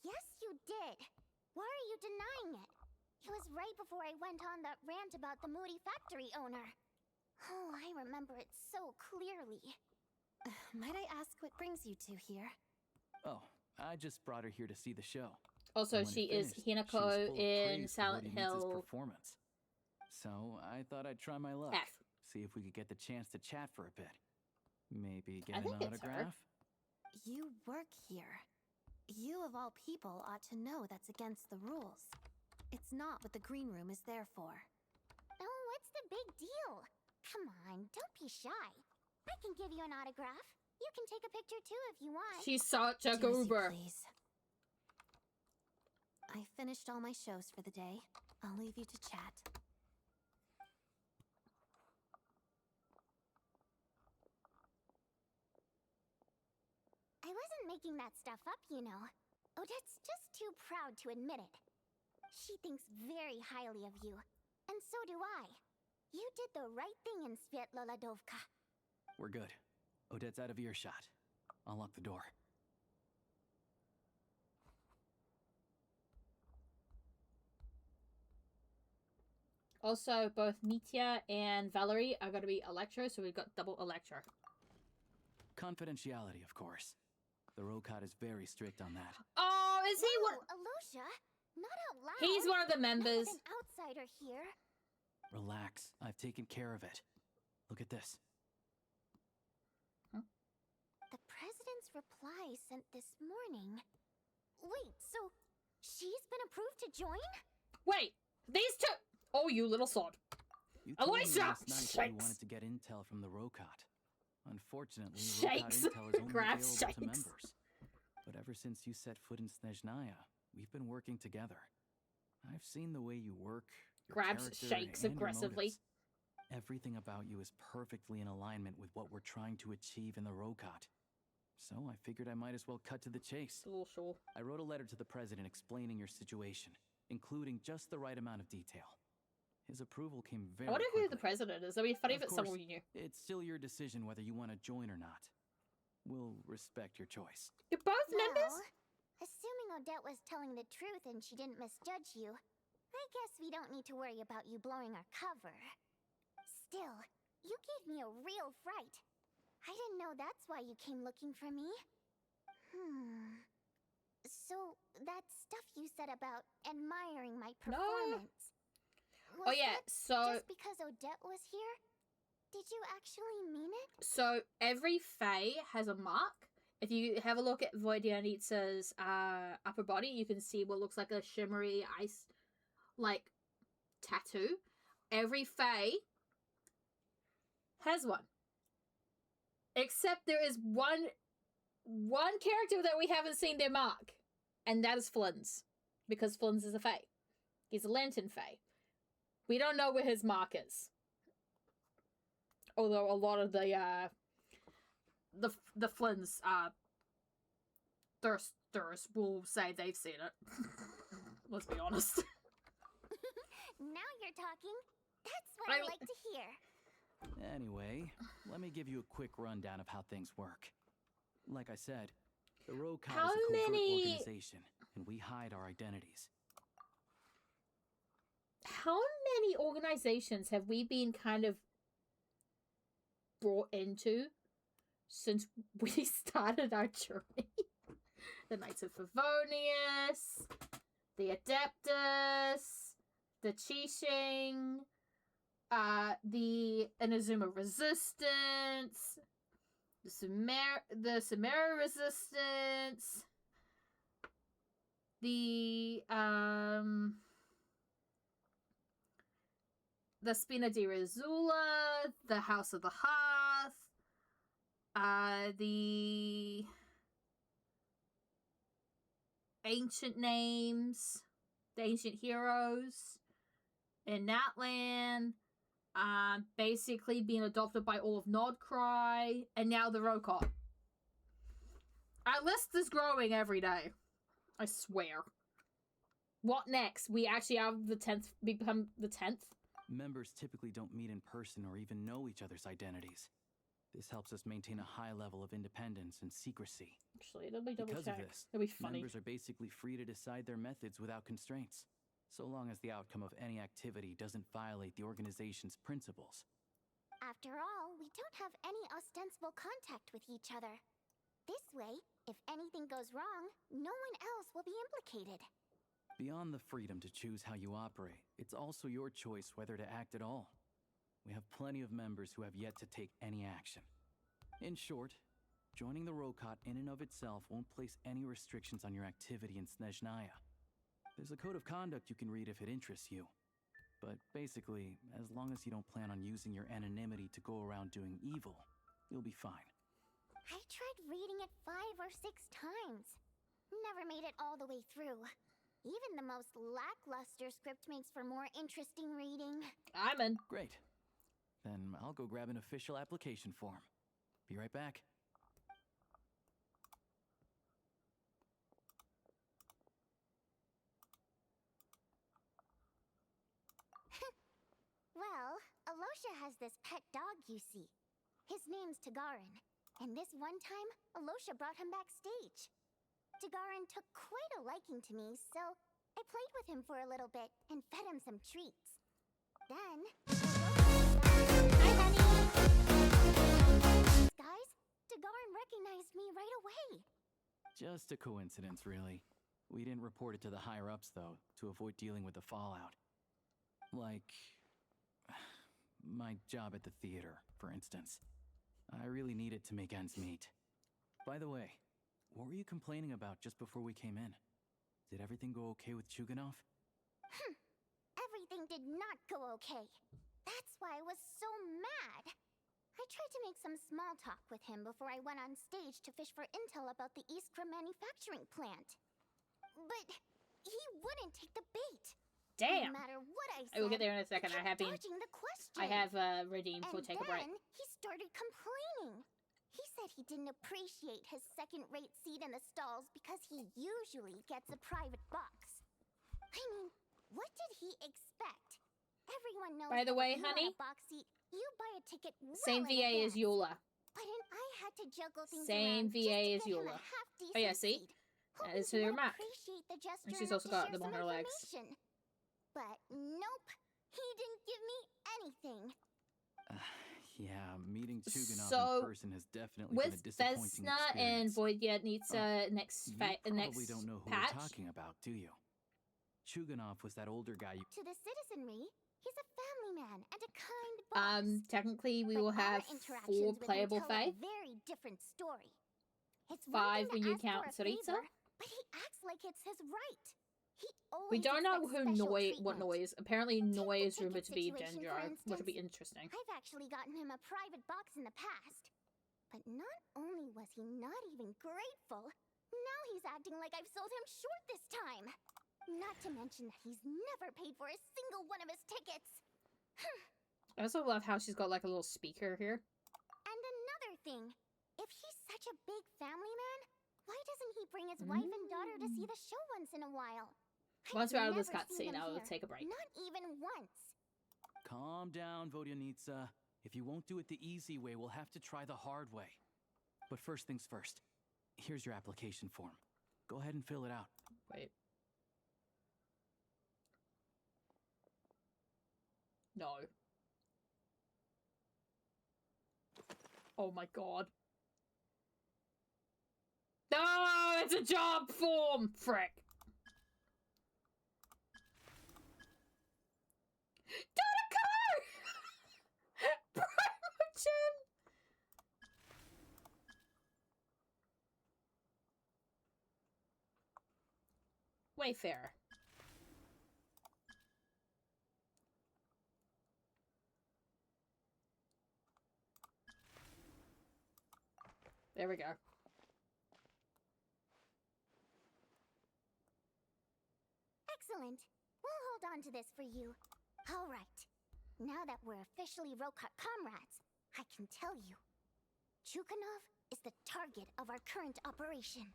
Yes, you did. Why are you denying it? It was right before I went on that rant about the moody factory owner. Oh, I remember it so clearly. Might I ask what brings you two here? Oh, I just brought her here to see the show. Also, And when she it is finished, she was Hinako full of in praise for Silent Koryanitsa's Hill performance. So I thought I'd try my luck. F. See if we could get the chance to chat for a bit. Maybe get I an think it's her. autograph. You work here. You of all people ought to know that's against the rules. It's not what the green room is there for. Oh, what's the big deal? Come on, don't be shy. I can give you an autograph. You can take a picture too if you want. She's such a Do as you goober. please. I finished all my shows for the day. I'll leave you to chat. I wasn't making that stuff up, you know. Odette's just too proud to admit it. She thinks very highly of you, and so do I. You did the right thing in Svietloladovka. We're good. Odette's out of earshot. I'll lock the door. Also, both Mitya and Valerie are going to be Electro, so we've got double Electro. Confidentiality, of course. The Rokat is very strict on that. Oh, is he one? Alosia, not out loud. He's one of the members. Not with an outsider here. Relax. I've taken care of it. Look at this. Huh? The president's reply sent this morning. Wait, so she's been approved to join? Wait, these two. Oh, you little sod. You told me Alicia! last night that you Shakes! wanted to get intel from the Rokat. Unfortunately, Shakes! Rokat intel is only Grab available shakes. to members. But ever since you set foot in Snezhnaya, we've been working together. I've seen the way you work, your Grabs character, shakes and your aggressively. motives. Everything about you is perfectly in alignment with what we're trying to achieve in the Rokat. So I figured I might as well cut to the chase. A little sure. I wrote a letter to the president explaining your situation, including just the right amount of detail. His approval came very I wonder quickly. who the president is. That'd be funny if it's someone course, we knew. It's still your decision whether you want to join or not. We'll respect your choice. You're both members? Assuming Odette was telling the truth and she didn't misjudge you, I guess we don't need to worry about you blowing our cover. Still, you gave me a real fright. I didn't know that's why you came looking for me. So, that stuff you said about admiring my performance. Oh yeah, so just because Odette was here? Did you actually mean it? so every Fae has a mark. If you have a look at Voidianitsa's upper body, you can see what looks like a shimmery ice like tattoo. Every Fae has one. Except there is one character that we haven't seen their mark. And that is Flynn's. Because Flynn's is a Fae. He's a Lantern Fae. We don't know where his mark is. Although a lot of the Flynn's thirsters will say they've seen it. Let's be honest. Now you're talking. That's what I like to hear. Anyway, let me give you a quick rundown of how things work. Like I said, the Rokat is a covert organization, and we hide our identities. How many organizations have we been kind of brought into since we started our journey? The Knights of Favonius, the Adeptus, the Qixing, the Inazuma Resistance, the Sumeru Resistance, the Spina di Rizzula, the House of the Hearth, the Ancient Names, the Ancient Heroes in Natlan, basically being adopted by all of Nodcry, and now the Rokat. Our list is growing every day. I swear. What next? We actually have the 10th, become the 10th? Members typically don't meet in person or even know each other's identities. This helps us maintain a high level of independence and secrecy. Actually, it'll be double Because check. of this, It'll be funny. members are basically free to decide their methods without constraints, so long as the outcome of any activity doesn't violate the organization's principles. After all, we don't have any ostensible contact with each other. This way, if anything goes wrong, no one else will be implicated. Beyond the freedom to choose how you operate, it's also your choice whether to act at all. We have plenty of members who have yet to take any action. In short, joining the Rokat in and of itself won't place any restrictions on your activity in Snezhnaya. There's a code of conduct you can read if it interests you. But basically, as long as you don't plan on using your anonymity to go around doing evil, you'll be fine. I tried reading it 5 or 6 times. Never made it all the way through. Even the most lackluster script makes for more interesting reading. I'm in. Great. Then I'll go grab an official application form. Be right back. Well, Alosia Alosha has this pet dog you see. His name's Tagarin, and this one time, Alosha brought him backstage. Tagarin took quite a liking to me, so I played with him for a little bit and fed him some treats. Then... Hi, honey! Guys, Tagarin recognized me right away. Just a coincidence, really. We didn't report it to the higher-ups, though, to avoid dealing with the fallout. Like... my job at the theater, for instance. I really needed to make ends meet. By the way, what were you complaining about just before we came in? Did everything go okay with Chuganov? Everything did not go okay. That's why I was so mad. I tried to make some small talk with him before I went on stage to fish for intel about the Iskra manufacturing plant. But he wouldn't take the bait. Damn. No matter what I said, I will get there in a second. he kept dodging the question. I have redeemed for take a break. And then he started complaining. He said he didn't appreciate his second-rate seat in the stalls because he usually gets a private box. I mean, what did he expect? Everyone knows. By the that way, if you honey, want a box seat, you buy a ticket well same in VA as advance. Eula. But I had to juggle things Same around VA as just to get him Eula. a half-decent Oh yeah, see? seat. That Hoping is he her would map. appreciate the gesture And she's enough also to got share them on some her legs. information. But nope, he didn't give me anything. Yeah, meeting Chuganov So, in person has definitely been a with disappointing Vesna and experience. Void yet needs next You probably next don't know who patch. we're talking about, do you? Chuganov was that older guy you... To the citizenry, he's a family man and a kind boss. Technically we But will our have interactions 4 with him playable tell Fae. a very different story. It's 5 one when thing to you ask count for a Saritsa. favor, but he acts like it's his right. He always We don't know expects who special what treatment. Noise. Apparently Noi is ticket rumored to be situation, Ginger, for which would be instance. interesting. I've actually gotten him a private box in the past. But not only was he not even grateful, now he's acting like I've sold him short this time. Not to mention that he's never paid for a single one of his tickets. I also love how she's got like a little speaker here. And another thing, if he's such a big family man, why doesn't he bring his wife and daughter to see the show once in a while? Once we're out of this I've never cutscene, seen them I will here, take a break. Not even once. Calm down, Vodyanitsa. If you won't do it the easy way, we'll have to try the hard way. But first things first. Here's your application form. Go ahead and fill it out. Wait. No. Oh my god. No, it's a job form! Frick. Got a car! Promotion! Wayfarer. There we go. Excellent. We'll hold on to this for you. All right. Now that we're officially Rokut comrades, I can tell you. Chuganov is the target of our current operation.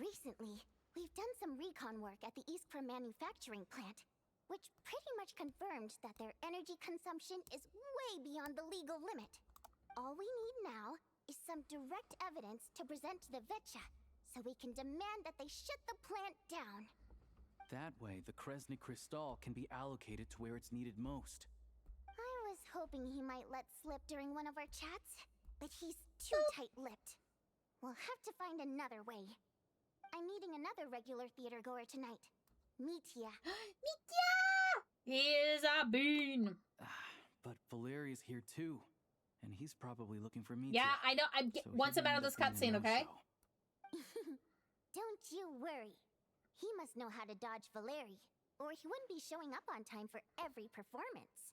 Recently, we've done some recon work at the Iskra manufacturing plant, which pretty much confirmed that their energy consumption is way beyond the legal limit. All we need now is some direct evidence to present to the Vetcha, so we can demand that they shut the plant down. That way, the Kresny Crystal can be allocated to where it's needed most. I was hoping he might let slip during one of our chats, but he's too tight-lipped. We'll have to find another way. I'm meeting another regular theater goer tonight. Mitya. Mitya! Here's our bean. But Valeria's here too. And he's probably looking for me. Yeah, I know. Once I'm out of this cutscene, okay? Don't you worry. He must know how to dodge Valeri, or he wouldn't be showing up on time for every performance.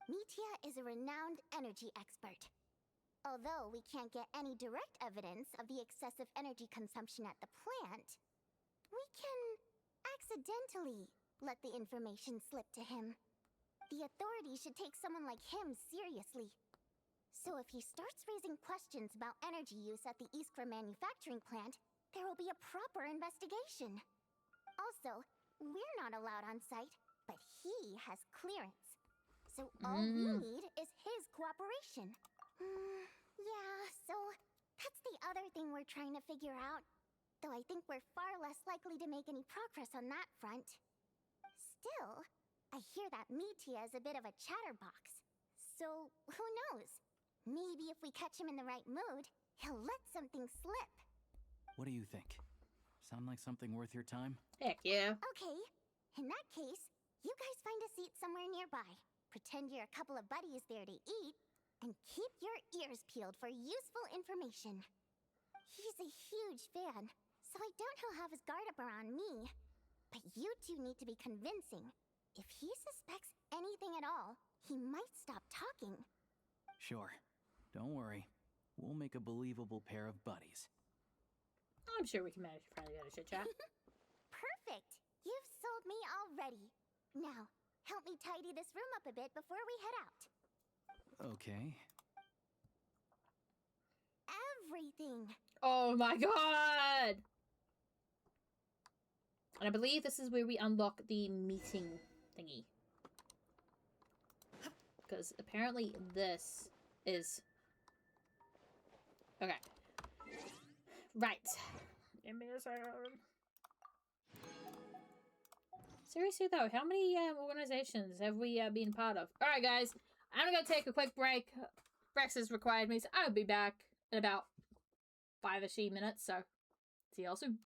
Mitya is a renowned energy expert. Although we can't get any direct evidence of the excessive energy consumption at the plant, we can accidentally let the information slip to him. The authorities should take someone like him seriously. So if he starts raising questions about energy use at the Iskra manufacturing plant, there will be a proper investigation. Also, we're not allowed on site, but he has clearance. So all we need is his cooperation. Yeah, so that's the other thing we're trying to figure out. Though I think we're far less likely to make any progress on that front. Still, I hear that Mitia is a bit of a chatterbox. So, who knows? Maybe if we catch him in the right mood, he'll let something slip. What do you think? Sound like something worth your time? Heck yeah. Okay, in that case, you guys find a seat somewhere nearby. Pretend you're a couple of buddies there to eat, and keep your ears peeled for useful information. He's a huge fan, so I doubt he'll have his guard up around me. But you two need to be convincing. If he suspects anything at all, he might stop talking. Sure. Don't worry. We'll make a believable pair of buddies. I'm sure we can manage to finally get a chit chat. Perfect! You've sold me already. Now, help me tidy this room up a bit before we head out. Okay. Everything. Oh my god! And I believe this is where we unlock the meeting thingy. Because apparently this is... Okay. Right. Give me a second. Seriously though, how many organizations have we been part of? Alright guys, I'm gonna take a quick break. Breakfast required me, so I'll be back in about 5-ish minutes, so see y'all soon.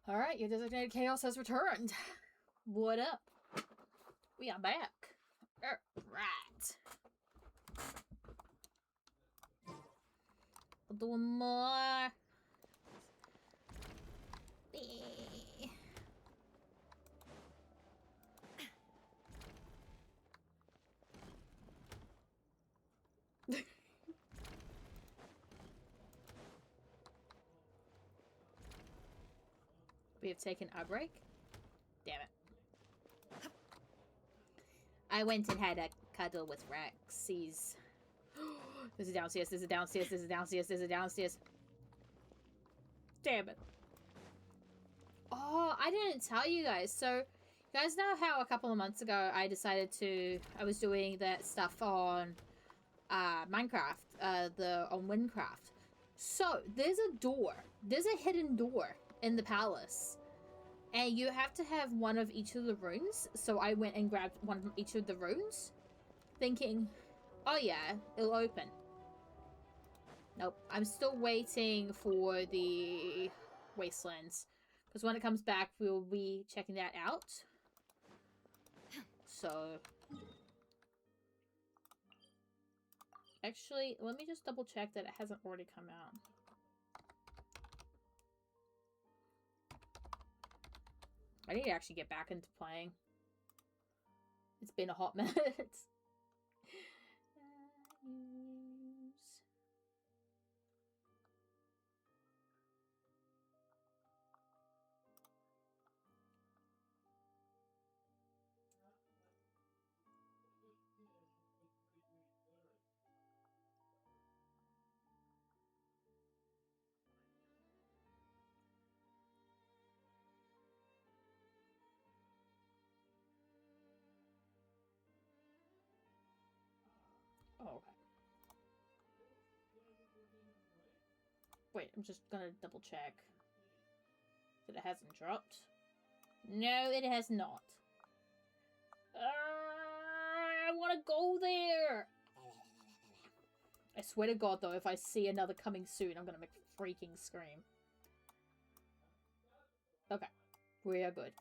Alright, your designated chaos has returned. What up? We are back. Alright. We'll do one more. We have taken a break. Damn it. I went and had a cuddle with Rex. He's... There's a downstairs, there's a downstairs, there's a downstairs, there's a downstairs. Damn it. Oh, I didn't tell you guys. So, you guys know how a couple of months ago I decided to... I was doing that stuff on Minecraft, on Windcraft. So, there's a door. There's a hidden door in the palace. And you have to have one of each of the runes. So I went and grabbed one from each of the runes. Thinking, oh yeah, it'll open. Nope. I'm still waiting for the Wastelands. Because when it comes back, we'll be checking that out. So... Actually, let me just double check that it hasn't already come out. I need to actually get back into playing. It's been a hot minute. Oh, okay. Wait, I'm just gonna double check that it hasn't dropped. No, it has not. I want to go there. I swear to God, though, if I see another coming soon, I'm gonna make a freaking scream. Okay, we are good.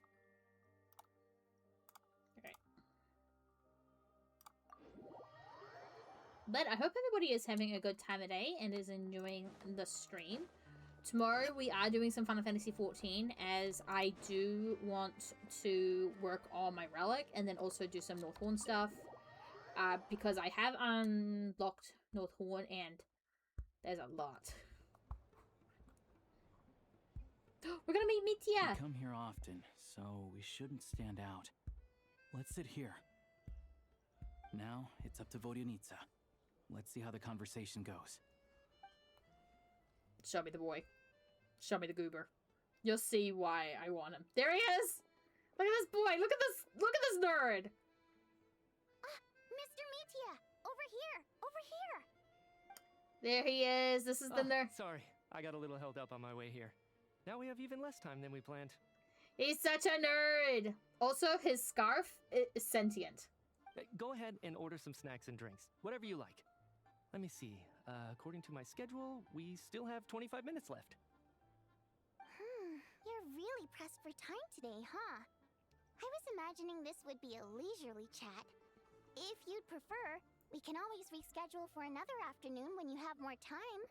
But I hope everybody is having a good time today and is enjoying the stream. Tomorrow we are doing some Final Fantasy XIV, as I do want to work on my relic and then also do some Northhorn stuff. Because I have unlocked Northhorn and there's a lot. We're gonna meet Mitya! We come here often, so we shouldn't stand out. Let's sit here. Now it's up to Vodyanitsa. Let's see how the conversation goes. Show me the boy. Show me the goober. You'll see why I want him. There he is! Look at this boy! Look at this nerd! Mr. Mitya! Over here! Over here! There he is. This is the nerd. Sorry, I got a little held up on my way here. Now we have even less time than we planned. He's such a nerd! Also, his scarf is sentient. Go ahead and order some snacks and drinks. Whatever you like. Let me see. According to my schedule, we still have 25 minutes left. You're really pressed for time today, huh? I was imagining this would be a leisurely chat. If you'd prefer, we can always reschedule for another afternoon when you have more time.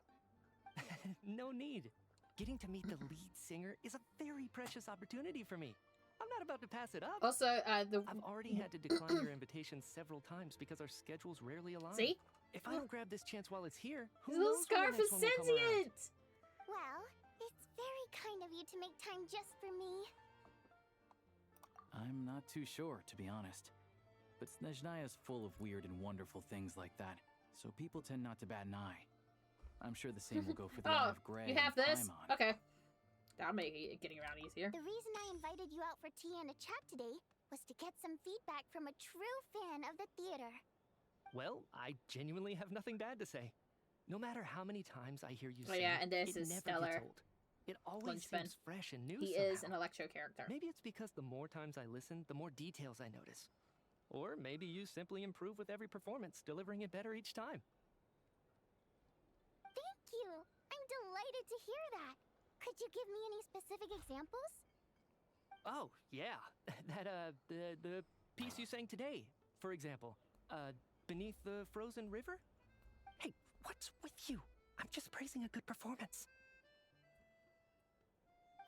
No need. Getting to meet the lead singer is a very precious opportunity for me. I'm not about to pass it up. Also, I've already had to decline your invitation several times because our schedules rarely align. See? If I don't grab this chance while it's here, who his little knows scarf when the is next one will come around. sentient! Well, it's very kind of you to make time just for me. I'm not too sure, to be honest. But Snezhnaya's full of weird and wonderful things like that, so people tend not to bat an eye. I'm sure the same will go for the Eye of Grey you have and this? Paimon. Okay. That'll make getting around easier. The reason I invited you out for tea and a chat today was to get some feedback from a true fan of the theater. Well, I genuinely have nothing bad to say. No matter how many times I hear you Oh sing, yeah, and this it is never Stellar. gets old. It always Lynchman. seems fresh and new He somehow. is an electro character. Maybe it's because the more times I listen, the more details I notice. Or maybe you simply improve with every performance, delivering it better each time. Thank you! I'm delighted to hear that! Could you give me any specific examples? Oh, yeah. The piece you sang today, for example. Beneath the Frozen River? Hey, what's with you? I'm just praising a good performance.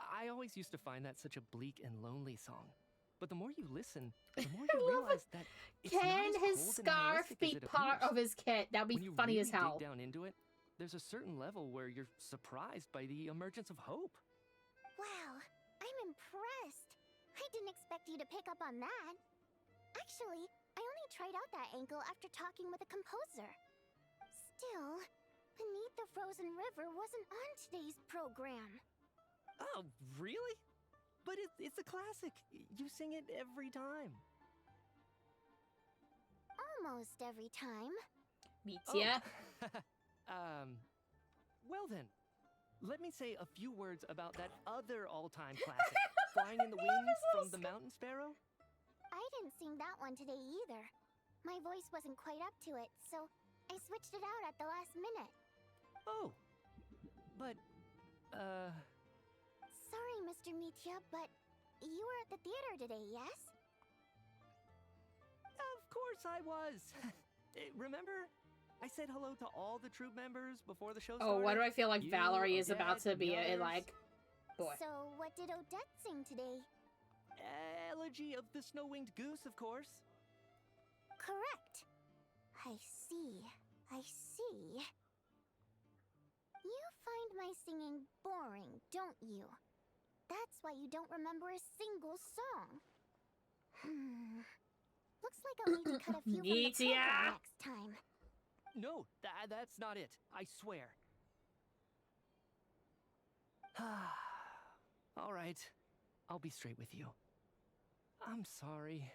I always used to find that such a bleak and lonely song. But the more you listen, the more you realize that it's not Can as his cold and scarf nihilistic be as it part appears. of his kit? That'd be When you funny really as hell. dig down into it, there's a certain level where you're surprised by the emergence of hope. Wow, I'm impressed. I didn't expect you to pick up on that. Actually, I only tried out that angle after talking with a composer. Still, Beneath the Frozen River wasn't on today's program. Oh, really? But it's a classic. You sing it every time. Almost every time. Mitya? Well then, let me say a few words about that other all-time classic, Flying in the Wind from the Mountain Sparrow. I didn't sing that one today either. My voice wasn't quite up to it, so I switched it out at the last minute. Oh, but, Sorry, Mr. Mitya, but you were at the theater today, yes? Of course I was. Remember? I said hello to all the troop members before the show started. Oh, why do I feel like You, Valerie is Odette, about to be a, the like, boy. So, what did Odette sing today? Elegy of the Snow-Winged Goose, of course. Correct. I see. I see. You find my singing boring, don't you? That's why you don't remember a single song. Looks like I'll need to cut a few from the program next time. No, that's not it. I swear. All right. I'll be straight with you. I'm sorry.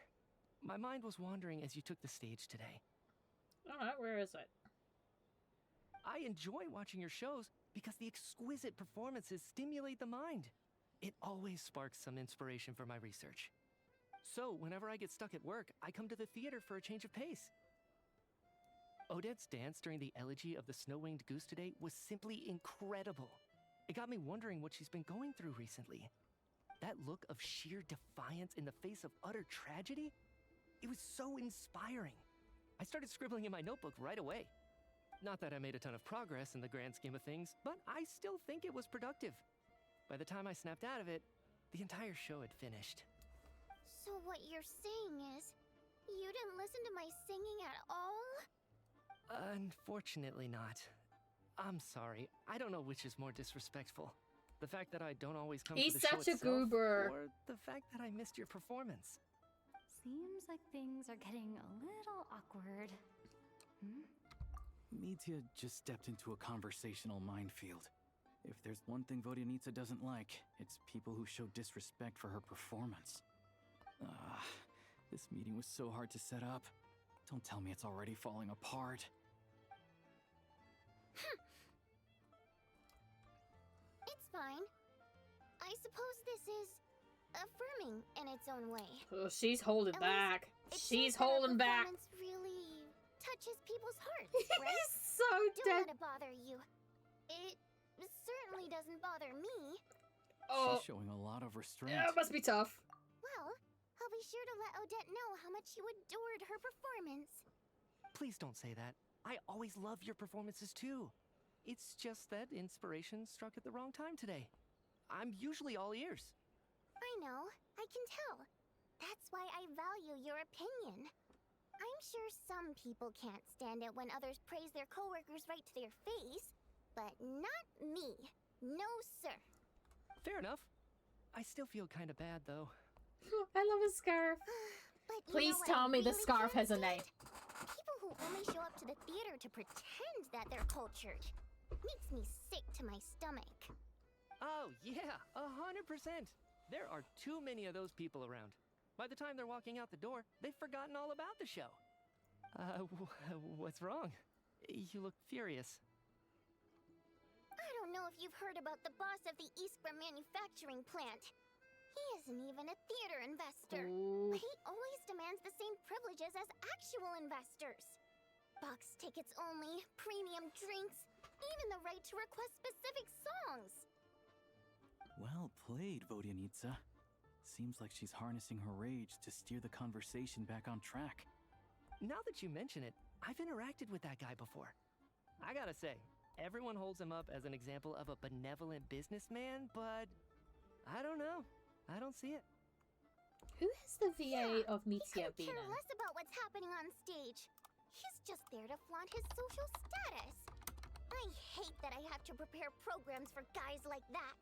My mind was wandering as you took the stage today. Alright, where is it? I enjoy watching your shows because the exquisite performances stimulate the mind. It always sparks some inspiration for my research. So, whenever I get stuck at work, I come to the theater for a change of pace. Odette's dance during the elegy of the Snow-Winged Goose today was simply incredible. It got me wondering what she's been going through recently. That look of sheer defiance in the face of utter tragedy? It was so inspiring. I started scribbling in my notebook right away. Not that I made a ton of progress in the grand scheme of things, but I still think it was productive. By the time I snapped out of it, the entire show had finished. So what you're saying is, you didn't listen to my singing at all? Unfortunately not. I'm sorry. I don't know which is more disrespectful. The fact that I don't always come to the show He's such a itself, goober. or the fact that I missed your performance. Seems like things are getting a little awkward. Mitya just stepped into a conversational minefield. If there's one thing Vodyanitsa doesn't like, it's people who show disrespect for her performance. This meeting was so hard to set up. Don't tell me it's already falling apart. It's fine. I suppose this is affirming in its own way. Oh, she's holding At back. least it She's shows that our holding back. performance really touches people's hearts, right? He's so Don't dead. let it bother you. It certainly doesn't bother me. Oh, She's showing a lot of restraint. yeah, it must be tough. Well, I'll be sure to let Odette know how much you adored her performance. Please don't say that. I always love your performances too. It's just that inspiration struck at the wrong time today. I'm usually all ears. I know, I can tell. That's why I value your opinion. I'm sure some people can't stand it when others praise their coworkers right to their face, but not me. No, sir. Fair enough. I still feel kind of bad though. I love his scarf. But you Please know what tell I me the really scarf can't has a name. stand? People who only show up to the theater to pretend that they're cultured. Makes me sick to my stomach. Oh, yeah, 100%. There are too many of those people around. By the time they're walking out the door, they've forgotten all about the show. What's wrong? You look furious. I don't know if you've heard about the boss of the Iskra manufacturing plant. He isn't even a theater investor. But he always demands the same privileges as actual investors. Box tickets only, premium drinks, even the right to request specific songs. Well played, Vodyanitsa. Seems like she's harnessing her rage to steer the conversation back on track. Now that you mention it, I've interacted with that guy before. I gotta say, everyone holds him up as an example of a benevolent businessman, but I don't know. I don't see it. Who has the VA of Mitsuya He Care been in? less about what's happening on stage. He's just there to flaunt his social status. I hate that I have to prepare programs for guys like that.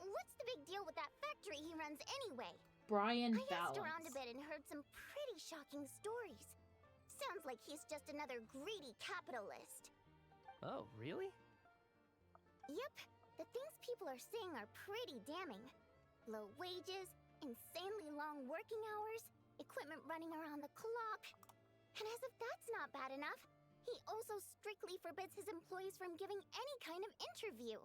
What's the big deal with that factory he runs anyway? Brian I asked around a Balance. bit and heard some pretty shocking stories. Sounds like he's just another greedy capitalist. Oh, really? Yep, the things people are saying are pretty damning. Low wages, insanely long working hours, equipment running around the clock. And as if that's not bad enough, he also strictly forbids his employees from giving any kind of interview.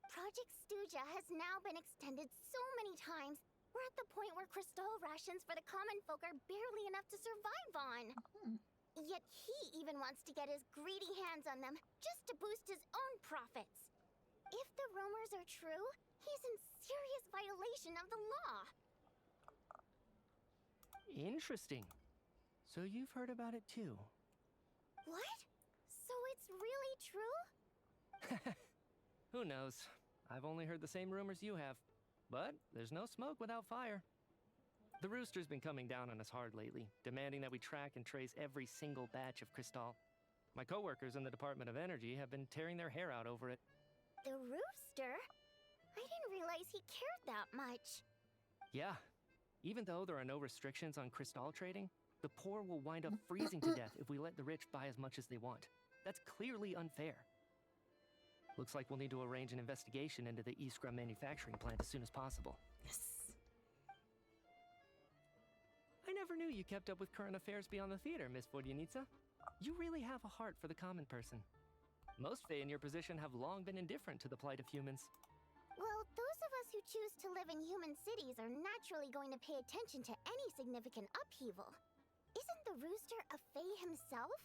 Project Stuja has now been extended so many times, we're at the point where crystal rations for the common folk are barely enough to survive on. Yet he even wants to get his greedy hands on them just to boost his own profits. If the rumors are true, he's in serious violation of the law. Interesting. So you've heard about it too. What? So it's really true? Who knows? I've only heard the same rumors you have. But there's no smoke without fire. The Rooster's been coming down on us hard lately, demanding that we track and trace every single batch of Crystal. My coworkers in the Department of Energy have been tearing their hair out over it. The Rooster? I didn't realize he cared that much. Yeah. Even though there are no restrictions on Crystal trading, the poor will wind up freezing to death if we let the rich buy as much as they want. That's clearly unfair. Looks like we'll need to arrange an investigation into the Iskra manufacturing plant as soon as possible. Yes. I never knew you kept up with current affairs beyond the theater, Miss Vodyanitsa. You really have a heart for the common person. Most Fae in your position have long been indifferent to the plight of humans. Well, those of us who choose to live in human cities are naturally going to pay attention to any significant upheaval. Isn't the Rooster a Fae himself?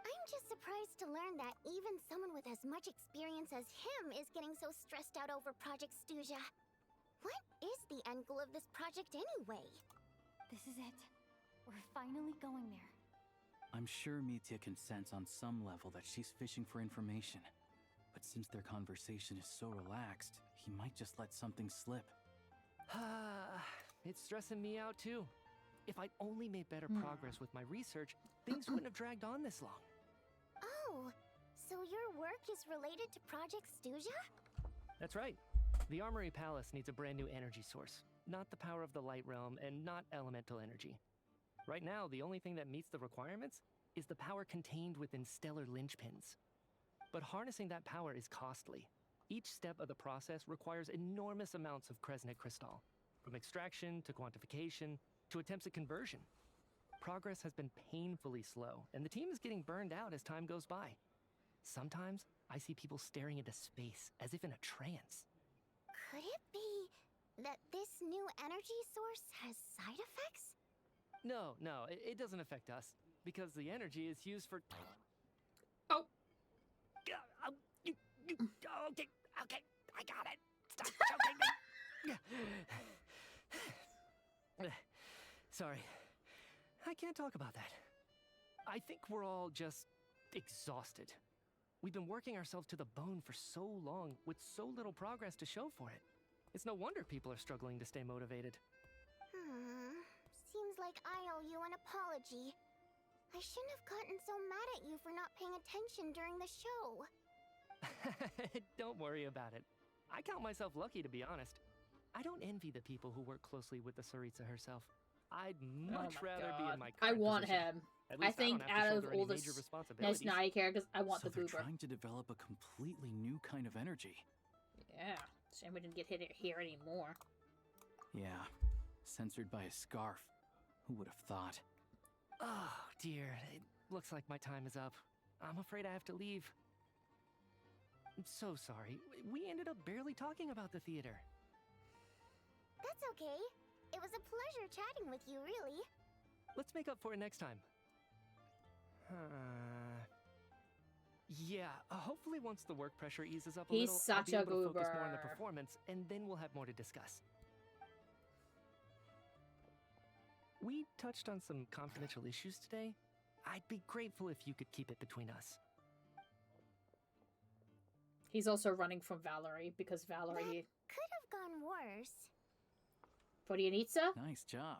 I'm just surprised to learn that even someone with as much experience as him is getting so stressed out over Project Stuja. What is the end goal of this project anyway? This is it. We're finally going there. I'm sure Mitya can sense on some level that she's fishing for information. But since their conversation is so relaxed, he might just let something slip. It's stressing me out too. If I'd only made better progress with my research, things wouldn't have dragged on this long. Oh, so your work is related to Project Stuja? That's right. The Armory Palace needs a brand new energy source. Not the power of the Light Realm, and not elemental energy. Right now, the only thing that meets the requirements is the power contained within stellar linchpins. But harnessing that power is costly. Each step of the process requires enormous amounts of Kresnik crystal, from extraction to quantification to attempts at conversion. Progress has been painfully slow, and the team is getting burned out as time goes by. Sometimes, I see people staring into space as if in a trance. Could it be that this new energy source has side effects? No, it doesn't affect us, because the energy is used for... Oh. Okay, I got it. Stop choking me. Sorry, I can't talk about that. I think we're all just exhausted. We've been working ourselves to the bone for so long, with so little progress to show for it. It's no wonder people are struggling to stay motivated. Seems like I owe you an apology. I shouldn't have gotten so mad at you for not paying attention during the show. Don't worry about it. I count myself lucky, to be honest. I don't envy the people who work closely with the Tsaritsa herself. I'd much rather be in my current I want position. him. At I least think don't have to out of shoulder any all the major responsibilities. Snezhnaya characters, I want So the they're goober. trying to develop a completely new kind of energy. Yeah. Shame we didn't get hit here anymore. Yeah, censored by a scarf. Who would have thought? Oh, dear. It looks like my time is up. I'm afraid I have to leave. I'm so sorry. We ended up barely talking about the theater. That's okay. It was a pleasure chatting with you, really. Let's make up for it next time. Yeah, hopefully once the work pressure eases up a He's little, such I'll a be able to focus more on the goober. performance, and then we'll have more to discuss. We touched on some confidential issues today. I'd be grateful if you could keep it between us. He's also running from Valerie because Valerie... Could have gone worse. Vodyanitsa? Nice job.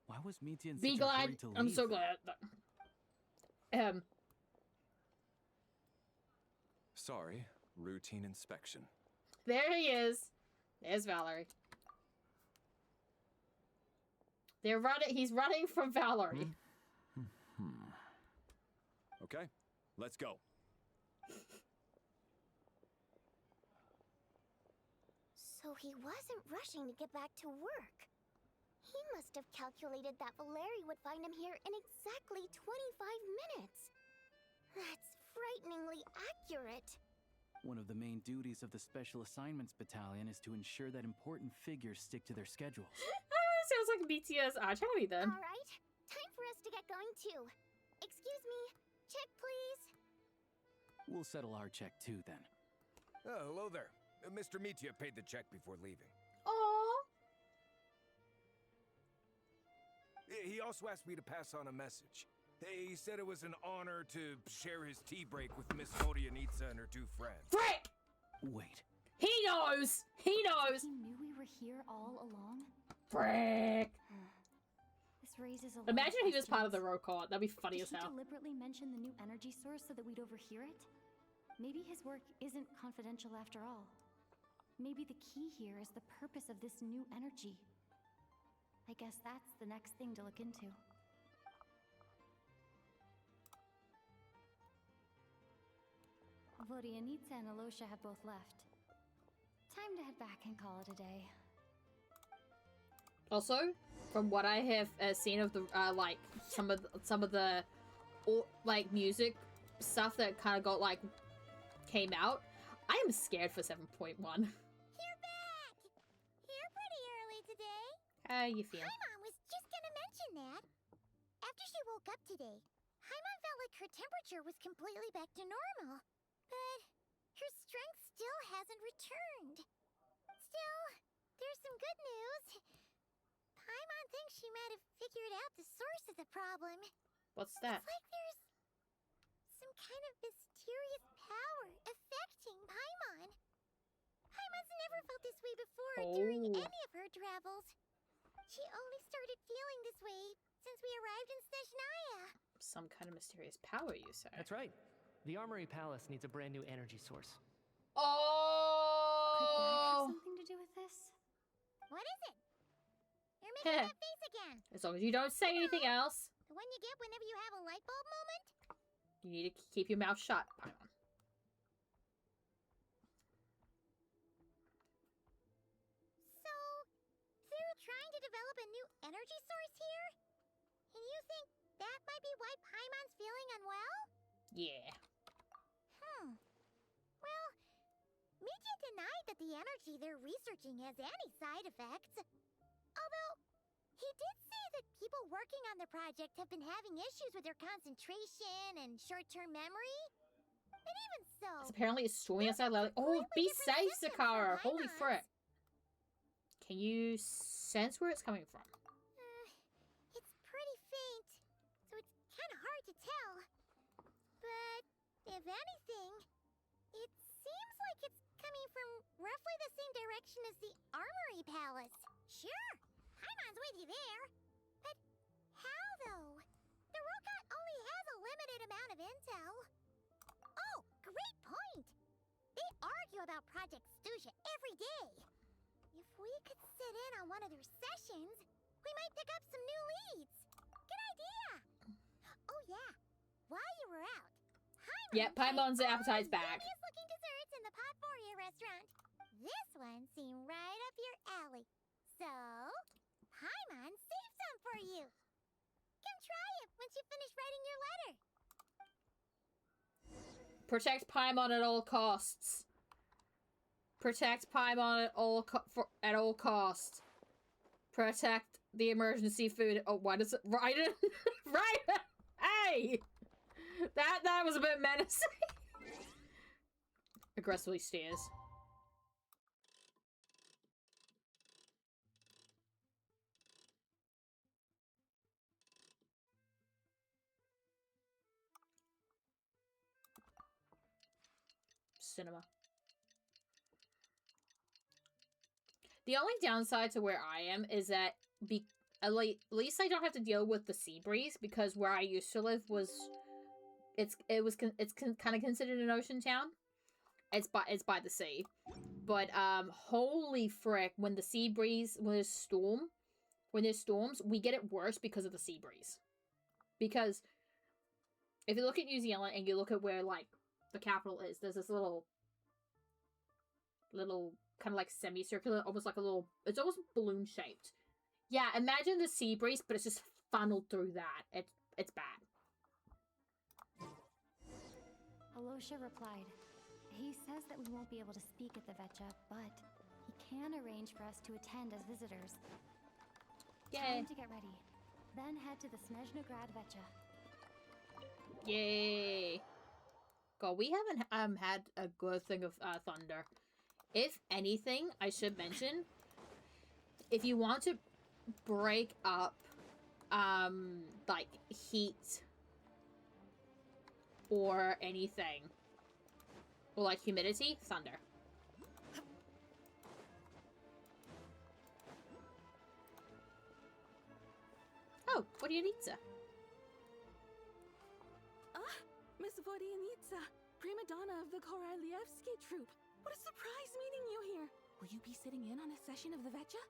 Why was Mitya in Be such a hurry glad. to leave? I'm so glad. Sorry, routine inspection. There he is. There's Valerie. They're running. He's running from Valerie. Okay, let's go. So he wasn't rushing to get back to work. He must have calculated that Valeri would find him here in exactly 25 minutes. That's frighteningly accurate. One of the main duties of the Special Assignments Battalion is to ensure that important figures stick to their schedules. Sounds like BTS archery then. All right, time for us to get going too. Excuse me, check please. We'll settle our check too then. Oh, hello there. Mr. Mitya paid the check before leaving. Aww. He also asked me to pass on a message. He said it was an honor to share his tea break with Miss Vodyanitsa and her two friends. Frick! Wait. He knows! He knows! He knew we were here all along? Frick! This raises a lot Imagine of if he was part of the questions. roll call. That'd be funny Did as hell. he deliberately mention the new energy source so that we'd overhear it? Maybe his work isn't confidential after all. Maybe the key here is the purpose of this new energy. I guess that's the next thing to look into. Vodyanitsa and Alosha have both left. Time to head back and call it a day. Also, from what I have seen of the like some of the like music stuff that kind of got like came out, I am scared for 7.1. You're back! Here pretty early today. How you feel? Paimon was just gonna mention that. After she woke up today, Paimon felt like her temperature was completely back to normal. But her strength still hasn't returned. Still, there's some good news. Paimon thinks she might have figured out the source of the problem. What's that? It's like there's some kind of mysterious power affecting Paimon. Paimon's never felt this way before during any of her travels. She only started feeling this way since we arrived in Snezhnaya. Some kind of mysterious power, you say? That's right. The Armory Palace needs a brand new energy source. Oh! Could that have something to do with this? What is it? You're making that face again. As long as you don't say anything else, The one you get whenever you have a light bulb moment? you need to keep your mouth shut, Paimon. So, they're trying to develop a new energy source here? And you think that might be why Paimon's feeling unwell? Yeah. Well, Mitya denied that the energy they're researching has any side effects. Although, he did say that people working on the project have been having issues with their concentration and short-term memory. And even so... It's apparently storming outside loudly. Oh, be safe, Sakara! Holy frick. Can you sense where it's coming from? It's pretty faint, so it's kind of hard to tell. But, if anything, it seems like it's coming from roughly the same direction as the Armory Palace. Sure, Paimon's with you there. But how, though? The Rokat only has a limited amount of intel. Oh, great point! They argue about Project Stuzha every day. If we could sit in on one of their sessions, we might pick up some new leads. Good idea! Oh yeah, while you were out, Paimon's appetite's back. Yummiest looking desserts in the Potpourri restaurant. This one seemed right up your alley. So, Paimon saved some for you. Come try it once you finish writing your letter. Protect Paimon at all costs. Protect Paimon at all costs. Protect the emergency food. Oh, why does it? Raiden? Raiden! Hey! That was a bit menacing. aggressively stares. Cinema. The only downside to where I am is that at least I don't have to deal with the sea breeze, because where I used to live was it's kind of considered an ocean town. It's by the sea. But holy frick, when the sea breeze, when there's storms, we get it worse because of the sea breeze. Because if you look at New Zealand and you look at where like the capital is, there's this little kind of like semicircular, almost like a little, it's almost balloon shaped. Yeah, imagine the sea breeze, but it's just funneled through that. It's bad. Alosha replied, he says that we won't be able to speak at the Vecha, but he can arrange for us to attend as visitors. Yay. Time to get ready. Then head to the Snezhnaya Vecha. Yay. God, we haven't had a good thing of thunder. If anything, I should mention, if you want to break up like heat or anything, or like humidity, thunder. Oh, what do you need, sir? Miss Vodyanitsa, prima donna of the Korolievsky troupe. What a surprise meeting you here. Will you be sitting in on a session of the Vecha?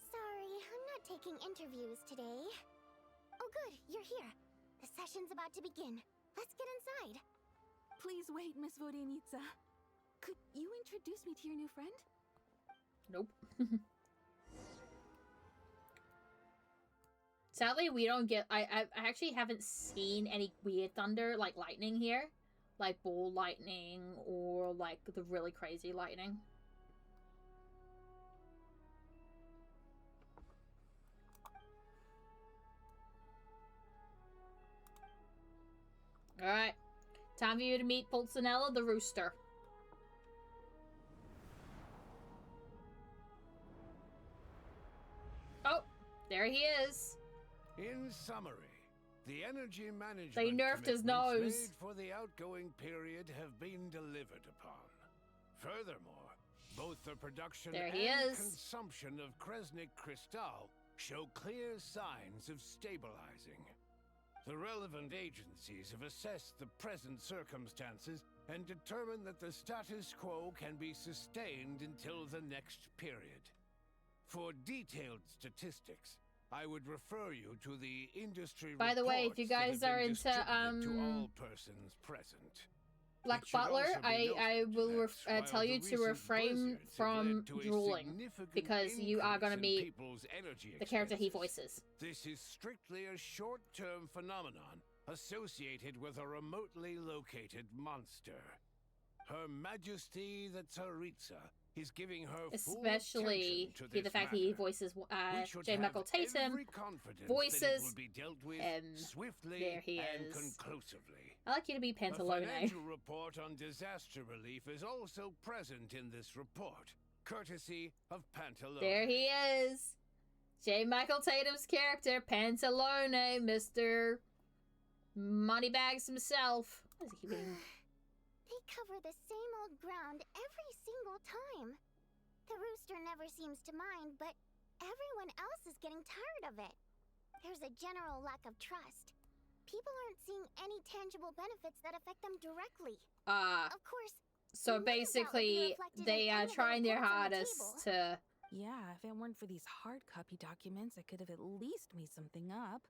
Sorry, I'm not taking interviews today. Oh good, you're here. The session's about to begin. Let's get inside. Please wait, Miss Vodyanitsa. Could you introduce me to your new friend? Nope. Sadly, we don't get... I actually haven't seen any weird thunder, like lightning here. Like ball lightning, or like the really crazy lightning. Alright. Time for you to meet Pulcinella the rooster. Oh, there he is. In summary, the energy management they nerfed his nose made for the outgoing period have been delivered upon. Furthermore, both the production and consumption of Kresnik Crystal show clear signs of stabilizing. The relevant agencies have assessed the present circumstances and determined that the status quo can be sustained until the next period. For detailed statistics, I would refer you to the industry By the way, if you guys are into to all persons present. Black Butler, I will tell you to refrain from drooling, because you are going to meet the character he voices. This is strictly a short-term phenomenon associated with a remotely located monster. Her Majesty the Tsaritsa is giving her especially full attention to the fact that he voices J. Michael Tatum voices swiftly there he and is. Conclusively. I like you to be Pantalone. A financial report on disaster relief is also present in this report, courtesy of Pantalone. There he is. J. Michael Tatum's character, Pantalone, Mr. Moneybags himself. What is he being? They cover the same old ground every single time. The rooster never seems to mind, but everyone else is getting tired of it. There's a general lack of trust. People aren't seeing any tangible benefits that affect them directly. Of course. So basically, they are trying their hardest to... Yeah, if it weren't for these hard copy documents, I could have at least made something up.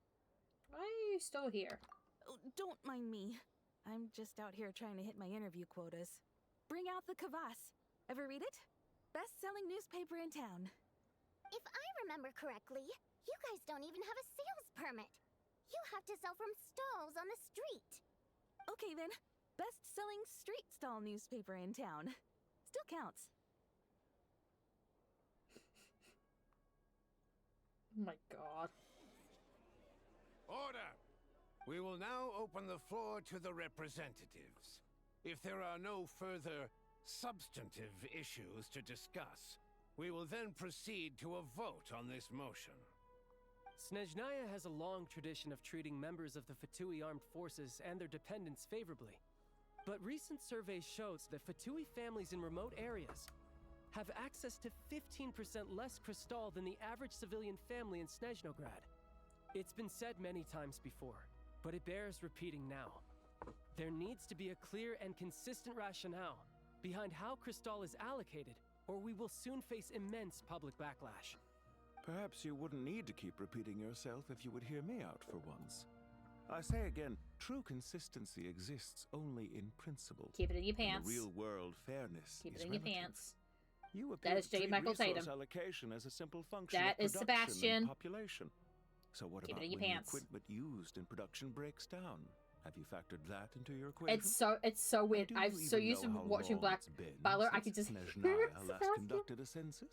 Why are you still here? Oh, don't mind me. I'm just out here trying to hit my interview quotas. Bring out the kvass. Ever read it? Best-selling newspaper in town. If I remember correctly, you guys don't even have a sales permit. You have to sell from stalls on the street. Okay then, best-selling street stall newspaper in town. Still counts. Oh my god. Order! We will now open the floor to the representatives. If there are no further substantive issues to discuss. We will then proceed to a vote on this motion. Snezhnaya has a long tradition of treating members of the Fatui armed forces and their dependents favorably. But recent surveys shows that Fatui families in remote areas have access to 15% less crystal than the average civilian family in Snezhnograd. It's been said many times before, but it bears repeating now. There needs to be a clear and consistent rationale behind how crystal is allocated, or we will soon face immense public backlash. Perhaps you wouldn't need to keep repeating yourself if you would hear me out for once. I say again, true consistency exists only in principle. Keep it in your pants. In the real world, fairness Keep it is in your relative. pants. You That is J. treat Michael resource Tatum. allocation as a simple function That of is production Sebastian. and population. So what Keep it about in your when pants. the equipment used in production breaks down? Have you factored that into your equation? It's so weird. Do I'm you so even used to know how watching long Black it's been Butler. I since could just Snezhnaya last conducted a census?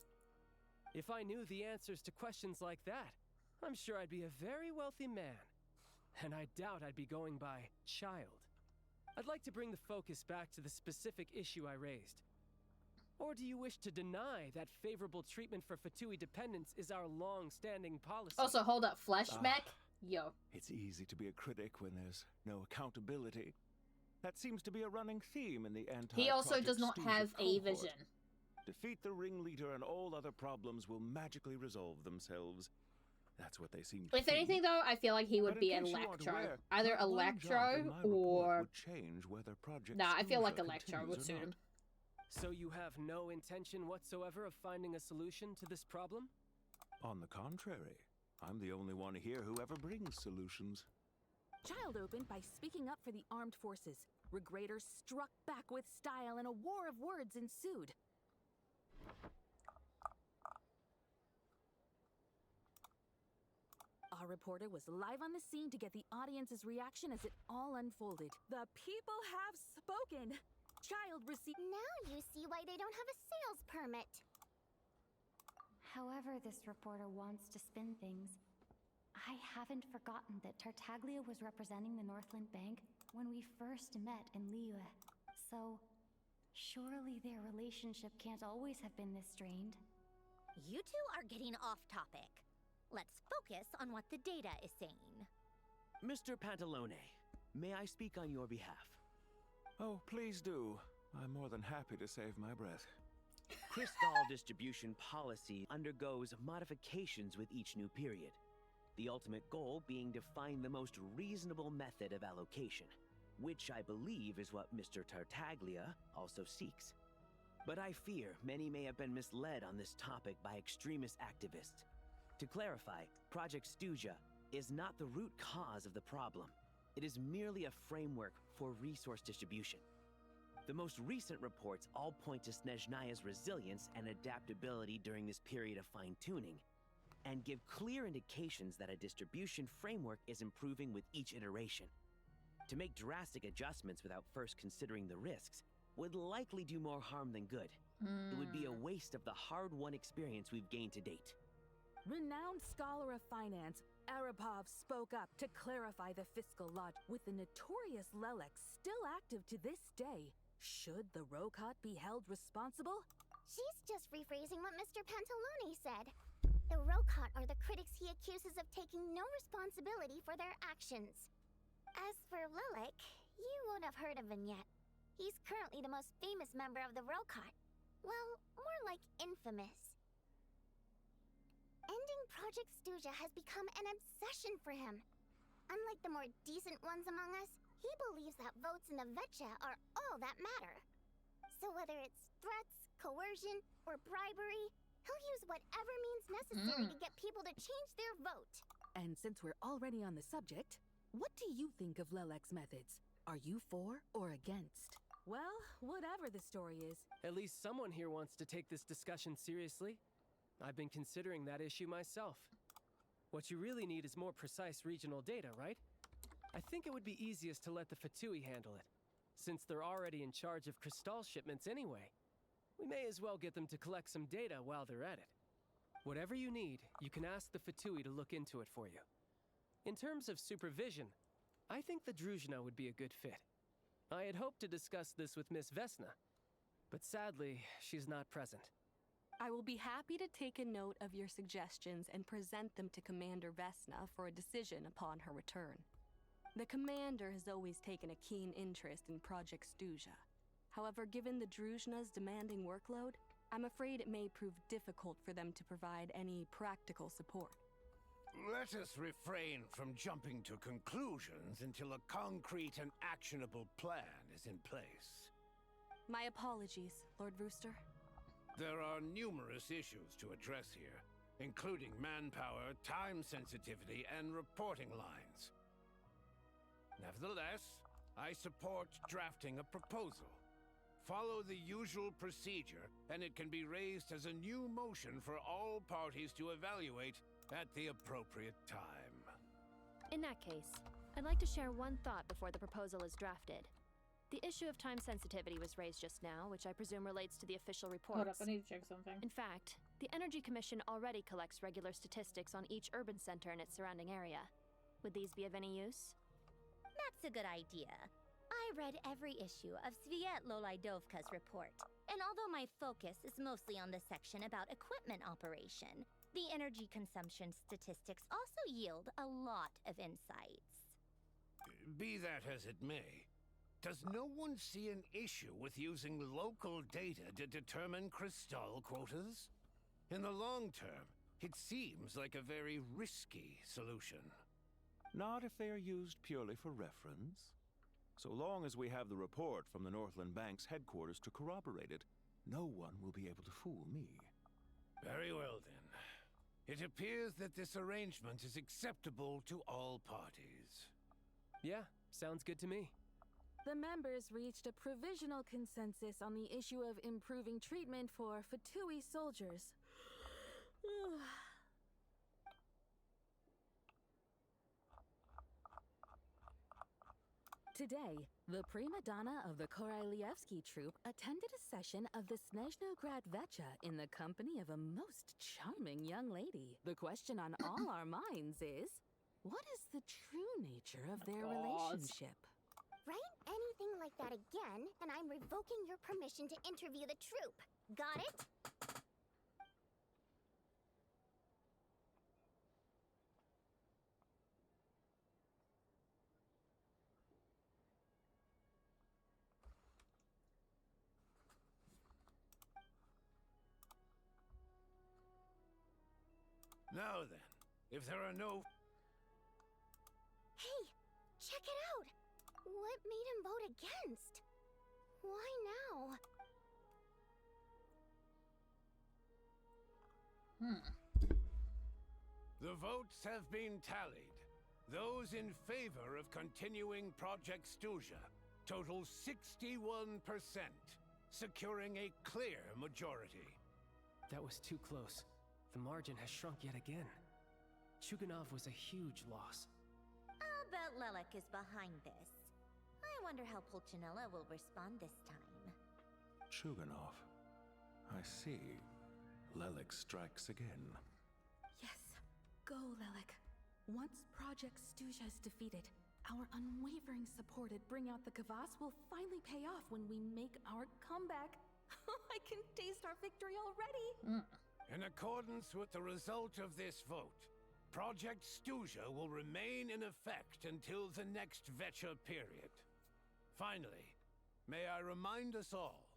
If I knew the answers to questions like that, I'm sure I'd be a very wealthy man. And I doubt I'd be going by child. I'd like to bring the focus back to the specific issue I raised. Or do you wish to deny that favorable treatment for Fatui dependents is our long-standing policy? Also, hold up, Flesh Mech. Yo. It's easy to be a critic when there's no accountability. That seems to be a running theme in the anti-Project He also does not Stooge have a cohort. vision. Defeat the ringleader and all other problems will magically resolve themselves. That's what they seem to If anything, though, I feel like he would But be in case you aren't Electro. aware, Either not one job in Electro my report or... would change whether Project Nah, I feel like Stooge Electro would continues or suit not. him. So you have no intention whatsoever of finding a solution to this problem? On the contrary, I'm the only one here who ever brings solutions. Child opened by speaking up for the armed forces. Regrator struck back with style and a war of words ensued. Our reporter was live on the scene to get the audience's reaction as it all unfolded. The people have spoken! Child received. Now you see why they don't have a sales permit. However this reporter wants to spin things, I haven't forgotten that Tartaglia was representing the Northland Bank when we first met in Liyue. So, surely their relationship can't always have been this strained. You two are getting off topic. Let's focus on what the data is saying. Mr. Pantalone, may I speak on your behalf? Oh, please do. I'm more than happy to save my breath. Crystal distribution policy undergoes modifications with each new period. The ultimate goal being to find the most reasonable method of allocation, which I believe is what Mr. Tartaglia also seeks. But I fear many may have been misled on this topic by extremist activists. To clarify, Project Stooja is not the root cause of the problem. It is merely a framework for resource distribution. The most recent reports all point to Snezhnaya's resilience and adaptability during this period of fine-tuning, and give clear indications that a distribution framework is improving with each iteration. To make drastic adjustments without first considering the risks would likely do more harm than good. It would be a waste of the hard-won experience we've gained to date. Renowned scholar of finance, Arapov spoke up to clarify the fiscal logic. With the notorious Lelex still active to this day, should the Rokot be held responsible? She's just rephrasing what Mr. Pantalone said. The Rokot are the critics he accuses of taking no responsibility for their actions. As for Lilik, you won't have heard of him yet. He's currently the most famous member of the Rokot. Well, more like infamous. Ending Project Stooja has become an obsession for him. Unlike the more decent ones among us, he believes that votes in the Vetcha are all that matter. So whether it's threats, coercion, or bribery, he'll use whatever means necessary to get people to change their vote. And since we're already on the subject, what do you think of Lelek's methods? Are you for or against? Well, whatever the story is. At least someone here wants to take this discussion seriously. I've been considering that issue myself. What you really need is more precise regional data, right? I think it would be easiest to let the Fatui handle it, since they're already in charge of crystal shipments anyway. We may as well get them to collect some data while they're at it. Whatever you need, you can ask the Fatui to look into it for you. In terms of supervision, I think the Druzhna would be a good fit. I had hoped to discuss this with Miss Vesna, But sadly, she's not present. I will be happy to take a note of your suggestions and present them to Commander Vesna for a decision upon her return. The Commander has always taken a keen interest in Project Stuzha. However, given the Druzhna's demanding workload, I'm afraid it may prove difficult for them to provide any practical support. Let us refrain from jumping to conclusions until a concrete and actionable plan is in place. My apologies, Lord Rooster. There are numerous issues to address here, including manpower, time sensitivity, and reporting lines. Nevertheless, I support drafting a proposal. Follow the usual procedure, and it can be raised as a new motion for all parties to evaluate at the appropriate time. In that case, I'd like to share one thought before the proposal is drafted. The issue of time sensitivity was raised just now, which I presume relates to the official reports. Hold up, I need to check something. In fact, the Energy Commission already collects regular statistics on each urban center and its surrounding area. Would these be of any use? That's a good idea. I read every issue of Sviet Lolaidovka's report, and although my focus is mostly on the section about equipment operation, the energy consumption statistics also yield a lot of insights. Be that as it may, does no one see an issue with using local data to determine crystal quotas? In the long term, it seems like a very risky solution. Not if they are used purely for reference. So long as we have the report from the Northland Bank's headquarters to corroborate it, no one will be able to fool me. Very well, then. It appears that this arrangement is acceptable to all parties. Yeah, sounds good to me. The members reached a provisional consensus on the issue of improving treatment for Fatui soldiers. Today, the prima donna of the Korailievsky troupe attended a session of the Snezhnaya Vecha in the company of a most charming young lady. The question on all our minds is, what is the true nature of their relationship? Write anything like that again, and I'm revoking your permission to interview the troupe. Got it? Now then, if there are no... Hey, check it out! What made him vote against? Why now? The votes have been tallied. Those in favor of continuing Project Stuzha total 61%, securing a clear majority. That was too close. The margin has shrunk yet again. Chuganov was a huge loss. I'll bet Lelek is behind this. I wonder how Pulcinella will respond this time. Chuganov. I see. Lelek strikes again. Yes, go, Lelek. Once Project Stuzha is defeated, our unwavering support at Bring Out the Kvass will finally pay off when we make our comeback. I can taste our victory already! In accordance with the result of this vote, Project Stuzha will remain in effect until the next Vecha period. Finally, may I remind us all,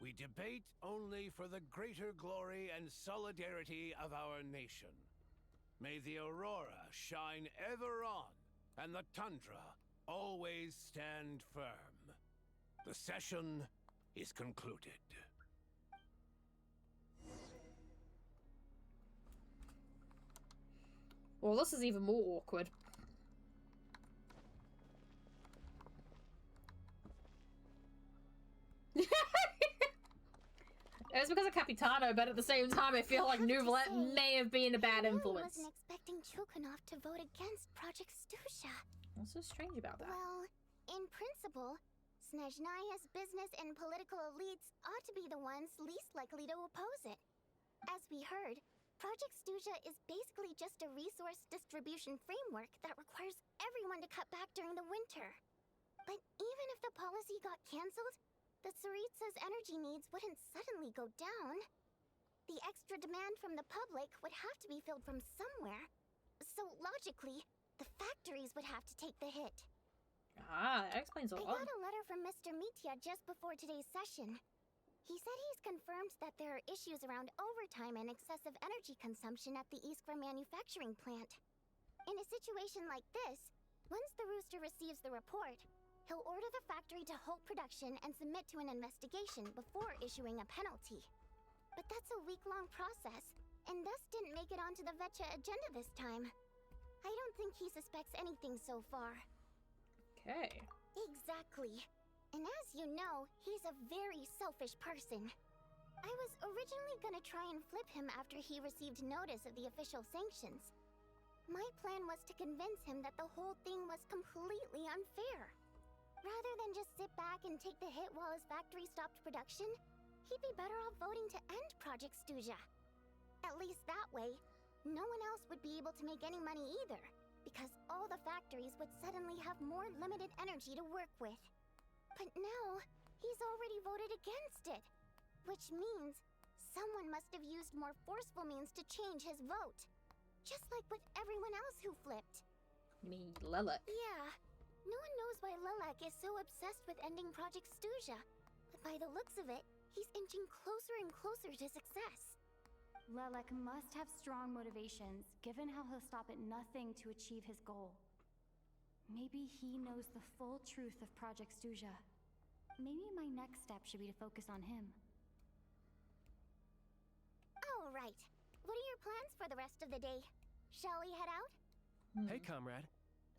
we debate only for the greater glory and solidarity of our nation. May the aurora shine ever on, and the tundra always stand firm. The session is concluded. Well, this is even more awkward. It was because of Capitano, but at the same time, I feel like Nouvellette may have been a bad influence. I wasn't expecting Chuganov to vote against Project Stuzha. What's so strange about that? Well, in principle, Snezhnaya's business and political elites ought to be the ones least likely to oppose it. As we heard, Project Stuzha is basically just a resource distribution framework that requires everyone to cut back during the winter. But even if the policy got cancelled, the Tsaritsa's energy needs wouldn't suddenly go down. The extra demand from the public would have to be filled from somewhere. So logically, the factories would have to take the hit. Ah, that explains a I lot. got a letter from Mr. Mitya just before today's session. He said he's confirmed that there are issues around overtime and excessive energy consumption at the Iskra manufacturing plant. In a situation like this, once the Rooster receives the report, he'll order the factory to halt production and submit to an investigation before issuing a penalty. But that's a week-long process, and thus didn't make it onto the Vetcha agenda this time. I don't think he suspects anything so far. Okay. Exactly. And as you know, he's a very selfish person. I was originally gonna try and flip him after he received notice of the official sanctions. My plan was to convince him that the whole thing was completely unfair. Rather than just sit back and take the hit while his factory stopped production, he'd be better off voting to end Project Stuja. At least that way, no one else would be able to make any money either, because all the factories would suddenly have more limited energy to work with. But now, he's already voted against it, which means someone must have used more forceful means to change his vote. Just like with everyone else who flipped. You mean Lilac? Yeah. No one knows why Lilac is so obsessed with ending Project Stuja, but by the looks of it, he's inching closer and closer to success. Lilac must have strong motivations, given how he'll stop at nothing to achieve his goal. Maybe he knows the full truth of Project Stuja. Maybe my next step should be to focus on him. All right. What are your plans for the rest of the day? Shall we head out? Hey, comrade.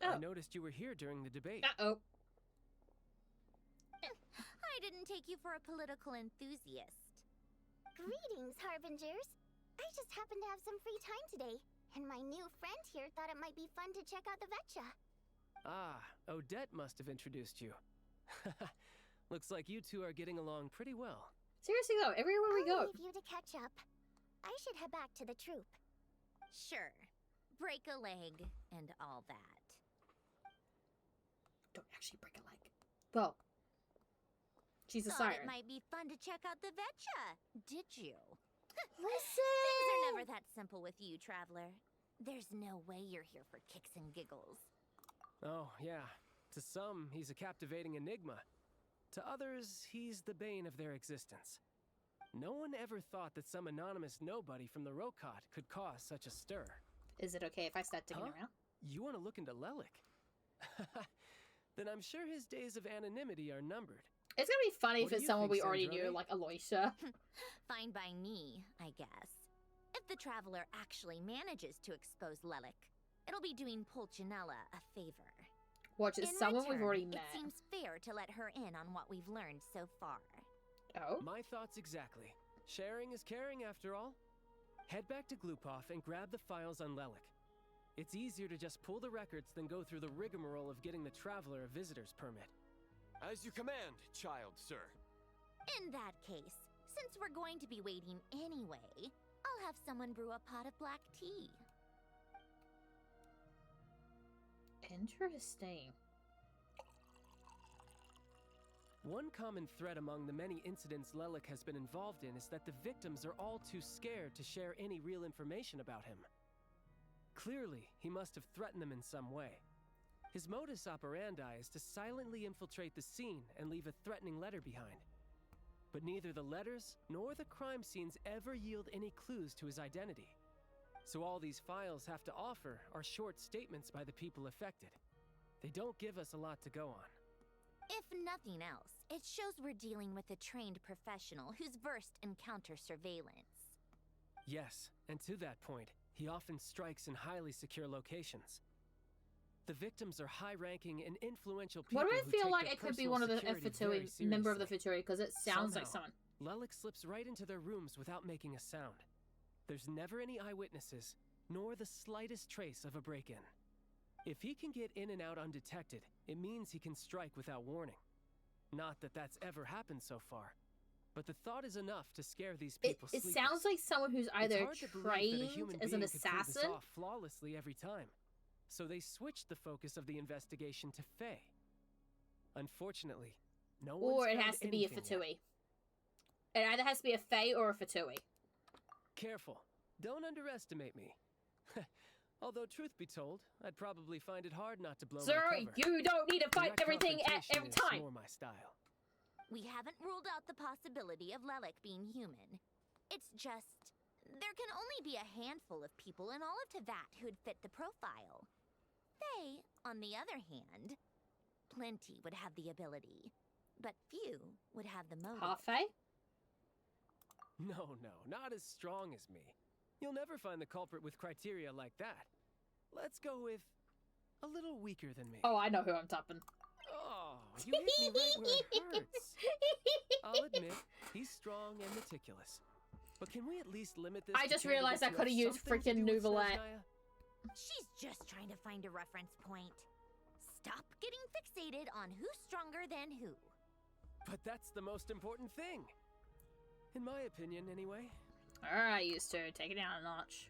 Oh. I noticed you were here during the debate. Uh-oh. I didn't take you for a political enthusiast. Greetings, Harbingers. I just happened to have some free time today, and my new friend here thought it might be fun to check out the Vetcha. Ah, Odette must have introduced you. Looks like you two are getting along pretty well. Seriously though, everywhere we go. I'll leave you to catch up. I should head back to the troop. Sure. Break a leg and all that. Don't actually break a leg. Well, she's a Thought siren. it might be fun to check out the Vetcha, did you? Listen! Things are never that simple with you, Traveler. There's no way you're here for kicks and giggles. Oh, yeah. To some, he's a captivating enigma. To others, he's the bane of their existence. No one ever thought that some anonymous nobody from the Rokot could cause such a stir. Is it okay if I start digging around? You want to look into Lelik? Then I'm sure his days of anonymity are numbered. It's gonna be funny What if do it's you someone we think, already Snezhnaya? knew, like Aloysia. Fine by me, I guess. If the Traveler actually manages to expose Lelik, it'll be doing Pulcinella a favor. Watch, it's In someone we've return, already met. It seems fair to let her in on what we've learned so far. Oh? My thoughts exactly. Sharing is caring, after all. Head back to Glupov and grab the files on Lelik. It's easier to just pull the records than go through the rigmarole of getting the Traveler a visitor's permit. As you command, child, sir. In that case, since we're going to be waiting anyway, I'll have someone brew a pot of black tea. Interesting. One common thread among the many incidents Lelik has been involved in is that the victims are all too scared to share any real information about him. Clearly, he must have threatened them in some way. His modus operandi is to silently infiltrate the scene and leave a threatening letter behind. But neither the letters nor the crime scenes ever yield any clues to his identity. So all these files have to offer are short statements by the people affected. They don't give us a lot to go on. If nothing else, it shows we're dealing with a trained professional who's versed in counter-surveillance. Yes, and to that point, he often strikes in highly secure locations. The victims are high-ranking and influential people. Why do I who feel take like their it could be personal one of the security Fatui, very member of the seriously. Fatui, because it sounds like Somehow, someone. Lelik slips right into their rooms without making a sound. There's never any eyewitnesses, nor the slightest trace of a break-in. If he can get in and out undetected, it means he can strike without warning. Not that that's ever happened so far, but the thought is enough to scare these people It sleepless. sounds like someone who's either It's hard to believe that a trained human as an being could pull this assassin. off flawlessly every time. So they switched the focus of the investigation to Faye. Unfortunately, No Or one's it found has to be a anything yet. Fatui. It either has to be a Fae or a Fatui. Careful. Don't underestimate me. Although, truth be told, I'd probably find it hard not to blow my Sorry, cover. you don't need to fight Direct everything at confrontation every is time. more my style. We haven't ruled out the possibility of Lelek being human. It's just, there can only be a handful of people in all of Teyvat who'd fit the profile. They, on the other hand, plenty would have the ability, but few would have the motive. Half Fae? No, not as strong as me. You'll never find the culprit with criteria like that. Let's go with a little weaker than me. Oh, I know who I'm topping. Oh, you hit me right where it hurts. I'll admit, he's strong and meticulous. But can we at least limit this? I just realized I could have used freaking Nouvelette. She's just trying to find a reference point. Stop getting fixated on who's stronger than who. But that's the most important thing. In my opinion, anyway. Alright, used to take it down a notch.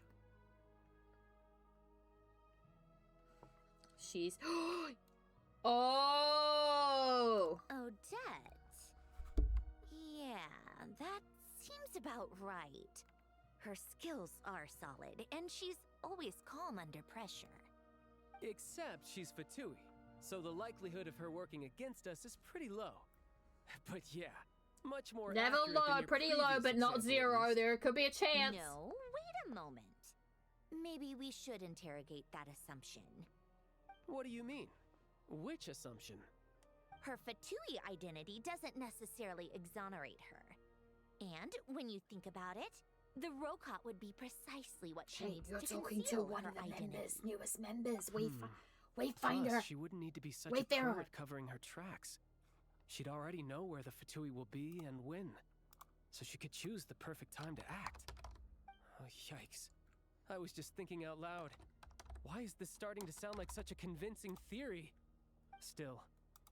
She's... Oh! Odette. Yeah, that seems about right. Her skills are solid, and she's always calm under pressure. Except she's Fatui, so the likelihood of her working against us is pretty low. But yeah, much more Never accurate than low, your pretty low, previous but not example, zero. at least. There could be a chance. No, wait a moment. Maybe we should interrogate that assumption. What do you mean? Which assumption? Her Fatui identity doesn't necessarily exonerate her. And when you think about it, the Rokot would be precisely what she needs you're to talking to conceal one her of the identity. newest members. Plus, Wayfinder. she wouldn't need to be such Wayfarer. a pro at covering her tracks. She'd already know where the Fatui will be and when, so she could choose the perfect time to act. Oh, yikes. I was just thinking out loud. Why is this starting to sound like such a convincing theory? Still,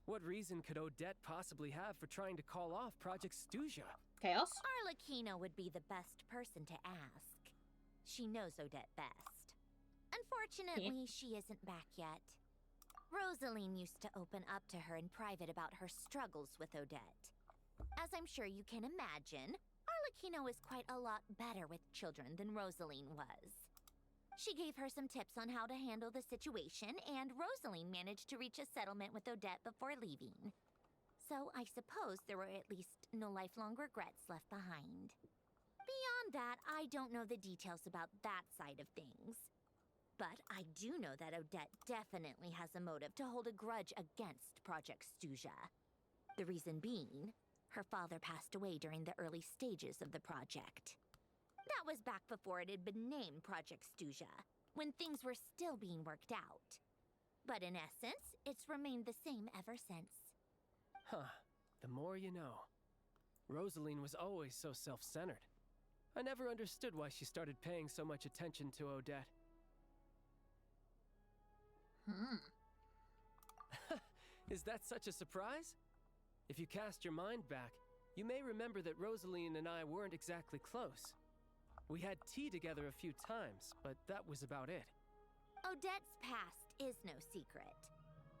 what reason could Odette possibly have for trying to call off Project Stuzha? Chaos? Arlecchino would be the best person to ask. She knows Odette best. Unfortunately, she isn't back yet. Rosaline used to open up to her in private about her struggles with Odette. As I'm sure you can imagine, Arlecchino is quite a lot better with children than Rosaline was. She gave her some tips on how to handle the situation, and Rosaline managed to reach a settlement with Odette before leaving. So I suppose there were at least no lifelong regrets left behind. Beyond that, I don't know the details about that side of things. But I do know that Odette definitely has a motive to hold a grudge against Project Stuzha. The reason being, her father passed away during the early stages of the project. That was back before it had been named Project Stuzha, when things were still being worked out. But in essence, it's remained the same ever since. Huh. The more you know. Rosaline was always so self-centered. I never understood why she started paying so much attention to Odette. Is that such a surprise? If you cast your mind back, you may remember that Rosaline and I weren't exactly close. We had tea together a few times, but that was about it. Odette's past is no secret.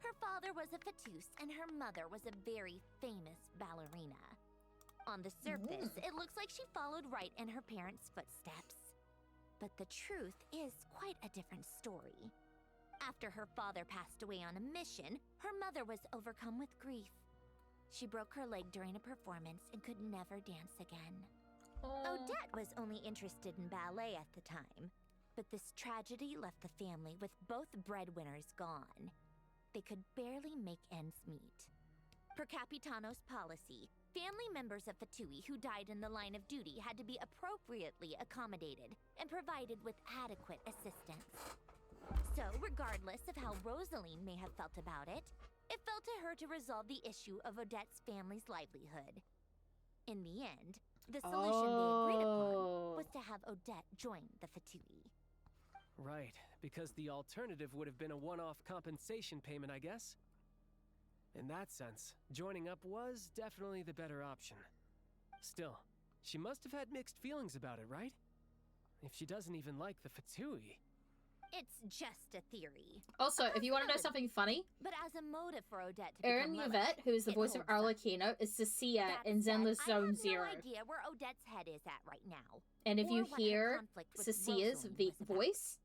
Her father was a Fatus, and her mother was a very famous ballerina. On the surface, it looks like she followed right in her parents' footsteps. But the truth is quite a different story. After her father passed away on a mission, her mother was overcome with grief. She broke her leg during a performance and could never dance again. Odette was only interested in ballet at the time, but this tragedy left the family with both breadwinners gone. They could barely make ends meet. Per Capitano's policy, family members of Fatui who died in the line of duty had to be appropriately accommodated and provided with adequate assistance. So, regardless of how Rosaline may have felt about it, it fell to her to resolve the issue of Odette's family's livelihood. In the end, the solution they agreed upon was to have Odette join the Fatui. Right, because the alternative would have been a one-off compensation payment, I guess. In that sense, joining up was definitely the better option. Still, she must have had mixed feelings about it, right? If she doesn't even like the Fatui. It's just a theory. Also, if you want to know something funny, But as a motive for Odette to Erin become Yvette, who is the it voice of holds up. Arlecchino, is Cecilia That in said, Zenless Zone I have Zero. no idea where Odette's head is at right now. And if or you what her hear conflict with Cecilia's Rosalind was about. voice,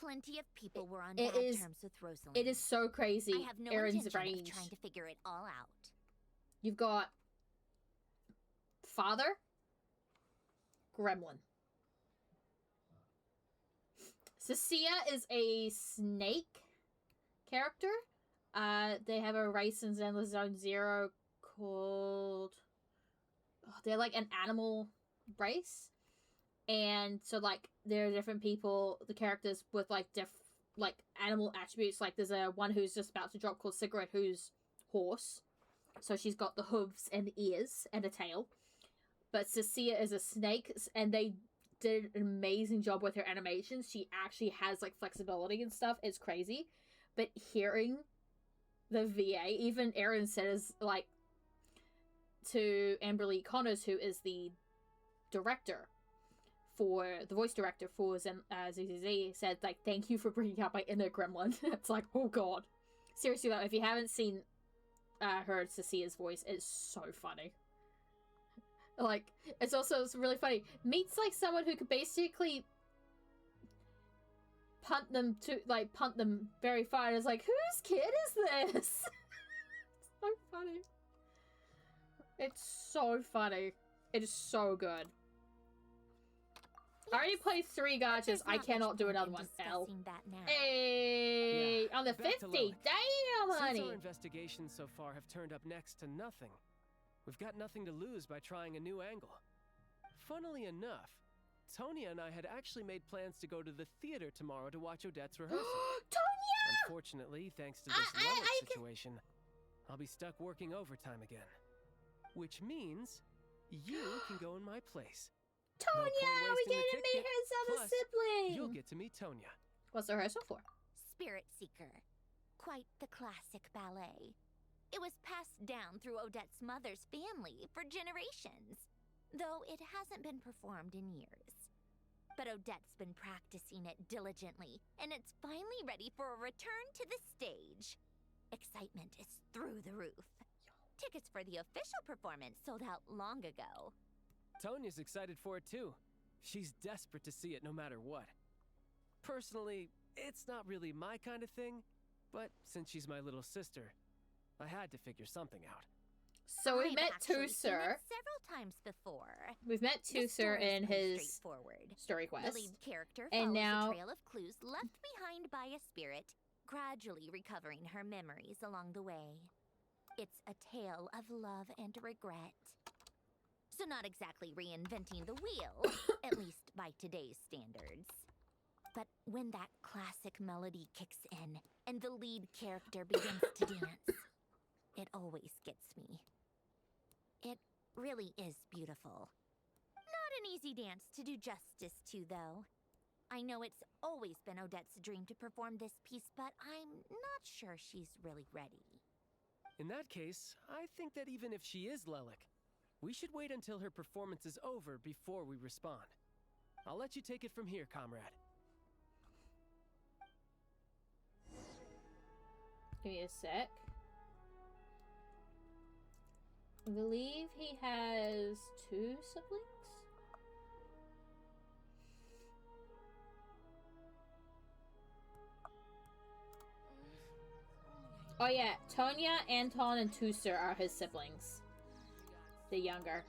Plenty of people were on it bad is- terms with Rosalind. it is so crazy. I have no Erin's intention range. of trying to figure it all out. You've got Father, Gremlin. Cecilia is a snake character. They have a race in Zenless Zone Zero called... oh, they're like an animal race. And so, like, there are different people, the characters with, like, like, animal attributes. Like, there's a one who's just about to drop called Cigarette, who's horse. So she's got the hooves and ears and a tail. But Cecilia is a snake, and they did an amazing job with her animations. She actually has, like, flexibility and stuff. It's crazy. But hearing the VA, even Erin says, like, to Amberly Connors, who is the director for, the voice director for ZZZ, said, like, thank you for bringing out my inner gremlin. It's like, oh god. Seriously though, if you haven't seen, heard Cecilia's voice, it's so funny. Like, it's really funny. Meets, like, someone who could basically punt them very far, and it's like, whose kid is this? It's so funny. It's so funny. It is so good. I already played 3 gotchas. I cannot do another one. L. Hey, Yeah, on the back to 50. Lilith. Damn, Since honey. our investigations so far have turned up next to nothing, we've got nothing to lose by trying a new angle. Funnily enough, Tonya and I had actually made plans to go to the theater tomorrow to watch Odette's rehearsal. Tonya! Unfortunately, thanks to this Lilith situation, I'll be stuck working overtime again. Which means you can go in my place. Tonya, we get to meet her other sibling. You'll get to meet Tonya. What's the rehearsal for? Spirit Seeker. Quite the classic ballet. It was passed down through Odette's mother's family for generations, though it hasn't been performed in years. But Odette's been practicing it diligently, and it's finally ready for a return to the stage. Excitement is through the roof. Tickets for the official performance sold out long ago. Tonya's excited for it too. She's desperate to see it no matter what. Personally, it's not really my kind of thing, but since she's my little sister, I had to figure something out. So we I've met actually seen Tusser. it several times before. We've met The Tusser story's in pretty his straightforward. story quest. The lead character And follows now- a trail of clues left behind by a spirit, gradually recovering her memories along the way. It's a tale of love and regret. So not exactly reinventing the wheel, at least by today's standards. But when that classic melody kicks in and the lead character begins to dance, it always gets me. It really is beautiful. Not an easy dance to do justice to, though. I know it's always been Odette's dream to perform this piece, but I'm not sure she's really ready. In that case, I think that even if she is Lelik, we should wait until her performance is over before we respond. I'll let you take it from here, comrade. Give me a sec. I believe he has 2 siblings? Oh yeah, Tonya, Anton, and Tusser are his siblings. The younger.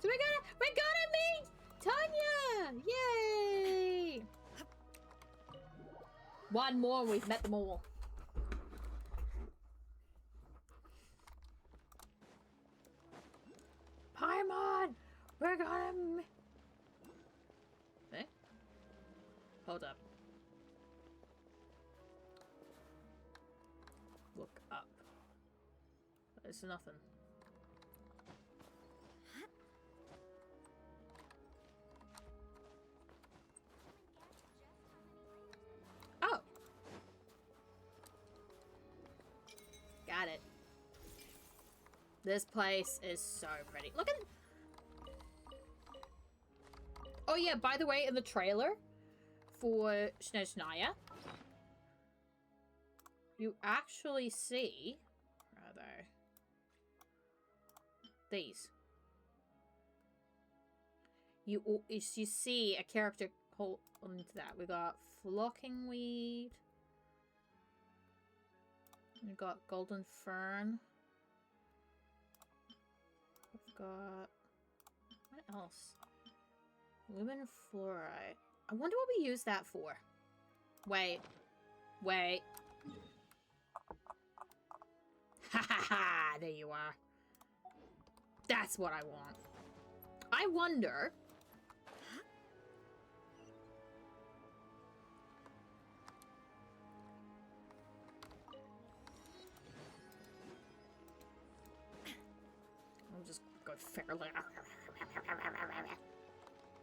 So we're gonna meet Tonya! Yay! One more and we've met them all. Paimon! We're gonna... Eh? Hold up. Look up. There's nothing. Oh! Got it. This place is so pretty. Look at... Oh yeah, by the way, in the trailer for Snezhnaya, you actually see, rather, these. You see a character hold onto that. We got flocking weed. We got golden fern. We've got what else? Lumen fluorite. I wonder what we use that for. Wait. Wait. Ha ha ha! There you are. That's what I want. I wonder. I'll just go fairly.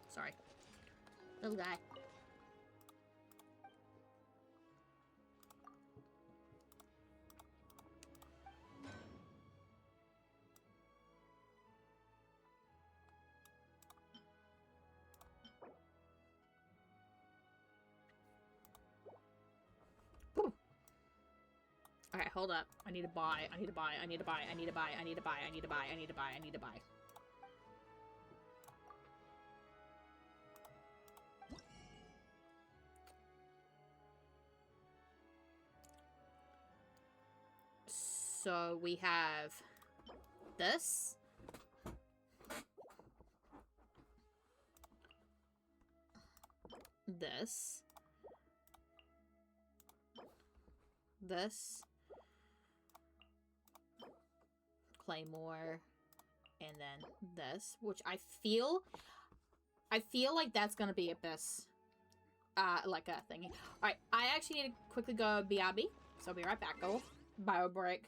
Sorry. Little guy. Okay, hold up. I need to buy. I need to buy. I need to buy. I need to buy. I need to buy. I need to buy. I need to buy. I need to buy. So we have this. This. This. Claymore. And then this, which I feel like that's gonna be a best like a thingy. Alright, I actually need to quickly go BRB, so I'll be right back. Go bio break.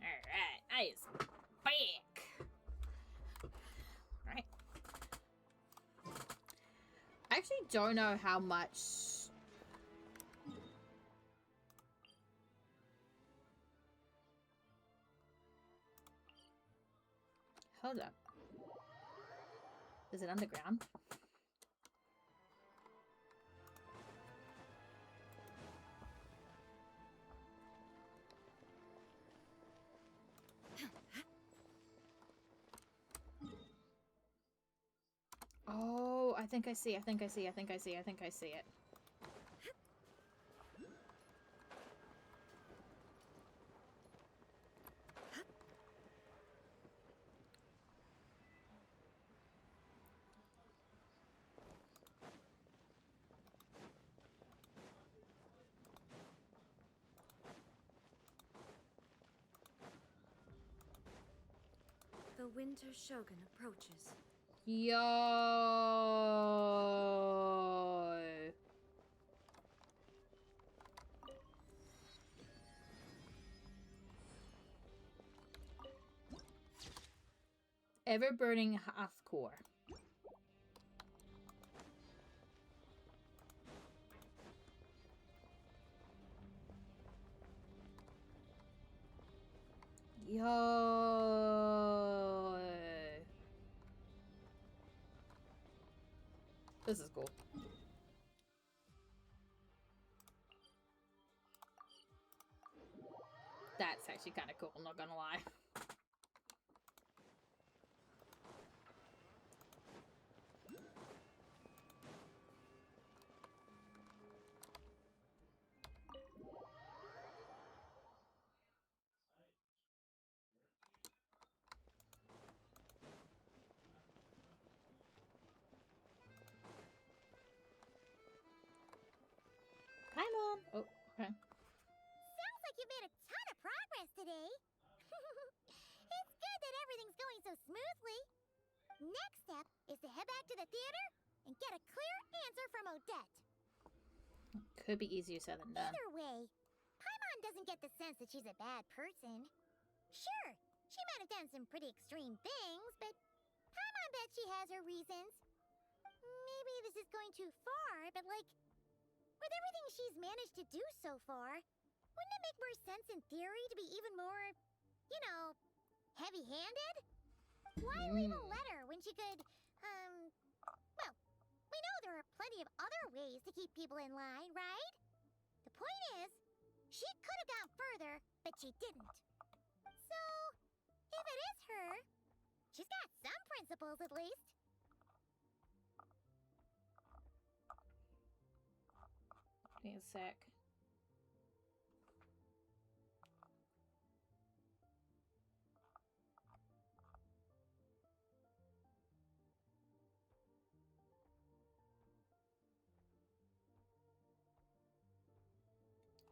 Alright, I is back. Alright. I actually don't know how much... Hold up. Is it underground? Oh, I think I see it. The Winter Shogun approaches. Yo. Ever-burning hearth core. Yo. This is cool. That's actually kind of cool, I'm not gonna lie. Hi, Mom. Oh, okay. Sounds like you made a ton of progress today. It's good that everything's going so smoothly. Next step is to head back to the theater and get a clear answer from Odette. Could be easier said than done. Either way, Paimon doesn't get the sense that she's a bad person. Sure, she might have done some pretty extreme things, but Paimon bets she has her reasons. Maybe this is going too far, but like, with everything she's managed to do so far, wouldn't it make more sense in theory to be even more, you know, heavy-handed? Why leave a letter when she could, well, we know there are plenty of other ways to keep people in line, right? The point is, she could have gone further, but she didn't. So, if it is her, she's got some principles at least. Give me a sec.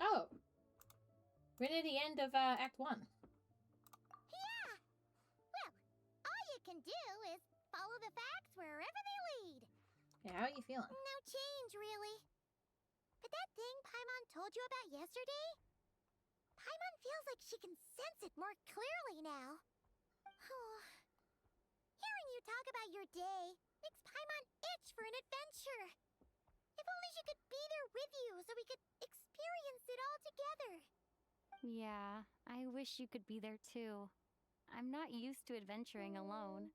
Oh! We're near the end of Act 1. Yeah! Well, all you can do is follow the facts wherever they lead. Yeah, how are you feeling? No change, really. But that thing Paimon told you about yesterday? Paimon feels like she can sense it more clearly now. Hearing you talk about your day makes Paimon itch for an adventure. If only she could be there with you so we could experience it all together. Yeah, I wish you could be there too. I'm not used to adventuring alone.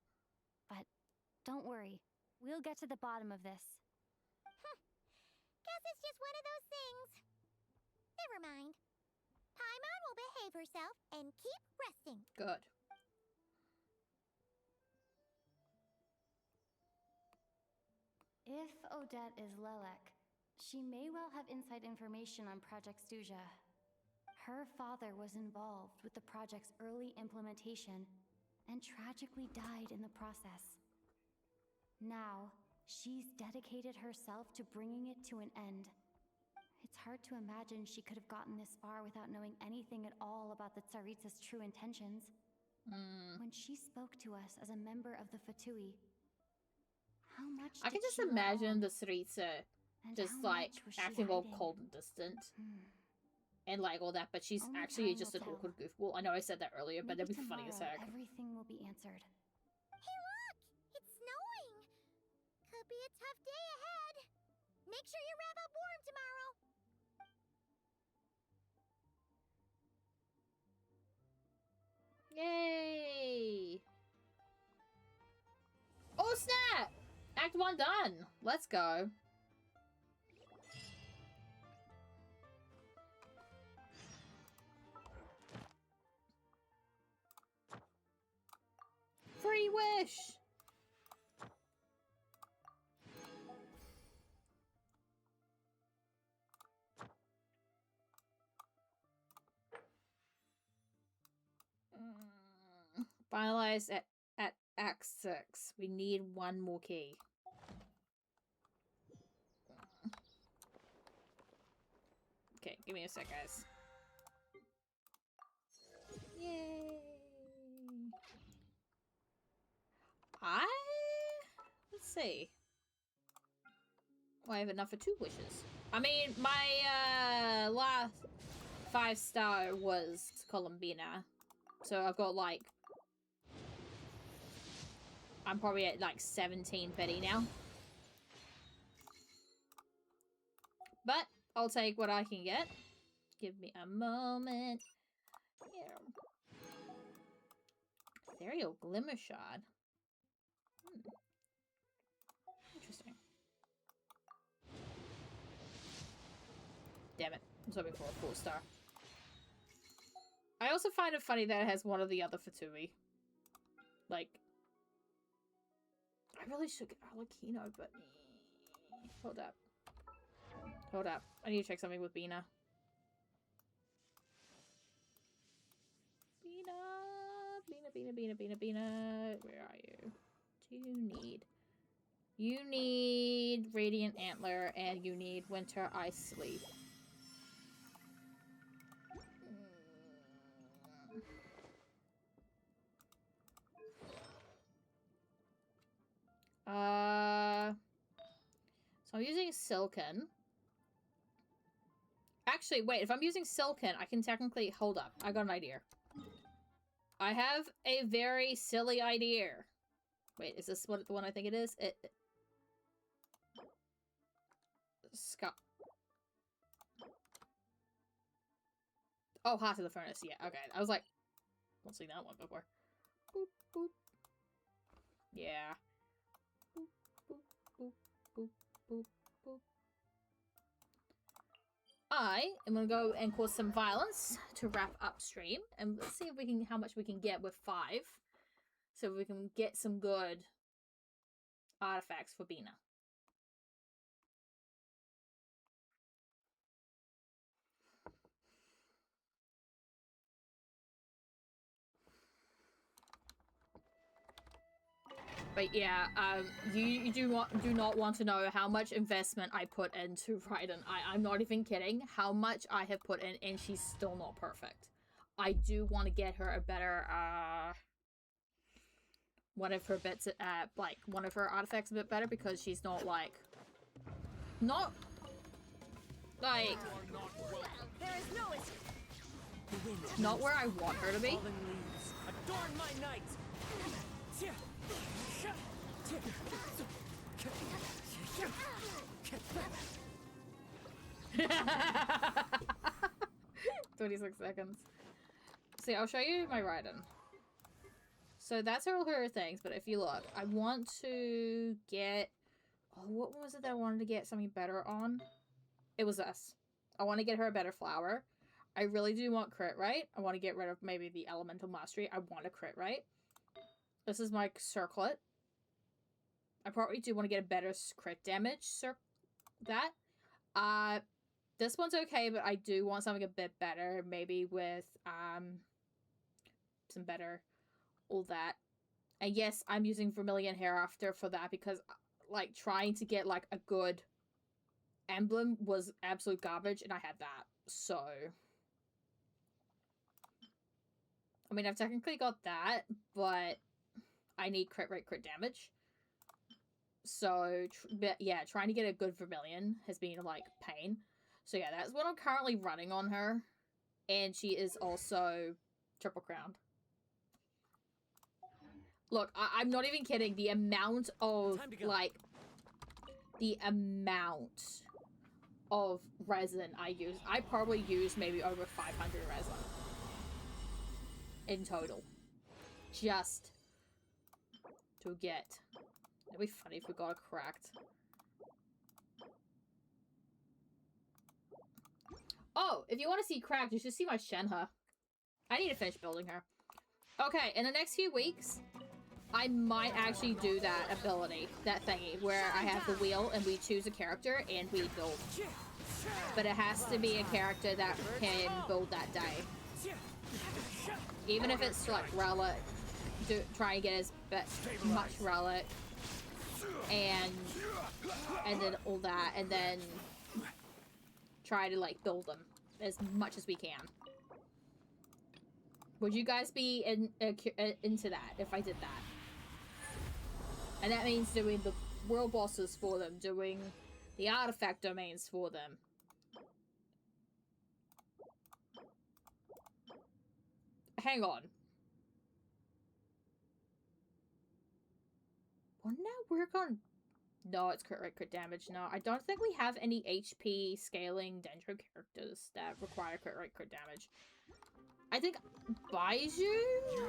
But don't worry, we'll get to the bottom of this. Guess it's just one of those things. Never mind. Paimon will behave herself and keep resting. Good. If Odette is Lelek, she may well have inside information on Project Stuja. Her father was involved with the project's early implementation and tragically died in the process. Now, she's dedicated herself to bringing it to an end. It's hard to imagine she could have gotten this far without knowing anything at all about the Tsaritsa's true intentions. When she spoke to us as a member of the Fatui, how much I can just imagine the Tsaritsa just like acting all cold and distant. and like all that, but she's Only actually time just an will tell. awkward goofball. I know I said that earlier, but Maybe that'd be funny as tomorrow, heck. everything will be answered. Hey look! It's snowing! Could be a tough day ahead. Make sure you wrap up warm tomorrow. Yay! Oh snap! Act 1 done! Let's go. Free wish! Finalize at Act 6. We need one more key. Okay, give me a sec, guys. Yay! Let's see. Well, I have enough for 2 wishes. I mean, my last 5-star was Columbina. So I've got like... I'm probably at like 17 Betty now. But I'll take what I can get. Give me a moment. Yeah. Ethereal Glimmer Shard. Interesting. Damn it. I was hoping for a 4-star. I also find it funny that it has one of the other Fatui. Like... I really should get Arlecchino, but... Hold up. Hold up. I need to check something with Bina. Bina. Where are you? Do you need? You need Radiant Antler, and you need Winter Ice Sleep. So I'm using Silken. Actually, wait, if I'm using Silken, I can technically... Hold up, I got an idea. I have a very silly idea. Wait, is this what the one I think it is? Scott. Oh, Heart of the Furnace, yeah, okay. I was like, I've seen that one before. Boop, boop. Yeah. Boop, boop, boop, boop, boop, boop. I am gonna go and cause some violence to wrap up stream, and let's see if we can how much we can get with 5, so we can get some good artifacts for Bina. But yeah, you do not want to know how much investment I put into Raiden. I'm not even kidding. How much I have put in, and she's still not perfect. I do want to get her a better, one of her bits, like, one of her artifacts a bit better, because she's not, like, not where I want her to be. Adorn my night. "26 seconds. See, I'll show you my Raiden. So that's all her things, but if you look, I want to get... Oh, what was it that I wanted to get something better on? It was this. I want to get her a better flower. I really do want crit rate. I want to get rid of maybe the elemental mastery. I want a crit rate. This is my circlet. I probably do want to get a better crit damage. This one's okay, but I do want something a bit better. Maybe with, some better, all that. And yes, I'm using Vermilion Hereafter for that because, like, trying to get, like, a good emblem was absolute garbage, and I had that. So, I mean, I've technically got that, but I need crit rate, crit damage. So, yeah, trying to get a good Vermilion has been, like, pain. So, yeah, that's what I'm currently running on her. And she is also triple crowned. Look, I'm not even kidding. The amount of, like, the amount of resin I use. I probably use maybe over 500 resin in total. Just to get. It'd be funny if we got it cracked. Oh, if you want to see cracked, you should see my Shenhe. I need to finish building her. Okay, in the next few weeks, I might actually do that ability, that thingy, where I have the wheel and we choose a character and we build. But it has to be a character that can build that day. Even if it's like relic, try and get as much relic and then all that, and then try to like build them as much as we can. Would you guys be into that if I did that? And that means doing the world bosses for them, doing the artifact domains for them. Hang on. Wouldn't that work on... No, it's crit damage. No, I don't think we have any HP scaling Dendro characters that require crit damage. I think Baiju,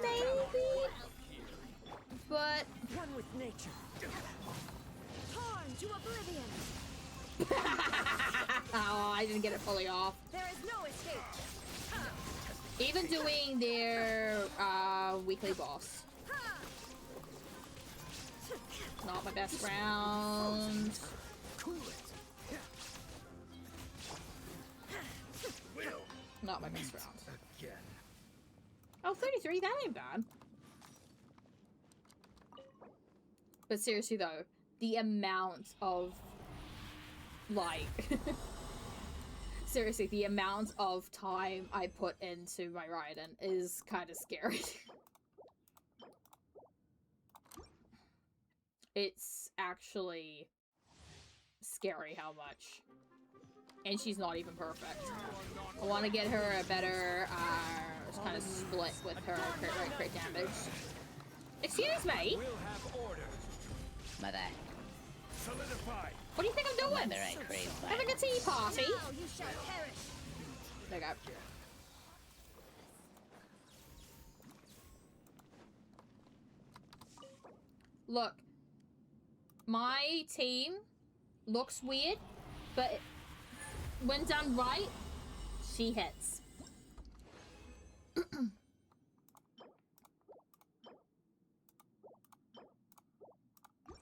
maybe? But... One with nature. Torn to oblivion. Oh, I didn't get it fully off. There is no escape. Even doing their weekly boss. Not my best round. Not my best round. Oh, 33, that ain't bad. But seriously though, the amount of, like, seriously, the amount of time I put into my Raiden is kind of scary. It's actually scary how much. And she's not even perfect. I want to get her a better, kind of split with her crit damage. Excuse me? Mother. What do you think I'm doing? Mother, I crave fire. Having a tea party? Now you shall perish. There you go. Look. My team looks weird, but when done right, she hits.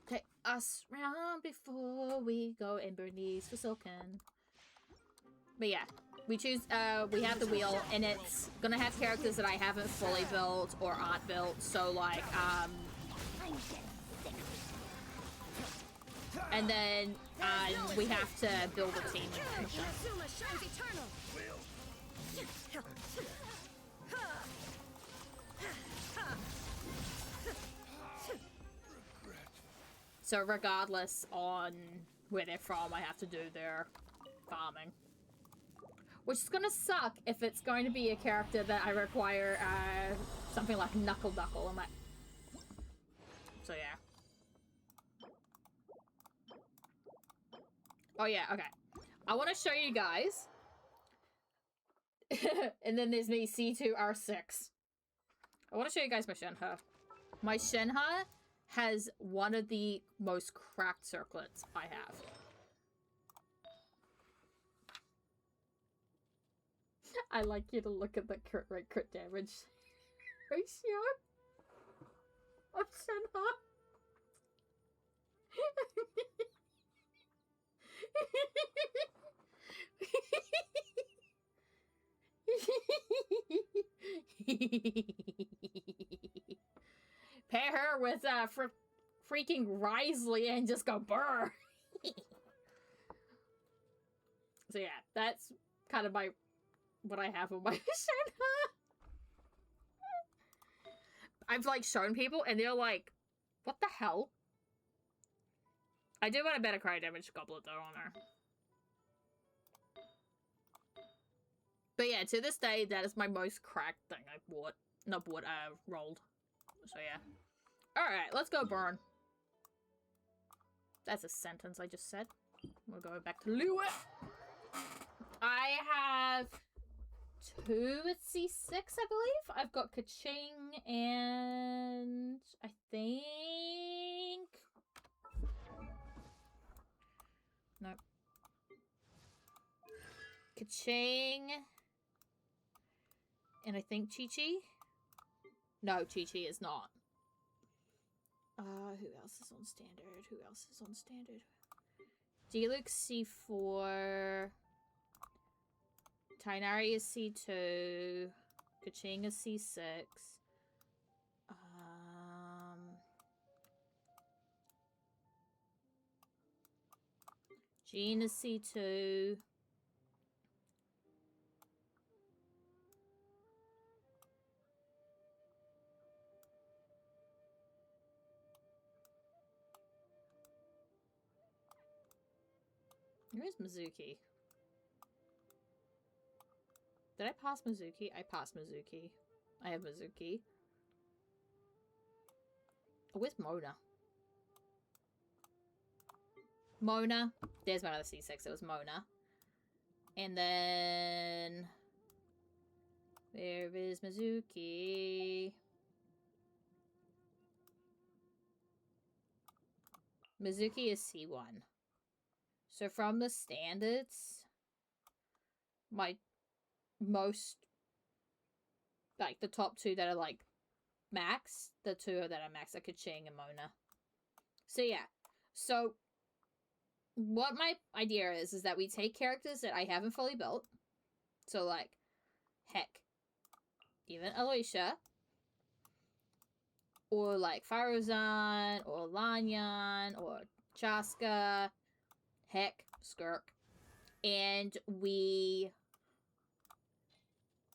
Okay, us round before we go and burn these for silken. But yeah, we choose, we have the wheel, and it's gonna have characters that I haven't fully built or aren't built, so like, and then we have to build a team. So regardless on where they're from, I have to do their farming. Which is gonna suck if it's going to be a character that I require something like Knuckle Duckle. I'm like... So yeah. Oh yeah, okay. I want to show you guys. And then there's me, C2R6. I want to show you guys my Shenhe. My Shenhe has one of the most cracked circlets I have. I like you to look at the crit damage ratio of Shenhe. Pair her with freaking Risley and just go burr. So yeah, that's kind of what I have on my Shenhe. I've like shown people and they're like, what the hell? I do want a better cry damage goblet though on her. But yeah, to this day, that is my most cracked thing I bought. Not bought, rolled. So yeah. Alright, let's go burn. That's a sentence I just said. We'll go back to Lewis. I have 2 at C6, I believe. I've got Kaching and I think... Nope. Kaching and I think Chi-Chi. No, Chi-Chi is not. Who else is on standard? Who else is on standard? Diluc C4. Tainari is C2. Kaching is C6. Jean is C2. Where is Mizuki? Did I pass Mizuki? I passed Mizuki. I have Mizuki. Oh, where's Mona? Mona. There's my other C6. It was Mona. And then... There is Mizuki. Mizuki is C1. So from the standards, my most, like the top 2 that are like max, the 2 that are max are Kaching and Mona. So yeah, so what my idea is that we take characters that I haven't fully built. So like, heck, even Alicia, or like Faruzan, or Lanyan, or Chaska, heck, Skirk, and we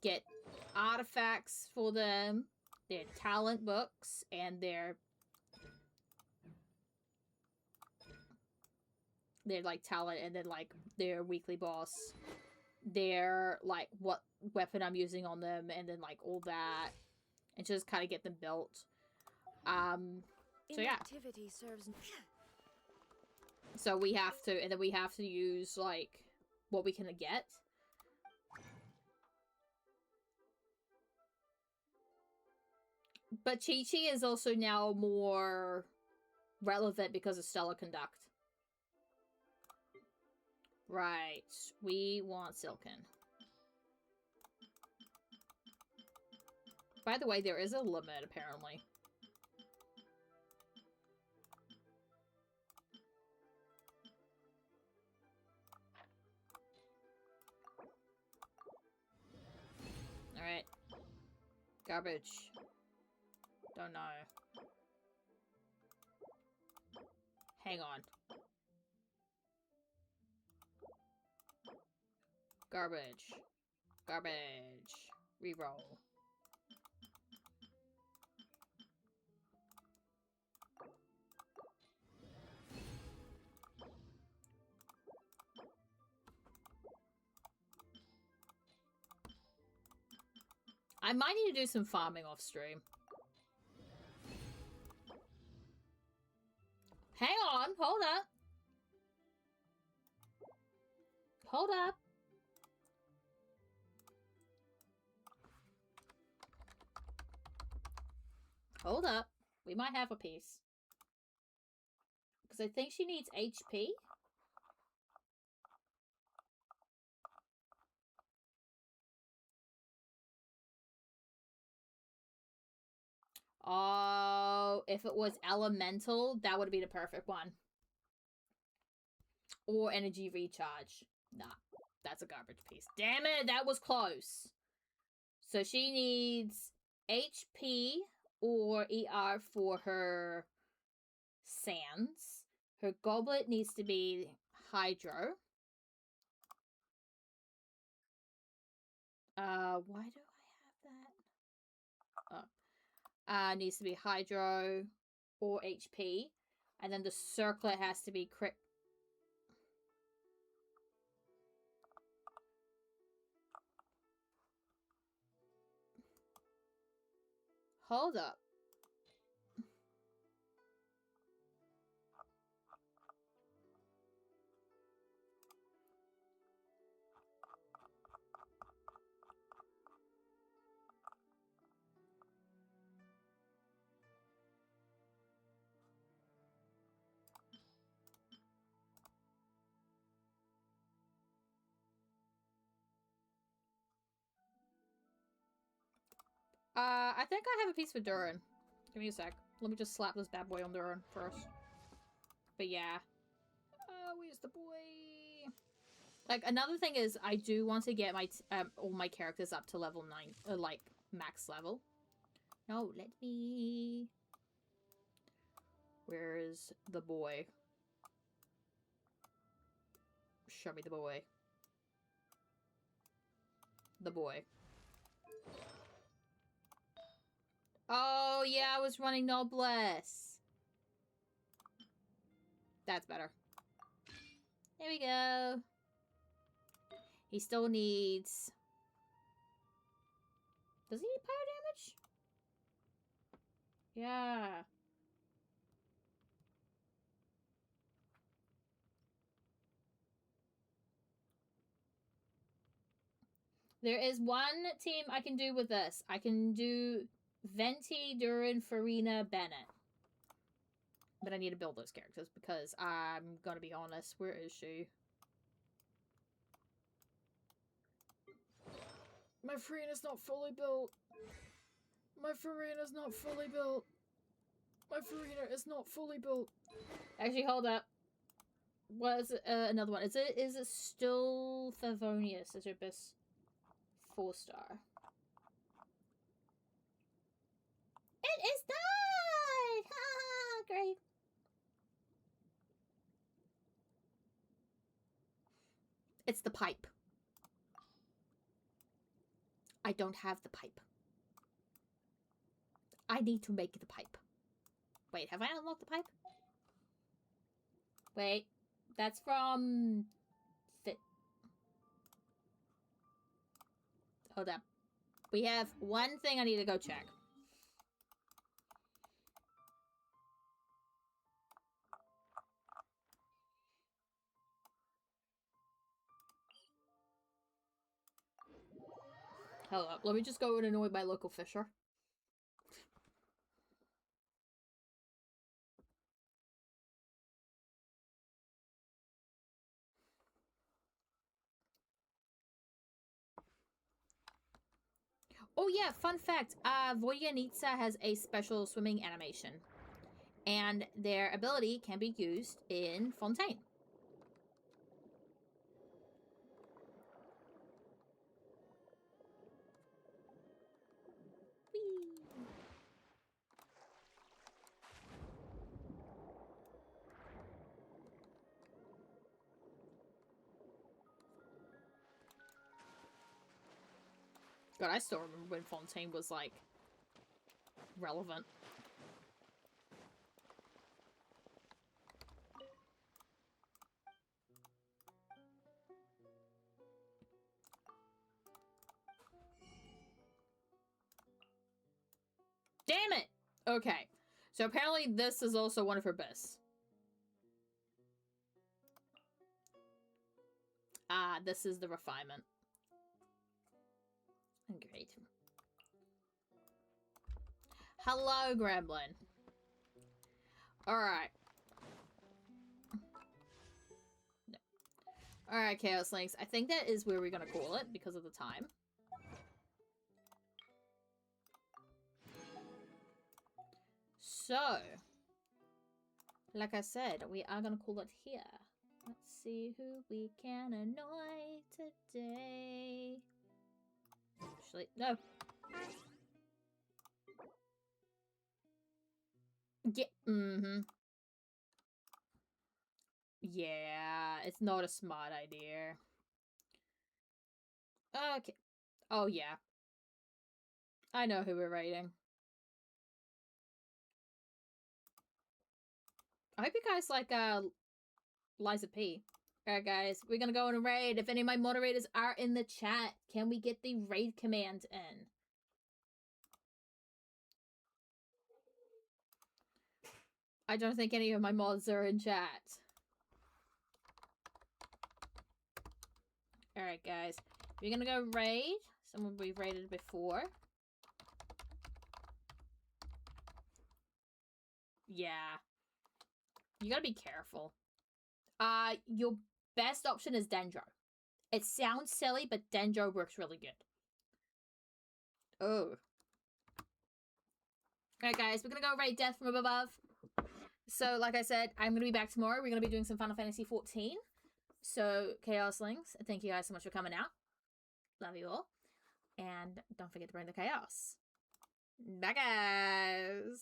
get artifacts for them, their talent books, and their like talent, and then like their weekly boss, their like what weapon I'm using on them, and then like all that, and just kind of get them built. So yeah. Inactivity serves. So we have to, and then we have to use, like, what we can get. But Chi-Chi is also now more relevant because of Stellar Conduct. Right. We want Silken. By the way, there is a limit, apparently. Alright. Garbage. Don't know. Hang on. Garbage. Garbage. Reroll. I might need to do some farming off stream. Hang on, hold up. Hold up. Hold up. We might have a piece. Because I think she needs HP. Oh, if it was elemental, that would be the perfect one. Or energy recharge. Nah, that's a garbage piece. Damn it, that was close. So she needs HP or ER for her sands. Her goblet needs to be hydro. Why do I have that? Oh. Needs to be hydro or HP. And then the circlet has to be crit. Hold up. I think I have a piece for Durin. Give me a sec. Let me just slap this bad boy on Durin first. But yeah. Where's the boy? Like, another thing is, I do want to get my all my characters up to level 9, like, max level. No, let me... Where is the boy? Show me the boy. The boy. Oh, yeah, I was running Noblesse. That's better. There we go. He still needs... Does he need power damage? Yeah. There is one team I can do with this. I can do Venti, Durin, Farina, Bennett. But I need to build those characters because I'm gonna be honest. Where is she? My Farina's not fully built. My Farina's not fully built. My Farina is not fully built. Actually, hold up. What is it? Another one. Is it still Favonius as your best 4-star? It is not! Ha! Great. It's the pipe. I don't have the pipe. I need to make the pipe. Wait, have I unlocked the pipe? Wait, that's from... Hold up. We have one thing I need to go check. Hold up, let me just go and annoy my local fisher. Oh yeah, fun fact, Voyanitsa has a special swimming animation. And their ability can be used in Fontaine. God, I still remember when Fontaine was, like, relevant. Damn it! Okay. So apparently this is also one of her best. Ah, this is the refinement. Great. Hello, Gremlin. Alright. No. Alright, Chaos Links. I think that is where we're gonna call it because of the time. So, like I said, we are gonna call it here. Let's see who we can annoy today. Actually, no. Yeah, Yeah, it's not a smart idea. Okay. Oh, yeah. I know who we're raiding. I hope you guys like, Liza P. Alright, guys, we're gonna go on a raid. If any of my moderators are in the chat, can we get the raid command in? I don't think any of my mods are in chat. Alright, guys. We're gonna go raid someone we've raided before. Yeah. You gotta be careful. Your best option is Dendro. It sounds silly, but Dendro works really good. Oh. Alright, guys. We're gonna go raid Death from Above. So, like I said, I'm gonna be back tomorrow. We're gonna be doing some Final Fantasy 14. So, Chaos Links, thank you guys so much for coming out. Love you all. And don't forget to bring the chaos. Bye, guys!